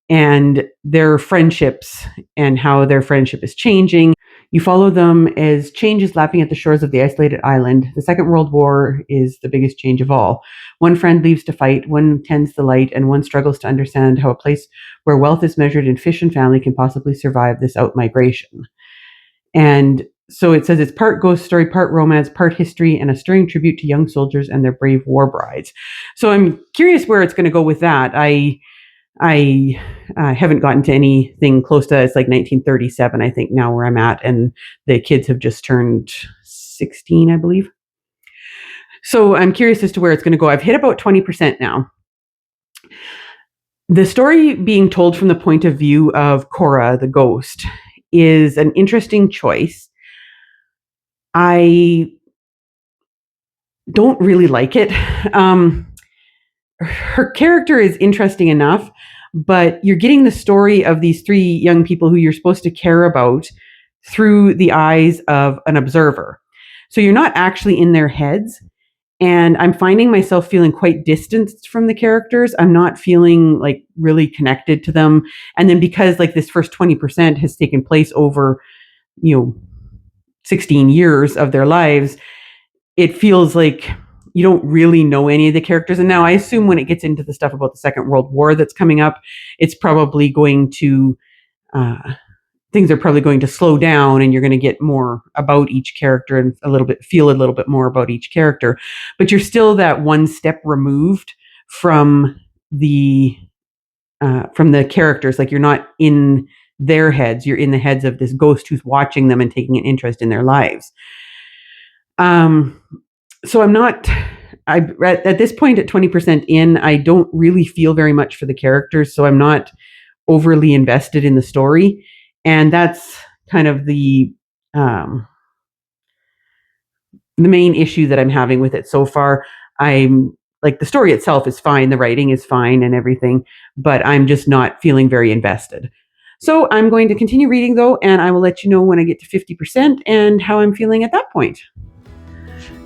and their friendships and how their friendship is changing. You follow them as change is lapping at the shores of the isolated island. The Second World War is the biggest change of all. One friend leaves to fight, one tends the light, and one struggles to understand how a place where wealth is measured in fish and family can possibly survive this out-migration. And so it says it's part ghost story, part romance, part history, and a stirring tribute to young soldiers and their brave war brides. So I'm curious where it's going to go with that. I haven't gotten to anything close to, it's like 1937, I think, now where I'm at, and the kids have just turned 16, I believe. So I'm curious as to where it's going to go. I've hit about 20% now. The story being told from the point of view of Cora, the ghost, is an interesting choice. I don't really like it. Her character is interesting enough, but you're getting the story of these three young people who you're supposed to care about through the eyes of an observer. So you're not actually in their heads. And I'm finding myself feeling quite distanced from the characters. I'm not feeling like really connected to them. And then because like this first 20% has taken place over, 16 years of their lives, it feels like you don't really know any of the characters. And now I assume when it gets into the stuff about the Second World War that's coming up, it's probably going to, things are probably going to slow down, and you're going to get more about each character and feel a little bit more about each character. But you're still that one step removed from the characters. Like you're not in their heads, you're in the heads of this ghost who's watching them and taking an interest in their lives. So at this point at 20% in, I don't really feel very much for the characters, so I'm not overly invested in the story. And that's kind of the main issue that I'm having with it so far. I'm like, the story itself is fine, the writing is fine and everything, but I'm just not feeling very invested. So I'm going to continue reading though, and I will let you know when I get to 50% and how I'm feeling at that point.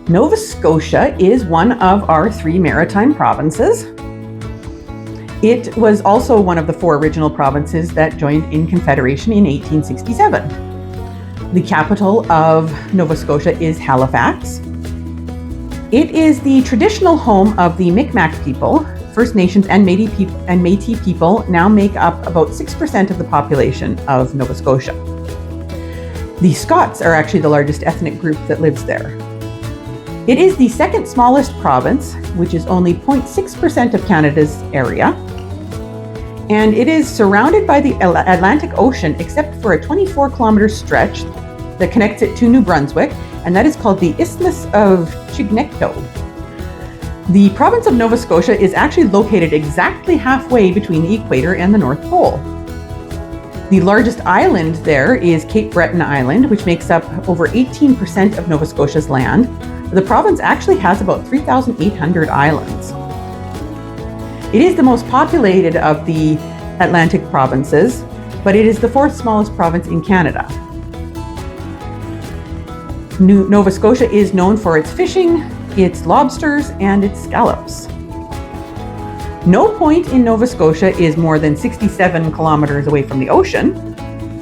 Nova Scotia is one of our 3 maritime provinces. It was also one of the 4 original provinces that joined in Confederation in 1867. The capital of Nova Scotia is Halifax. It is the traditional home of the Mi'kmaq people. First Nations and Métis people now make up about 6% of the population of Nova Scotia. The Scots are actually the largest ethnic group that lives there. It is the second smallest province, which is only 0.6% of Canada's area. And it is surrounded by the Atlantic Ocean, except for a 24-kilometer stretch that connects it to New Brunswick, and that is called the Isthmus of Chignecto. The province of Nova Scotia is actually located exactly halfway between the equator and the North Pole. The largest island there is Cape Breton Island, which makes up over 18% of Nova Scotia's land. The province actually has about 3,800 islands. It is the most populated of the Atlantic provinces, but it is the 4th smallest province in Canada. Nova Scotia is known for its fishing, its lobsters, and its scallops. No point in Nova Scotia is more than 67 kilometers away from the ocean,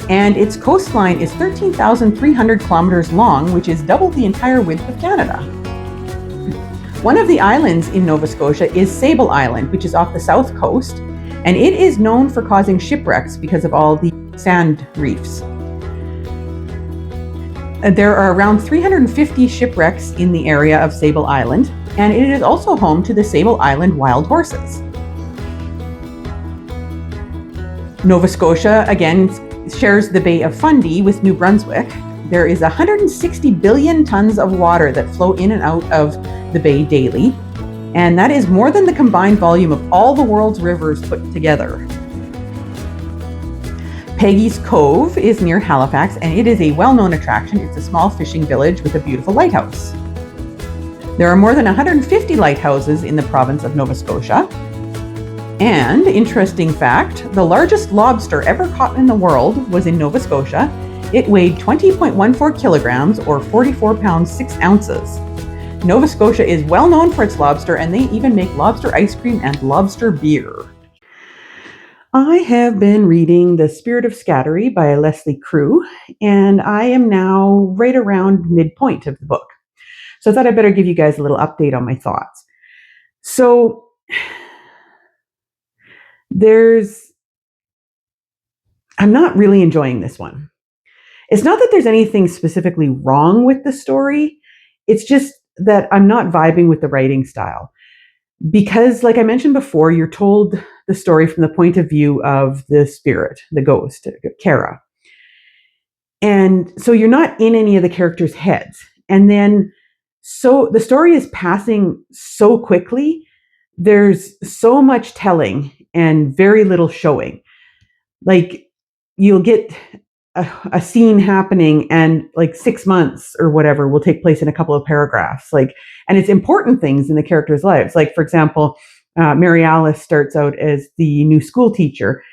and its coastline is 13,300 kilometers long, which is double the entire width of Canada. One of the islands in Nova Scotia is Sable Island, which is off the south coast, and it is known for causing shipwrecks because of all the sand reefs. There are around 350 shipwrecks in the area of Sable Island, and it is also home to the Sable Island wild horses. Nova Scotia, again, shares the Bay of Fundy with New Brunswick. There is 160 billion tons of water that flow in and out of the bay daily, and that is more than the combined volume of all the world's rivers put together. Peggy's Cove is near Halifax, and it is a well-known attraction. It's a small fishing village with a beautiful lighthouse. There are more than 150 lighthouses in the province of Nova Scotia. And, interesting fact, the largest lobster ever caught in the world was in Nova Scotia. It weighed 20.14 kilograms or 44 pounds 6 ounces. Nova Scotia is well known for its lobster, and they even make lobster ice cream and lobster beer. I have been reading The Spirit of Scattery by Leslie Crew, and I am now right around midpoint of the book. So I thought I'd better give you guys a little update on my thoughts. So I'm not really enjoying this one. It's not that there's anything specifically wrong with the story. It's just that I'm not vibing with the writing style. Because, like I mentioned before, you're told the story from the point of view of the spirit, the ghost, Kara. And so you're not in any of the characters' heads. And then, so the story is passing so quickly. There's so much telling and very little showing. Like, you'll get a scene happening, and like 6 months or whatever will take place in a couple of paragraphs. Like, and it's important things in the characters' lives. Like, for example, Mary Alice starts out as the new school teacher,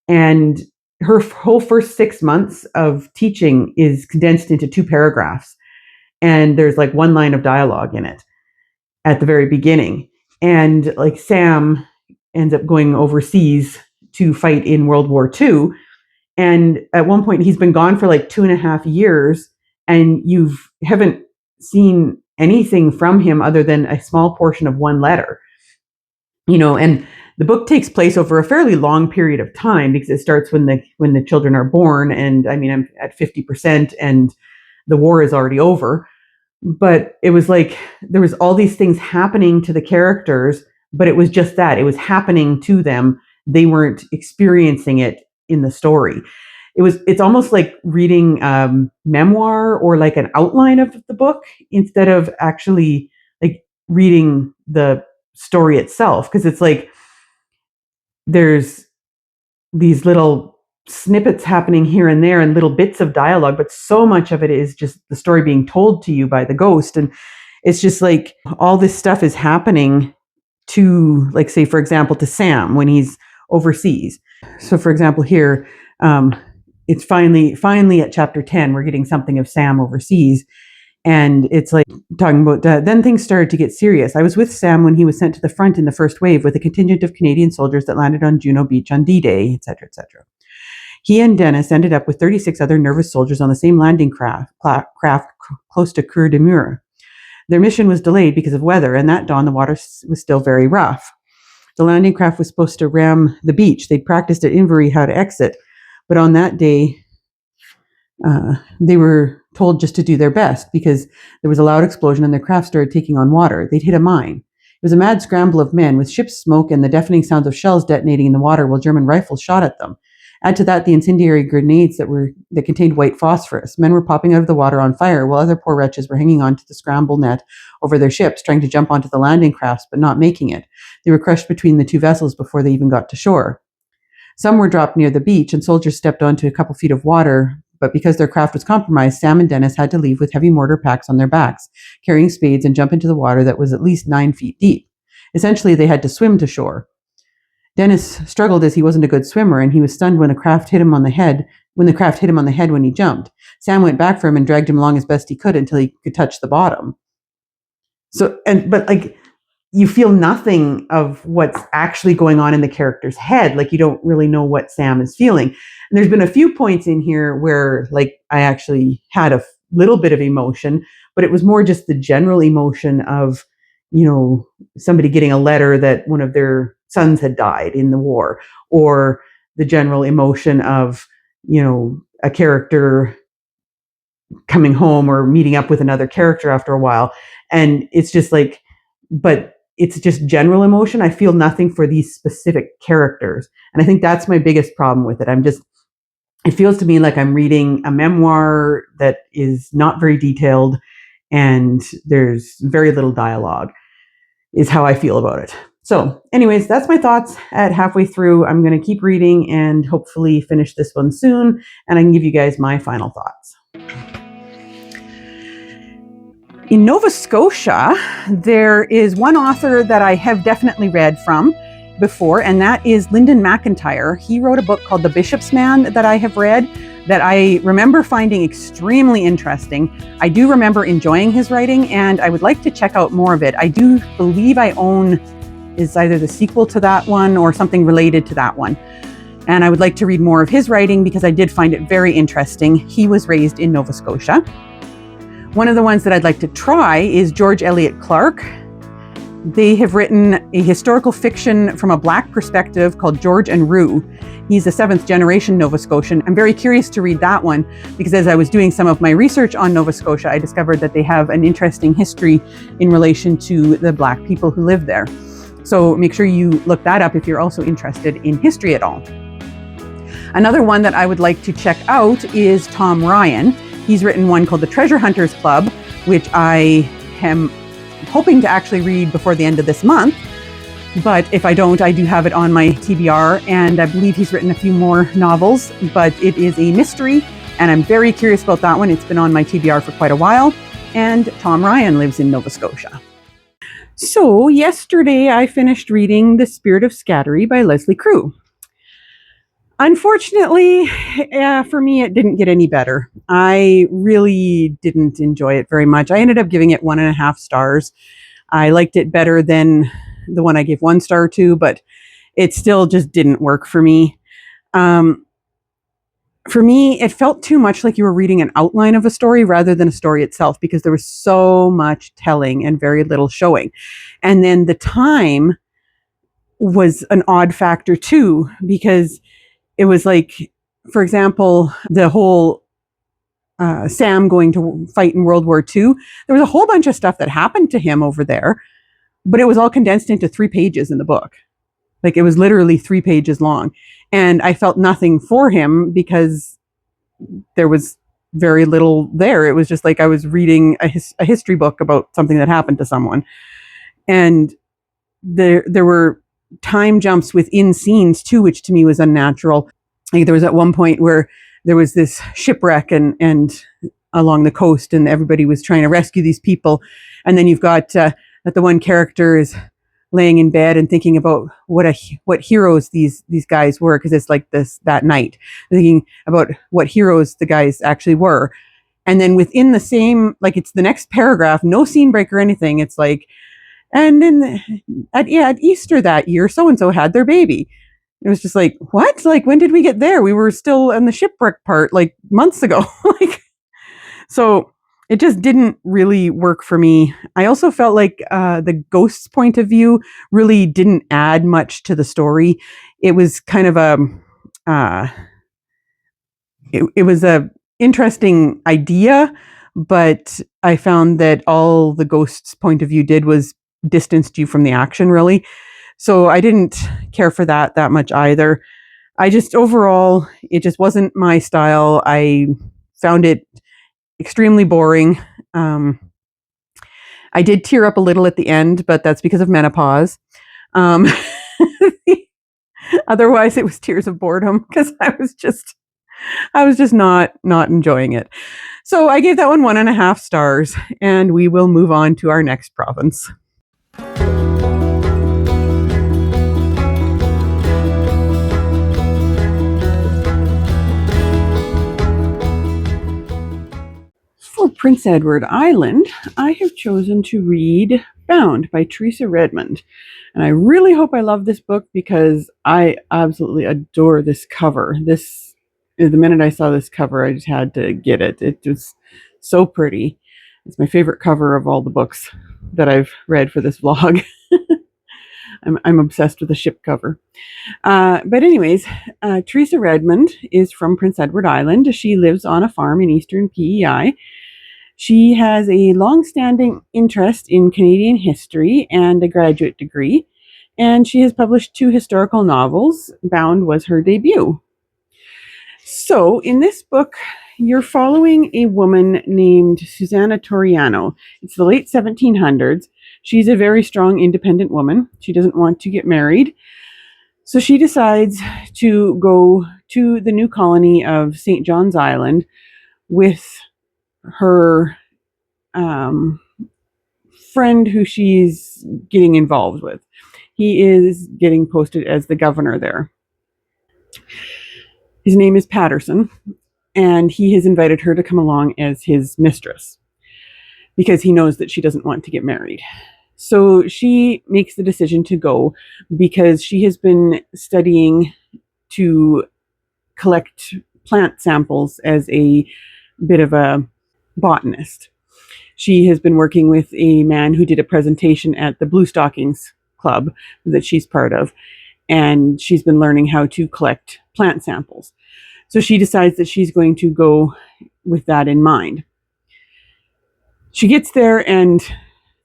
and her whole first 6 months of teaching is condensed into 2 paragraphs. And there's like 1 line of dialogue in it at the very beginning. And like Sam ends up going overseas to fight in World War II. And at one point, he's been gone for like 2.5 years, and you haven't seen anything from him other than a small portion of 1 letter. And the book takes place over a fairly long period of time, because it starts when the children are born. And I mean, I'm at 50% and the war is already over. But it was like there was all these things happening to the characters, but it was just that. It was happening to them. They weren't experiencing it in the story. It's almost like reading memoir or like an outline of the book instead of actually like reading the story itself. Because it's like there's these little snippets happening here and there and little bits of dialogue, but so much of it is just the story being told to you by the ghost. And it's just like all this stuff is happening to, like, say, for example, to Sam when he's overseas. So, for example, here, it's finally at chapter 10, we're getting something of Sam overseas. And it's like talking about, then things started to get serious. I was with Sam when he was sent to the front in the first wave with a contingent of Canadian soldiers that landed on Juno Beach on D-Day, etc., etc. He and Dennis ended up with 36 other nervous soldiers on the same landing craft close to Coeur de Mur. Their mission was delayed because of weather, and that dawn the water was still very rough. The landing craft was supposed to ram the beach. They'd practiced at Inverie how to exit, but on that day, they were told just to do their best because there was a loud explosion and their craft started taking on water. They'd hit a mine. It was a mad scramble of men with ship's smoke and the deafening sounds of shells detonating in the water while German rifles shot at them. Add to that the incendiary grenades that contained white phosphorus. Men were popping out of the water on fire, while other poor wretches were hanging on to the scramble net over their ships, trying to jump onto the landing crafts, but not making it. They were crushed between the 2 vessels before they even got to shore. Some were dropped near the beach, and soldiers stepped onto a couple feet of water, but because their craft was compromised, Sam and Dennis had to leave with heavy mortar packs on their backs, carrying spades, and jump into the water that was at least 9 feet deep. Essentially, they had to swim to shore. Dennis struggled as he wasn't a good swimmer, and he was stunned when the craft hit him on the head when he jumped. Sam went back for him and dragged him along as best he could until he could touch the bottom. But you feel nothing of what's actually going on in the character's head. Like, you don't really know what Sam is feeling. And there's been a few points in here where, like, I actually had a little bit of emotion, but it was more just the general emotion of, somebody getting a letter that one of their sons had died in the war, or the general emotion of, a character coming home or meeting up with another character after a while. And it's just like, but it's just general emotion. I feel nothing for these specific characters. And I think that's my biggest problem with it. It feels to me like I'm reading a memoir that is not very detailed and there's very little dialogue, is how I feel about it. So anyways, that's my thoughts at halfway through. I'm going to keep reading and hopefully finish this one soon, and I can give you guys my final thoughts. In Nova Scotia, there is one author that I have definitely read from before, and that is Lyndon McIntyre. He wrote a book called The Bishop's Man that I have read, that I remember finding extremely interesting. I do remember enjoying his writing, and I would like to check out more of it. I do believe I own is either the sequel to that one or something related to that one. And I would like to read more of his writing because I did find it very interesting. He was raised in Nova Scotia. One of the ones that I'd like to try is George Eliot Clark. They have written a historical fiction from a Black perspective called George and Rue. He's a 7th generation Nova Scotian. I'm very curious to read that one because as I was doing some of my research on Nova Scotia, I discovered that they have an interesting history in relation to the Black people who live there. So make sure you look that up if you're also interested in history at all. Another one that I would like to check out is Tom Ryan. He's written one called The Treasure Hunters Club, which I am hoping to actually read before the end of this month. But if I don't, I do have it on my TBR, and I believe he's written a few more novels, but it is a mystery, and I'm very curious about that one. It's been on my TBR for quite a while, and Tom Ryan lives in Nova Scotia. So yesterday I finished reading The Spirit of Scattery by Leslie Crew. Unfortunately, for me, it didn't get any better. I really didn't enjoy it very much. I ended up giving it 1.5 stars. I liked it better than the one I gave 1 star to, but it still just didn't work for me. For me, it felt too much like you were reading an outline of a story rather than a story itself because there was so much telling and very little showing. And then the time was an odd factor too, because it was like, for example, the whole Sam going to fight in World War II, there was a whole bunch of stuff that happened to him over there, but it was all condensed into 3 pages in the book. Like it was literally 3 pages long. And I felt nothing for him because there was very little there. It was just like I was reading a history book about something that happened to someone. And there were time jumps within scenes too, which to me was unnatural. Like there was at one point where there was this shipwreck and along the coast, and everybody was trying to rescue these people. And then you've got that the one character is laying in bed and thinking about what heroes these guys were, because it's like that night, thinking about what heroes the guys actually were. And then within the same, like it's the next paragraph, no scene break or anything. It's like, and at Easter that year, so-and-so had their baby. It was just like, what? Like, when did we get there? We were still in the shipwreck part like months ago. So it just didn't really work for me. I also felt like the ghost's point of view really didn't add much to the story. It was kind of it was a interesting idea, but I found that all the ghost's point of view did was distanced you from the action, really. So I didn't care for that much either. I just overall, it just wasn't my style. I found it extremely boring. I did tear up a little at the end, but that's because of menopause. Otherwise, it was tears of boredom because I was just not enjoying it. So I gave that one 1.5 stars, and we will move on to our next province. For Prince Edward Island, I have chosen to read Bound by Teresa Redmond. And I really hope I love this book because I absolutely adore this cover. The minute I saw this cover, I just had to get it. It was so pretty. It's my favorite cover of all the books that I've read for this vlog. I'm obsessed with the ship cover. But anyways, Teresa Redmond is from Prince Edward Island. She lives on a farm in eastern PEI. She has a long-standing interest in Canadian history and a graduate degree, and she has published 2 historical novels. Bound was her debut. So in this book, you're following a woman named Susanna Toriano. It's the late 1700s. She's a very strong, independent woman. She doesn't want to get married. So she decides to go to the new colony of St. John's Island with her friend who she's getting involved with. He is getting posted as the governor there. His name is Patterson, and he has invited her to come along as his mistress because he knows that she doesn't want to get married. So she makes the decision to go because she has been studying to collect plant samples as a bit of a botanist. She has been working with a man who did a presentation at the Blue Stockings Club that she's part of, and she's been learning how to collect plant samples. So she decides that she's going to go with that in mind. She gets there and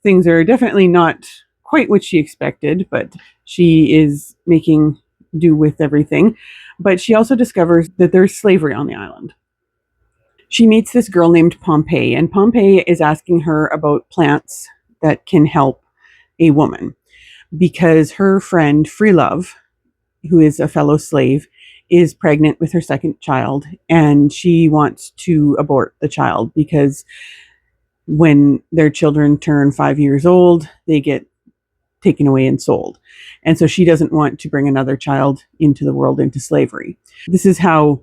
things are definitely not quite what she expected, but she is making do with everything. But she also discovers that there's slavery on the island. She meets this girl named Pompey, and Pompey is asking her about plants that can help a woman because her friend Freelove, who is a fellow slave, is pregnant with her second child, and she wants to abort the child because when their children turn 5 years old, they get taken away and sold. And so she doesn't want to bring another child into the world, into slavery. This is how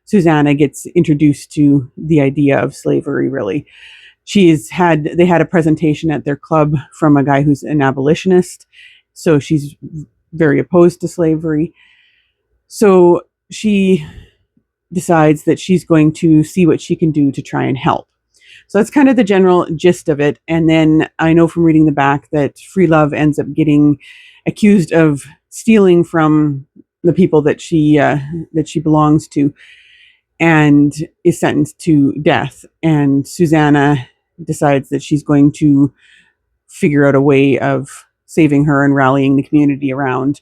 Susanna gets introduced to the idea of slavery, really. They had a presentation at their club from a guy who's an abolitionist. So she's very opposed to slavery. So she decides that she's going to see what she can do to try and help. So that's kind of the general gist of it. And then I know from reading the back that Freelove ends up getting accused of stealing from the people that she belongs to, and is sentenced to death. And Susanna decides that she's going to figure out a way of saving her and rallying the community around.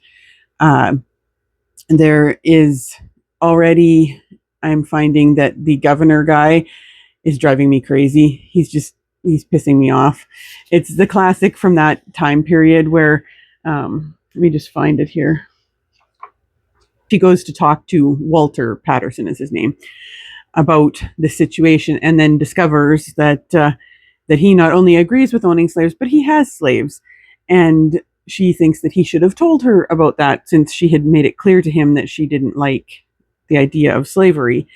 There is already, I'm finding that the governor guy is driving me crazy. He's pissing me off. It's the classic from that time period where, let me just find it here. She goes to talk to Walter Patterson is his name, about the situation, and then discovers that he not only agrees with owning slaves, but he has slaves. And she thinks that he should have told her about that, since she had made it clear to him that she didn't like the idea of slavery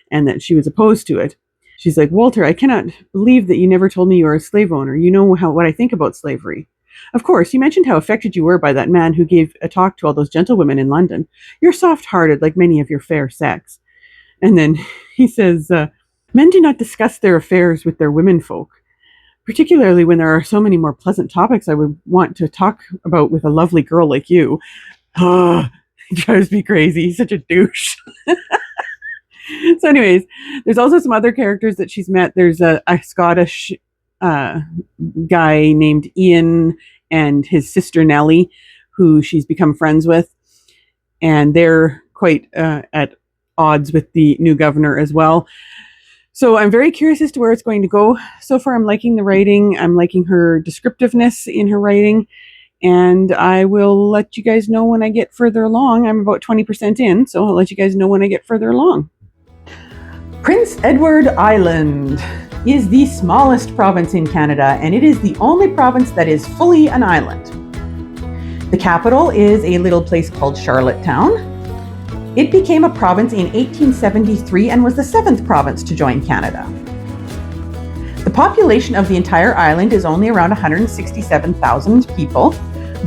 and that she was opposed to it. She's like, Walter, I cannot believe that you never told me you were a slave owner. You know what I think about slavery. Of course, you mentioned how affected you were by that man who gave a talk to all those gentlewomen in London. You're soft-hearted like many of your fair sex. And then he says, men do not discuss their affairs with their womenfolk, particularly when there are so many more pleasant topics I would want to talk about with a lovely girl like you. Oh, he drives me crazy. He's such a douche. So anyways, there's also some other characters that she's met. There's a Scottish guy named Ian and his sister Nellie, who she's become friends with. And they're quite at odds with the new governor as well. So I'm very curious as to where it's going to go. So far, I'm liking the writing. I'm liking her descriptiveness in her writing. And I will let you guys know when I get further along. I'm about 20% in, so I'll let you guys know when I get further along. Prince Edward Island is the smallest province in Canada, and it is the only province that is fully an island. The capital is a little place called Charlottetown. It became a province in 1873 and was the 7th province to join Canada. The population of the entire island is only around 167,000 people,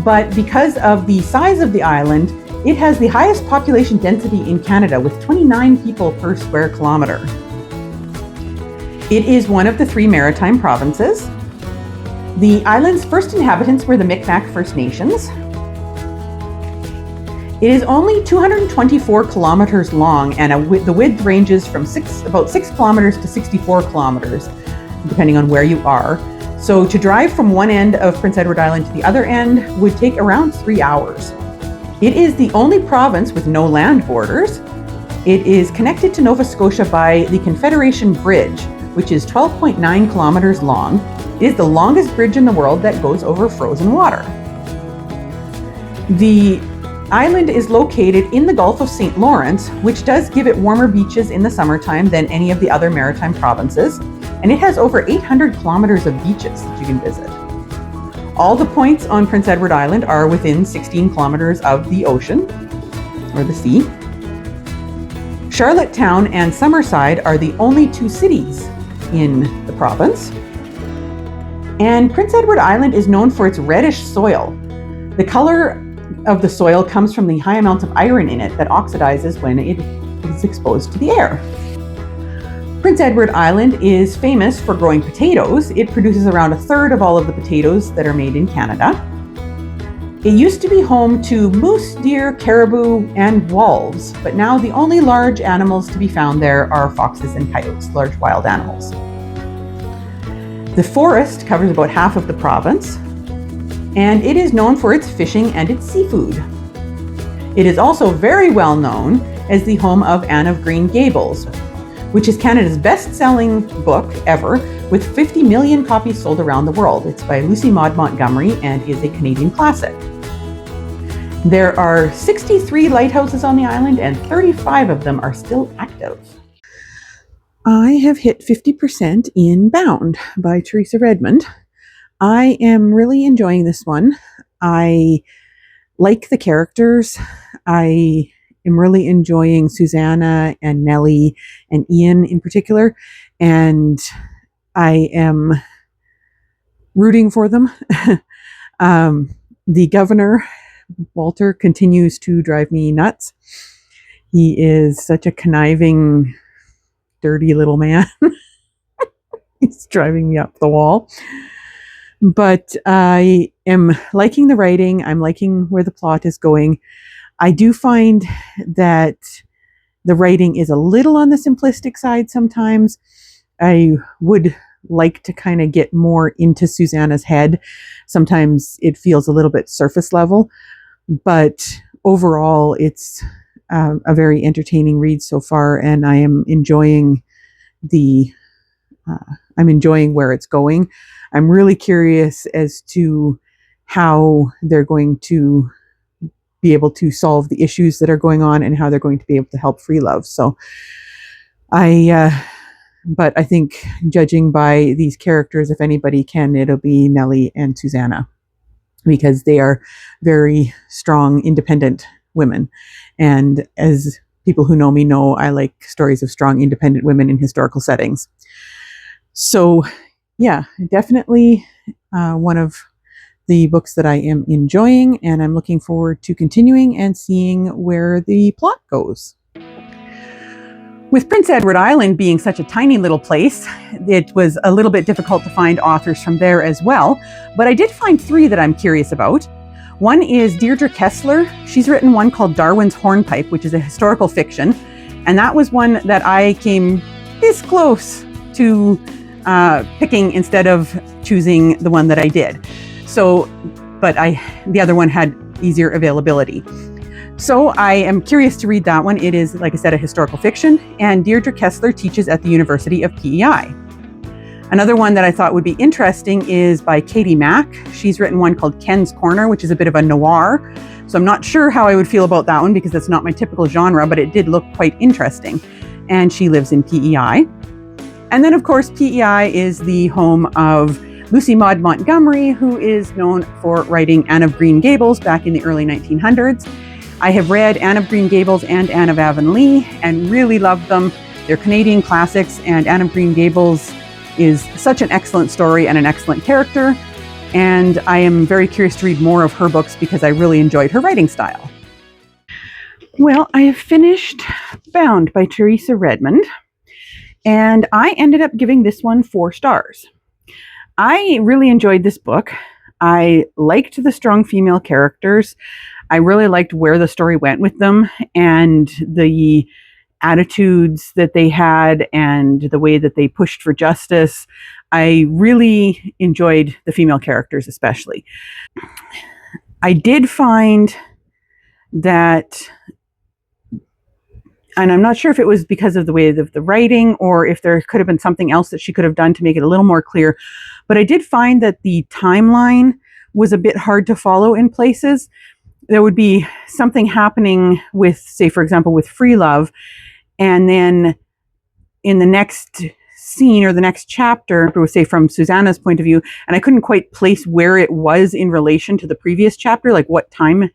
but because of the size of the island, it has the highest population density in Canada with 29 people per square kilometer. It is one of the 3 maritime provinces. The island's first inhabitants were the Micmac First Nations. It is only 224 kilometers long, and the width ranges from about 6 kilometers to 64 kilometers, depending on where you are. So to drive from one end of Prince Edward Island to the other end would take around 3 hours. It is the only province with no land borders. It is connected to Nova Scotia by the Confederation Bridge, which is 12.9 kilometers long. It is the longest bridge in the world that goes over frozen water. The island is located in the Gulf of St. Lawrence, which does give it warmer beaches in the summertime than any of the other maritime provinces, and it has over 800 kilometers of beaches that you can visit. All the points on Prince Edward Island are within 16 kilometers of the ocean, or the sea. Charlottetown and Summerside are the only 2 cities in the province. And Prince Edward Island is known for its reddish soil. The color of the soil comes from the high amounts of iron in it that oxidizes when it is exposed to the air. Prince Edward Island is famous for growing potatoes. It produces around a third of all of the potatoes that are made in Canada. It used to be home to moose, deer, caribou, and wolves, but now the only large animals to be found there are foxes and coyotes, large wild animals. The forest covers about half of the province, and it is known for its fishing and its seafood. It is also very well known as the home of Anne of Green Gables, which is Canada's best-selling book ever, with 50 million copies sold around the world. It's by Lucy Maud Montgomery and is a Canadian classic. There are 63 lighthouses on the island, and 35 of them are still active. I have hit 50% in Bound by Teresa Redmond. I am really enjoying this one. I like the characters. I am really enjoying Susanna and Nellie and Ian in particular, and I am rooting for them. The governor, Walter, continues to drive me nuts. He is such a conniving, dirty little man. He's driving me up the wall. But I am liking the writing. I'm liking where the plot is going. I do find that the writing is a little on the simplistic side sometimes. I would like to kind of get more into Susanna's head. Sometimes it feels a little bit surface level, but overall it's a very entertaining read so far, and I am enjoying I'm enjoying where it's going. I'm really curious as to how they're going to be able to solve the issues that are going on and how they're going to be able to help Freelove. So but I think judging by these characters, if anybody can, it'll be Nellie and Susanna, because they are very strong, independent women. And as people who know me know, I like stories of strong, independent women in historical settings. So yeah, definitely one of the books that I am enjoying, and I'm looking forward to continuing and seeing where the plot goes. With Prince Edward Island being such a tiny little place, it was a little bit difficult to find authors from there as well, but I did find 3 that I'm curious about. One is Deirdre Kessler. She's written one called Darwin's Hornpipe, which is a historical fiction, and that was one that I came this close to picking instead of choosing the one that I did. So, but the other one had easier availability. So I am curious to read that one. It is, like I said, a historical fiction, and Deirdre Kessler teaches at the University of PEI. Another one that I thought would be interesting is by Katie Mack. She's written one called Ken's Corner, which is a bit of a noir. So I'm not sure how I would feel about that one because that's not my typical genre, but it did look quite interesting. And she lives in PEI. And then, of course, PEI is the home of Lucy Maud Montgomery, who is known for writing Anne of Green Gables back in the early 1900s. I have read Anne of Green Gables and Anne of Avonlea and really loved them. They're Canadian classics, and Anne of Green Gables is such an excellent story and an excellent character. And I am very curious to read more of her books because I really enjoyed her writing style. Well, I have finished Bound by Teresa Redmond, and I ended up giving this one 4 stars. I really enjoyed this book. I liked the strong female characters. I really liked where the story went with them and the attitudes that they had and the way that they pushed for justice. I really enjoyed the female characters especially. I did find that, and I'm not sure if it was because of the way of the writing or if there could have been something else that she could have done to make it a little more clear, but I did find that the timeline was a bit hard to follow in places. There would be something happening with, say, for example, with Freelove, and then in the next scene or the next chapter, it would say from Susanna's point of view, and I couldn't quite place where it was in relation to the previous chapter, like what time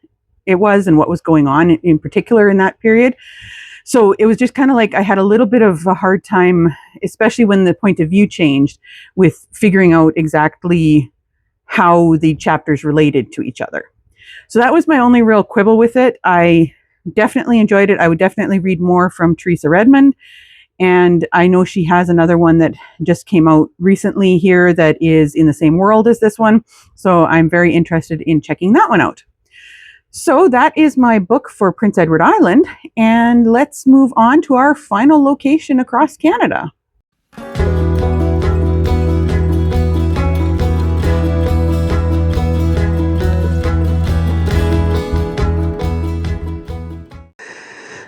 it was and what was going on in particular in that period. So it was just kind of like I had a little bit of a hard time, especially when the point of view changed, with figuring out exactly how the chapters related to each other. So that was my only real quibble with it. I definitely enjoyed it. I would definitely read more from Teresa Redmond. And I know she has another one that just came out recently here that is in the same world as this one. So I'm very interested in checking that one out. So that is my book for Prince Edward Island. And let's move on to our final location across Canada.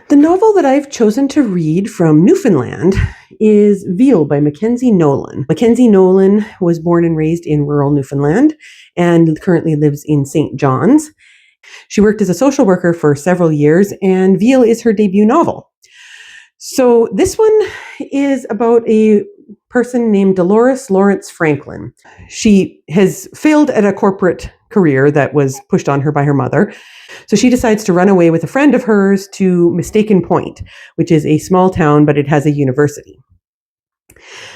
The novel that I've chosen to read from Newfoundland is Veal by Mackenzie Nolan. Mackenzie Nolan was born and raised in rural Newfoundland and currently lives in St. John's. She worked as a social worker for several years, and Veal is her debut novel. So this one is about a person named Dolores Lawrence Franklin. She has failed at a corporate career that was pushed on her by her mother. So she decides to run away with a friend of hers to Mistaken Point, which is a small town, but it has a university.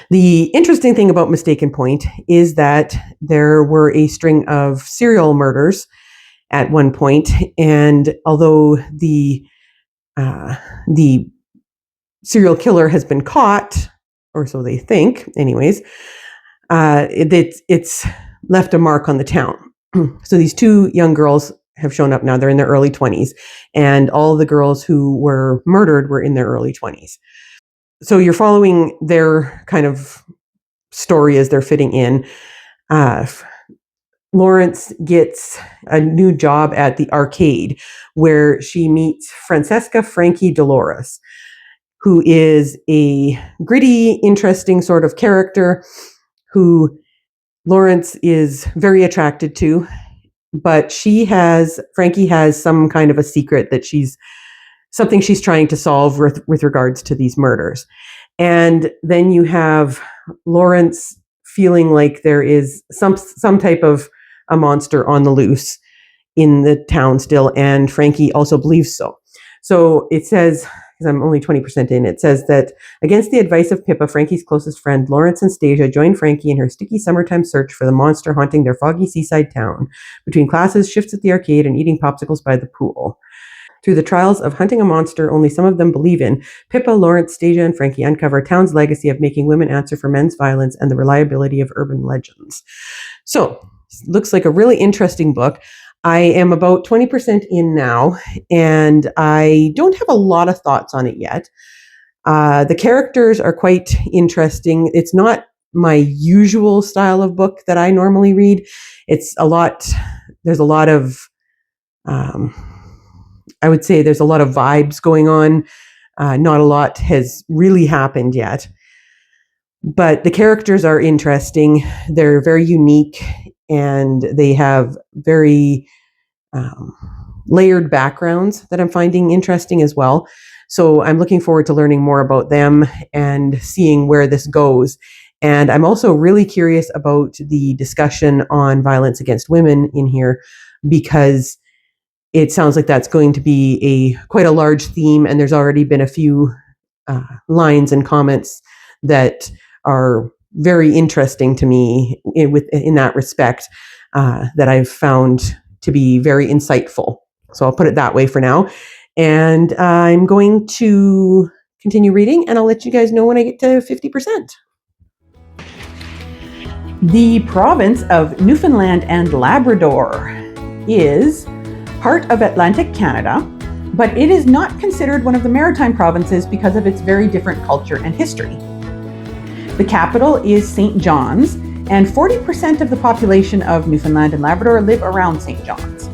The interesting thing about Mistaken Point is that there were a string of serial murders at one point, and although the serial killer has been caught, or so they think, anyways, it's left a mark on the town. So these two young girls have shown up now. They're in their early 20s, and all the girls who were murdered were in their early 20s. So you're following their kind of story as they're fitting in. Lawrence gets a new job at the arcade where she meets Francesca Frankie Dolores, who is a gritty, interesting sort of character who Lawrence is very attracted to. But Frankie has some kind of a secret that she's trying to solve with regards to these murders. And then you have Lawrence feeling like there is some type of a monster on the loose in the town still, and Frankie also believes so. So it says, because I'm only 20% in, it says that against the advice of Pippa, Frankie's closest friend, Lawrence and Stasia join Frankie in her sticky summertime search for the monster haunting their foggy seaside town, between classes, shifts at the arcade, and eating popsicles by the pool. Through the trials of hunting a monster only some of them believe in, Pippa, Lawrence, Stasia, and Frankie uncover a town's legacy of making women answer for men's violence and the reliability of urban legends. So, looks like a really interesting book. I am about 20% in now, and I don't have a lot of thoughts on it yet. The characters are quite interesting. It's not my usual style of book that I normally read. There's a lot of, I would say there's a lot of vibes going on. Not a lot has really happened yet. But the characters are interesting. They're very unique, and they have very layered backgrounds that I'm finding interesting as well. So I'm looking forward to learning more about them and seeing where this goes. And I'm also really curious about the discussion on violence against women in here, because it sounds like that's going to be quite a large theme, and there's already been a few lines and comments that are very interesting to me in that respect, that I've found to be very insightful. So I'll put it that way for now. And I'm going to continue reading, and I'll let you guys know when I get to 50%. The province of Newfoundland and Labrador is part of Atlantic Canada, but it is not considered one of the maritime provinces because of its very different culture and history. The capital is St. John's, and 40% of the population of Newfoundland and Labrador live around St. John's.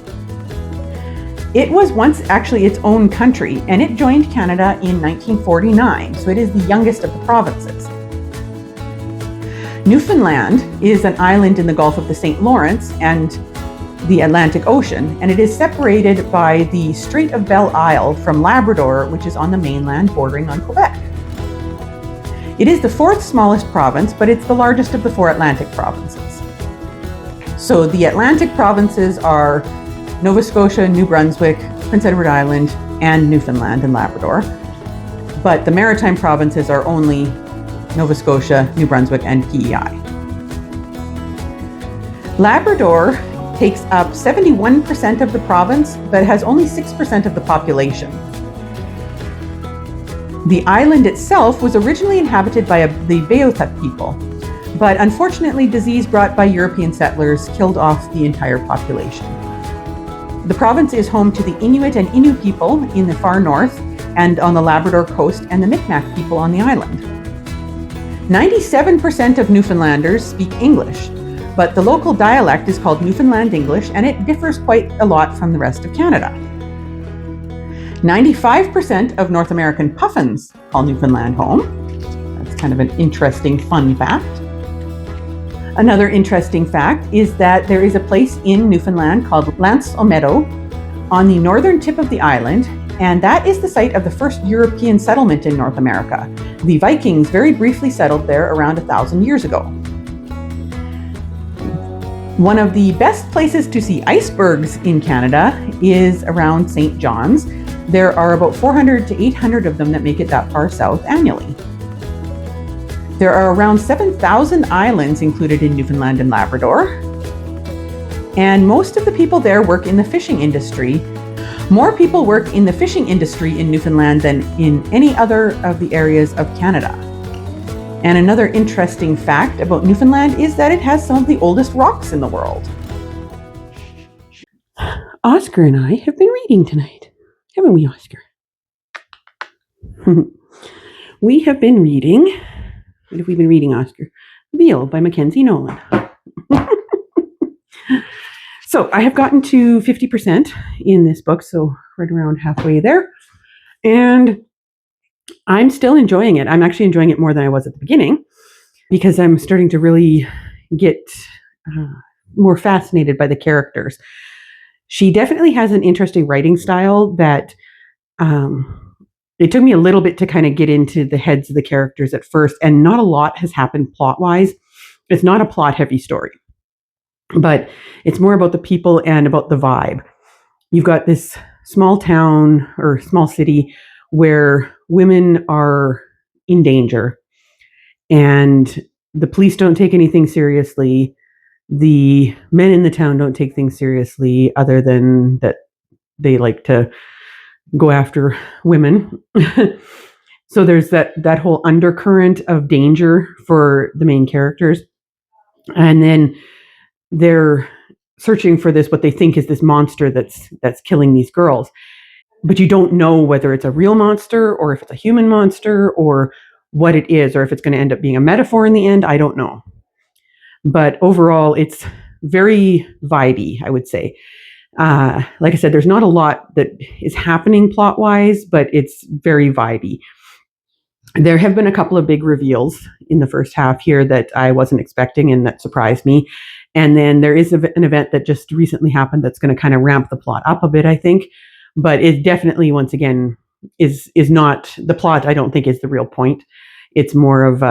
It was once actually its own country, and it joined Canada in 1949, so it is the youngest of the provinces. Newfoundland is an island in the Gulf of the St. Lawrence and the Atlantic Ocean, and it is separated by the Strait of Belle Isle from Labrador, which is on the mainland bordering on Quebec. It is the fourth smallest province, but it's the largest of the four Atlantic provinces. So the Atlantic provinces are Nova Scotia, New Brunswick, Prince Edward Island, and Newfoundland and Labrador. But the maritime provinces are only Nova Scotia, New Brunswick, and PEI. Labrador takes up 71% of the province, but has only 6% of the population. The island itself was originally inhabited by the Beothuk people, but unfortunately disease brought by European settlers killed off the entire population. The province is home to the Inuit and Innu people in the far north and on the Labrador coast, and the Micmac people on the island. 97% of Newfoundlanders speak English, but the local dialect is called Newfoundland English, and it differs quite a lot from the rest of Canada. 95% of North American puffins call Newfoundland home. That's kind of an interesting fun fact. Another interesting fact is that there is a place in Newfoundland called L'Anse-aux-Meadows on the northern tip of the island, and that is the site of the first European settlement in North America. The Vikings very briefly settled there around 1,000 years ago. One of the best places to see icebergs in Canada is around St. John's. There are about 400 to 800 of them that make it that far south annually. There are around 7,000 islands included in Newfoundland and Labrador, and most of the people there work in the fishing industry. More people work in the fishing industry in Newfoundland than in any other of the areas of Canada. And another interesting fact about Newfoundland is that it has some of the oldest rocks in the world. Oscar and I have been reading tonight, haven't we, Oscar? We have been reading, what have we been reading, Oscar? Veal by Mackenzie Nolan. So I have gotten to 50% in this book, so right around halfway there. And I'm still enjoying it. I'm actually enjoying it more than I was at the beginning because I'm starting to really get more fascinated by the characters. She definitely has an interesting writing style that it took me a little bit to kind of get into the heads of the characters at first, and not a lot has happened plot-wise. It's not a plot-heavy story, but it's more about the people and about the vibe. You've got this small town or small city where women are in danger and the police don't take anything seriously. The men in the town don't take things seriously, other than that they like to go after women. So there's that whole undercurrent of danger for the main characters. And then they're searching for what they think is this monster that's killing these girls. But you don't know whether it's a real monster or if it's a human monster or what it is, or if it's going to end up being a metaphor in the end. I don't know. But overall, it's very vibey, I would say. Like I said, there's not a lot that is happening plot-wise, but it's very vibey. There have been a couple of big reveals in the first half here that I wasn't expecting and that surprised me. And then there is an event that just recently happened that's going to kind of ramp the plot up a bit, I think. But it definitely, once again, is not the plot. I don't think is the real point. It's more of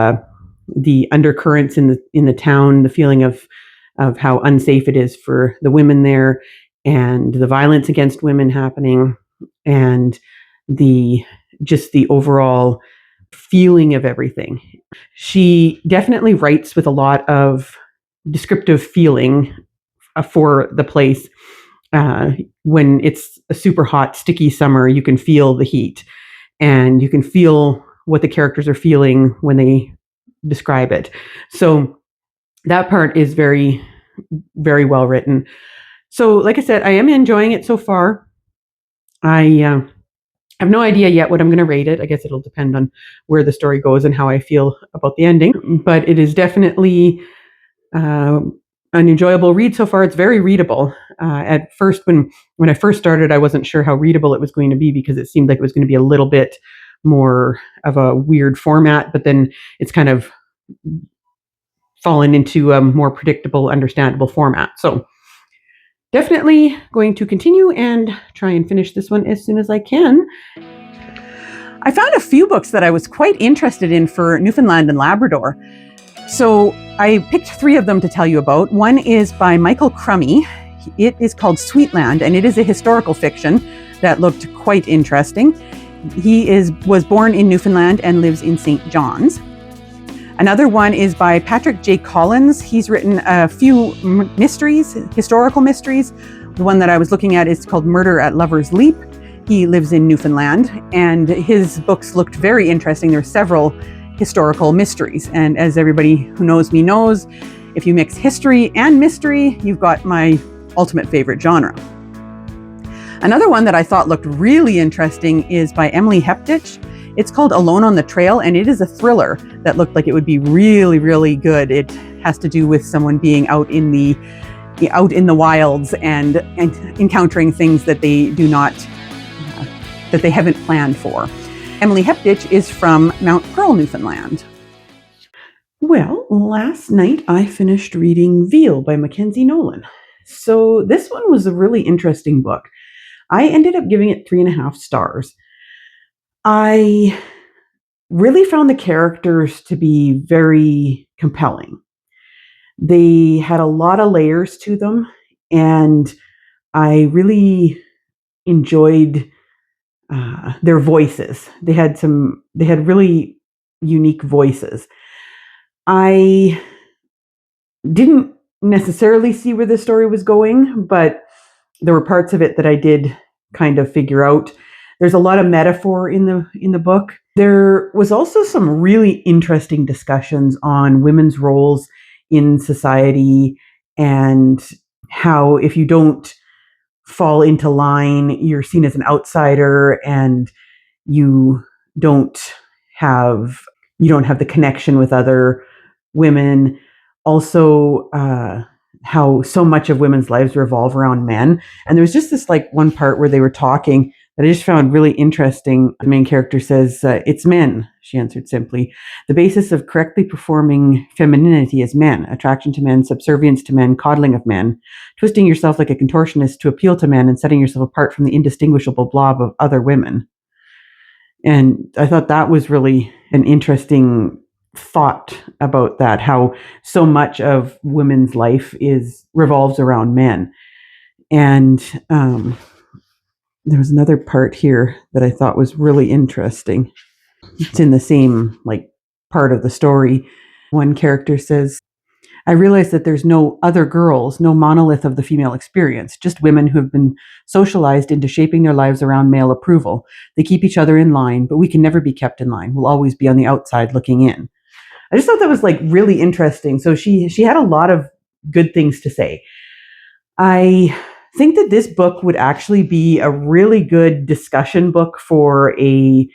the undercurrents in the town, the feeling of how unsafe it is for the women there, and the violence against women happening, and the overall feeling of everything. She definitely writes with a lot of descriptive feeling for the place. When it's a super hot, sticky summer, you can feel the heat, and you can feel what the characters are feeling when they describe it. So that part is very, very well written. So, like I said, I am enjoying it so far. I have no idea yet what I'm going to rate it. I guess it'll depend on where the story goes and how I feel about the ending. But it is definitely an enjoyable read so far. It's very readable. At first, when I first started, I wasn't sure how readable it was going to be because it seemed like it was going to be a little bit more of a weird format. But then it's kind of fallen into a more predictable, understandable format. So definitely going to continue and try and finish this one as soon as I can. I found a few books that I was quite interested in for Newfoundland and Labrador. So I picked 3 of them to tell you about. One is by Michael Crummy. It is called Sweetland, and it is a historical fiction that looked quite interesting. He was born in Newfoundland and lives in St. John's. Another one is by Patrick J. Collins. He's written a few mysteries, historical mysteries. The one that I was looking at is called Murder at Lover's Leap. He lives in Newfoundland, and his books looked very interesting. There are several historical mysteries, and as everybody who knows me knows, if you mix history and mystery, you've got my ultimate favorite genre. Another one that I thought looked really interesting is by Emily Heptich. It's called Alone on the Trail, and it is a thriller that looked like it would be really, really good. It has to do with someone being out in the wilds and encountering things that they do not, that they haven't planned for. Emily Heptich is from Mount Pearl, Newfoundland. Well, last night I finished reading Veal by Mackenzie Nolan. So this one was a really interesting book. I ended up giving it 3.5 stars. I really found the characters to be very compelling. They had a lot of layers to them, and I really enjoyed their voices. They had really unique voices. I didn't necessarily see where the story was going, but there were parts of it that I did kind of figure out. There's a lot of metaphor in the book. There was also some really interesting discussions on women's roles in society and how if you don't fall into line, you're seen as an outsider and you don't have the connection with other women. Also, how so much of women's lives revolve around men. And there was just this one part where they were talking that I just found really interesting. The main character says, "It's men," she answered simply. "The basis of correctly performing femininity is men, attraction to men, subservience to men, coddling of men, twisting yourself like a contortionist to appeal to men and setting yourself apart from the indistinguishable blob of other women." And I thought that was really an interesting thought about that, how so much of women's life revolves around men. And there was another part here that I thought was really interesting. It's in the same part of the story. One character says, "I realize that there's no other girls, no monolith of the female experience, just women who have been socialized into shaping their lives around male approval. They keep each other in line, but we can never be kept in line. We'll always be on the outside looking in." I just thought that was really interesting. So she had a lot of good things to say. I think that this book would actually be a really good discussion book for a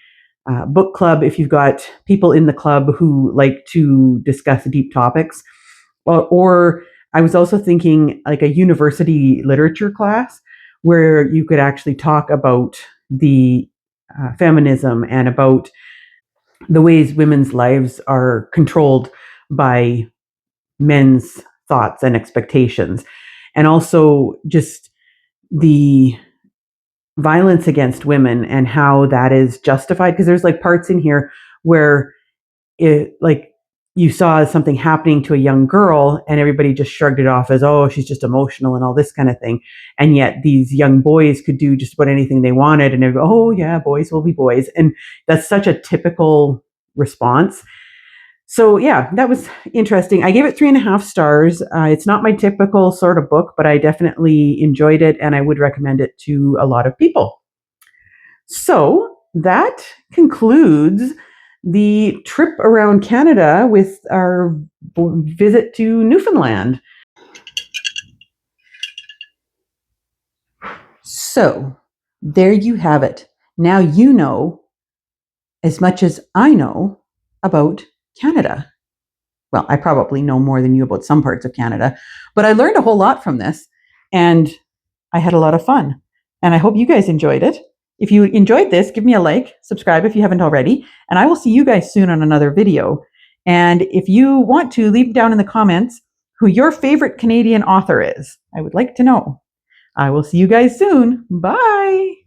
book club if you've got people in the club who like to discuss deep topics. Or I was also thinking a university literature class where you could actually talk about the feminism and about the ways women's lives are controlled by men's thoughts and expectations, and also just the violence against women and how that is justified. Because there's parts in here where you saw something happening to a young girl and everybody just shrugged it off as, oh, she's just emotional and all this kind of thing. And yet these young boys could do just about anything they wanted and everybody, oh yeah, boys will be boys. And that's such a typical response. So yeah, that was interesting. I gave it 3.5 stars. It's not my typical sort of book, but I definitely enjoyed it and I would recommend it to a lot of people. So that concludes the trip around Canada with our visit to Newfoundland. So there you have it. Now you know as much as I know about Canada. Well, I probably know more than you about some parts of Canada, but I learned a whole lot from this and I had a lot of fun. And I hope you guys enjoyed it. If you enjoyed this, give me a like, subscribe if you haven't already, and I will see you guys soon on another video. And if you want to, leave down in the comments who your favorite Canadian author is. I would like to know. I will see you guys soon. Bye.